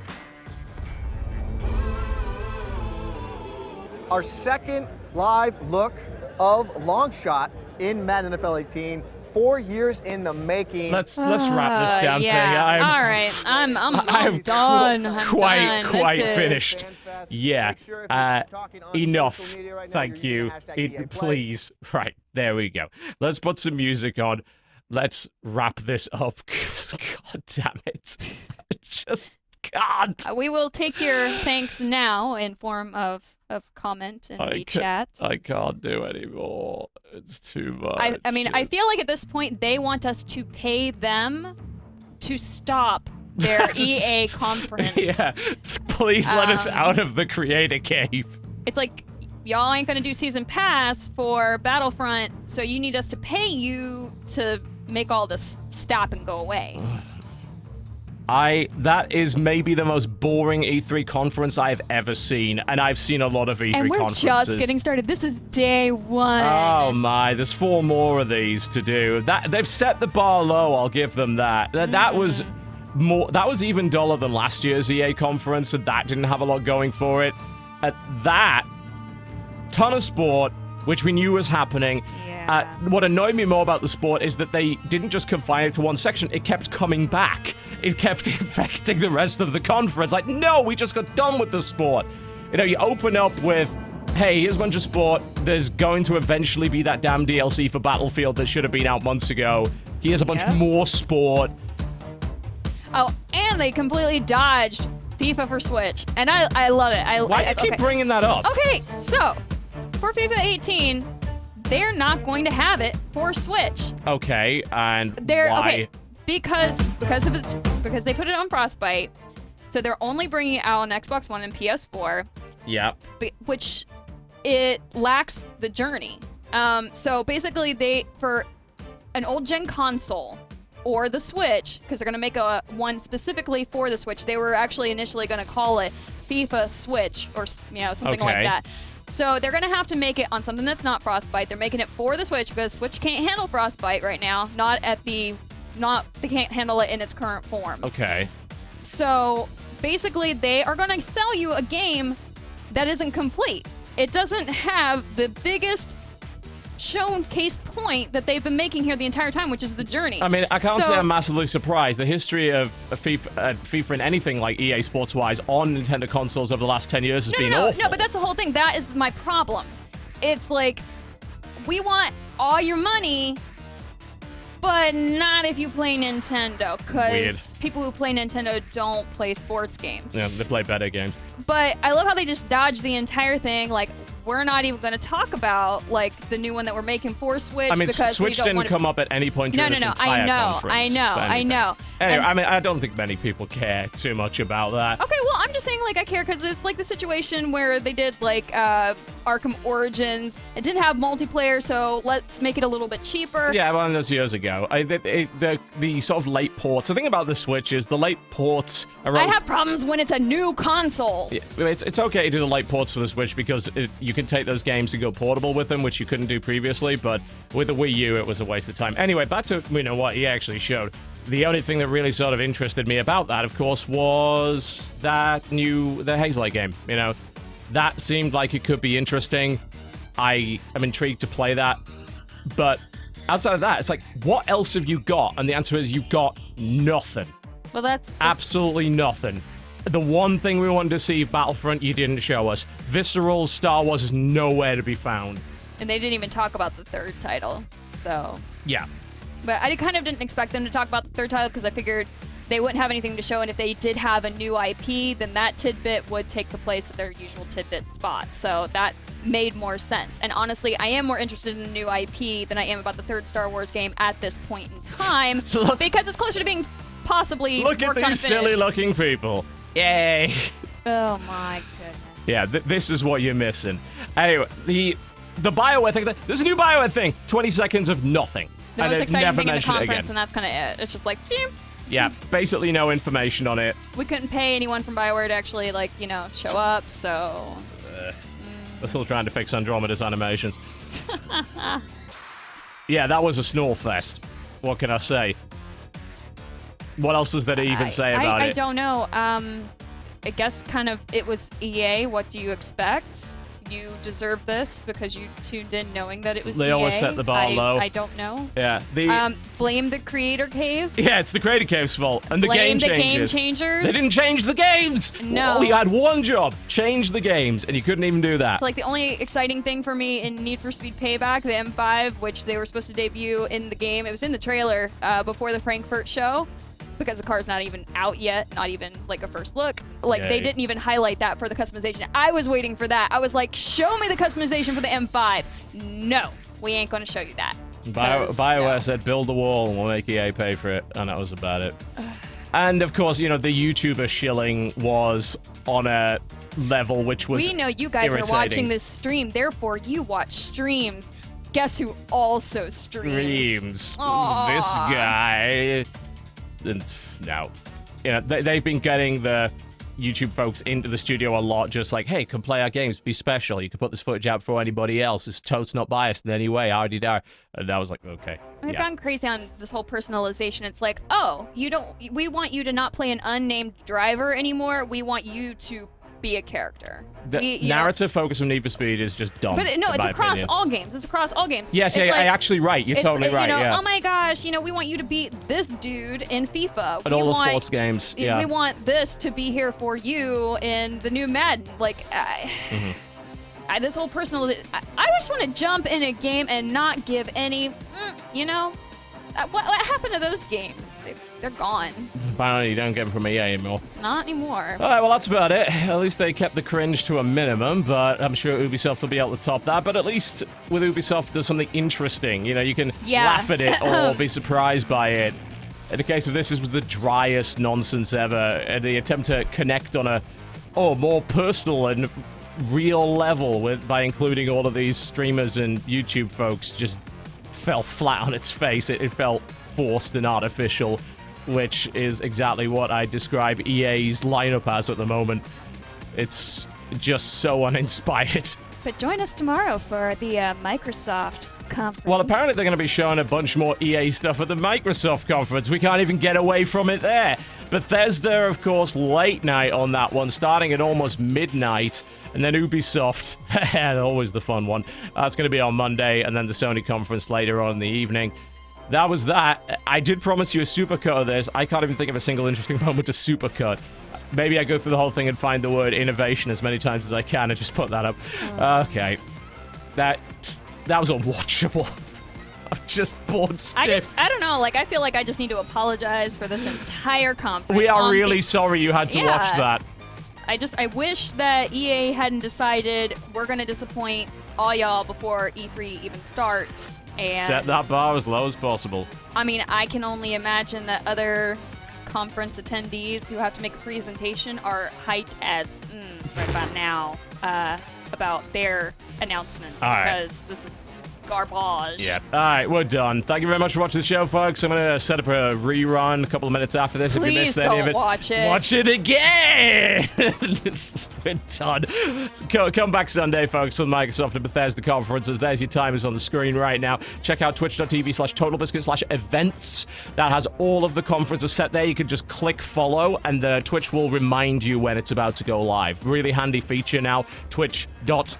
Our second live look of Longshot in Madden NFL 18. 4 years in the making. Let's wrap this damn thing. All right, I'm done. I'm quite done. finished. Yeah. Enough. Thank you. Please. Right, there we go. Let's put some music on. Let's wrap this up. God damn it. Just God. We will take your thanks now in form of comment in the chat. I can't do anymore. It's too much. I mean, I feel like at this point they want us to pay them to stop their EA conference. Yeah, please let us out of the creator cave. It's like, y'all ain't gonna do season pass for Battlefront, so you need us to pay you to make all this stop and go away. That is maybe the most boring E3 conference I've ever seen, and I've seen a lot of E3 and we're conferences. just getting started. This is day one. Oh my, there's 4 more of these to do. They've set the bar low, I'll give them that. That was that was even duller than last year's EA conference, and that didn't have a lot going for it. At that, ton of sport, which we knew was happening. What annoyed me more about the sport is that they didn't just confine it to one section, it kept coming back. It kept infecting the rest of the conference. Like, no, we just got done with the sport. You know, you open up with, hey, here's a bunch of sport. There's going to eventually be that damn DLC for Battlefield that should have been out months ago. Here's a bunch more sport. Oh, and they completely dodged FIFA for Switch. And I love it. Why do you keep bringing that up? Okay, so, for FIFA 18, they're not going to have it for Switch. Okay, and why? Okay, because they put it on Frostbite, so they're only bringing it out on Xbox One and PS4. Yep. Which it lacks the journey. So basically, for an old gen console or the Switch, because they're going to make one specifically for the Switch. They were actually initially going to call it FIFA Switch or something like that. So they're going to have to make it on something that's not Frostbite. They're making it for the Switch because Switch can't handle Frostbite right now. They can't handle it in its current form. Okay. So basically they are going to sell you a game that isn't complete. It doesn't have the biggest showcase point that they've been making here the entire time, which is the journey. I mean, I can't say I'm massively surprised. The history of FIFA and anything like EA Sports-wise on Nintendo consoles over the last 10 years has been awful. No, but that's the whole thing. That is my problem. It's like, we want all your money, but not if you play Nintendo, because people who play Nintendo don't play sports games. Yeah, they play better games. But I love how they just dodged the entire thing. Like, we're not even going to talk about, like, the new one that we're making for Switch. I mean, because Switch didn't come up at any point during this entire conference. I know. Anyway, I mean, I don't think many people care too much about that. Okay, well, I'm just saying, like, I care because it's like the situation where they did, like, Arkham Origins. It didn't have multiplayer, so let's make it a little bit cheaper. Yeah, well, that was years ago. The sort of late ports. The thing about the Switch is the late ports are... I have problems when it's a new console. Yeah, it's okay to do the late ports for the Switch because you can take those games and go portable with them, which you couldn't do previously, but with the Wii U, it was a waste of time. Anyway, back to, what he actually showed. The only thing that really sort of interested me about that, of course, was the Hazelight game. That seemed like it could be interesting. I am intrigued to play that. But outside of that, it's like, what else have you got? And the answer is you've got nothing. Well, that's absolutely nothing. The one thing we wanted to see, Battlefront, you didn't show us. Visceral Star Wars is nowhere to be found. And they didn't even talk about the third title, so. Yeah. But I kind of didn't expect them to talk about the third title because I figured they wouldn't have anything to show, and if they did have a new IP, then that tidbit would take the place of their usual tidbit spot. So that made more sense. And honestly, I am more interested in the new IP than I am about the third Star Wars game at this point in time because it's closer to being possibly Look at these silly-looking people. Yay. Oh my goodness. Yeah, this is what you're missing. Anyway, the BioWare thing, there's a new BioWare thing. 20 seconds of nothing. The most exciting thing in the conference, and that's kind of it. It's just like, beep. Yeah, basically no information on it. We couldn't pay anyone from BioWare to actually, like, you know, show up, so. They're still trying to fix Andromeda's animations. Yeah, that was a snore fest. What can I say? What else does that even say about it? I don't know. I guess kind of it was EA. What do you expect? You deserve this because you tuned in knowing that it was EA. They always set the bar low. I don't know. Yeah. Blame the Creator Cave. Yeah, it's the Creator Cave's fault. And the game changers. Blame the game changers. They didn't change the games. No. Oh, you had one job. Change the games. And you couldn't even do that. So, like, the only exciting thing for me in Need for Speed Payback, the M5, which they were supposed to debut in the game. It was in the trailer before the Frankfurt show. Because the car's not even out yet, not even like a first look. Like, they didn't even highlight that for the customization. I was waiting for that. I was like, show me the customization for the M5. No, we ain't gonna show you that. BioWare said, build the wall and we'll make EA pay for it. And that was about it. And of course, you know, the YouTuber shilling was on a level which was We know you guys irritating. are watching this stream, therefore you watch streams. Guess who also streams? Aww. This guy. And now, you know, they've been getting the YouTube folks into the studio a lot, just like, hey, come play our games, be special. You can put this footage out before anybody else. It's totes not biased in any way. Howdy-dar. And I was like, okay. They've gone crazy on this whole personalization. It's like, oh, we want you to not play an unnamed driver anymore. We want you to be a character. The narrative focus of Need for Speed is just dumb. But no, it's across all games. It's across all games. Yes, yeah, like, actually right. You're totally right, you know, yeah. Oh my gosh, you know, we want you to beat this dude in FIFA. And all the sports games, yeah. We want this to be here for you in the new Madden. Like, this whole personal... I just want to jump in a game and not give any, you know? What happened to those games? They're gone. Apparently you don't get them from EA anymore. Not anymore. All right, well, that's about it. At least they kept the cringe to a minimum, but I'm sure Ubisoft will be able to top that. But at least with Ubisoft, there's something interesting. You know, you can laugh at it or be surprised by it. In the case of this was the driest nonsense ever. And the attempt to connect on a more personal and real level by including all of these streamers and YouTube folks just fell flat on its face. It felt forced and artificial, which is exactly what I describe EA's lineup as at the moment. It's just so uninspired. But join us tomorrow for the Microsoft conference. Well, apparently they're going to be showing a bunch more EA stuff at the Microsoft conference. We can't even get away from it there. Bethesda, of course, late night on that one, starting at almost midnight. And then Ubisoft, always the fun one. That's going to be on Monday, and then the Sony conference later on in the evening. That was that. I did promise you a supercut of this. I can't even think of a single interesting moment to supercut. Maybe I go through the whole thing and find the word innovation as many times as I can and just put that up. Okay. That was unwatchable. I'm just bored stiff. I don't know, like, I feel like I just need to apologize for this entire conference. We are really sorry you had to watch that. I wish that EA hadn't decided we're going to disappoint all y'all before E3 even starts. And set that bar as low as possible. I mean, I can only imagine that other conference attendees who have to make a presentation are hyped as right about now about their announcements because this is garbage. Yeah. All right, we're done. Thank you very much for watching the show, folks. I'm going to set up a rerun a couple of minutes after this. Please if you missed any of it, watch it. Watch it again. We're done. So come back Sunday, folks, on Microsoft and Bethesda conferences. There's your timers on the screen right now. Check out twitch.tv/TotalBiscuit/events. That has all of the conferences set there. You can just click follow, and the Twitch will remind you when it's about to go live. Really handy feature now. Twitch.tv/TotalBiscuit.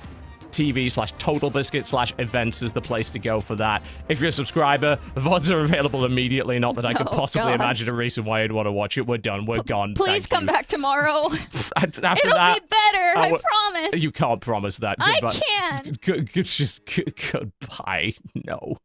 twitch.tv/Totalbiscuit/events is the place to go for that. If you're a subscriber, VODs are available immediately. Not that I could possibly imagine a reason why you'd want to watch it. We're done. We're gone. Please come back tomorrow. After It'll that, be better. I promise. You can't promise that. I Goodbye. can. Just goodbye. No.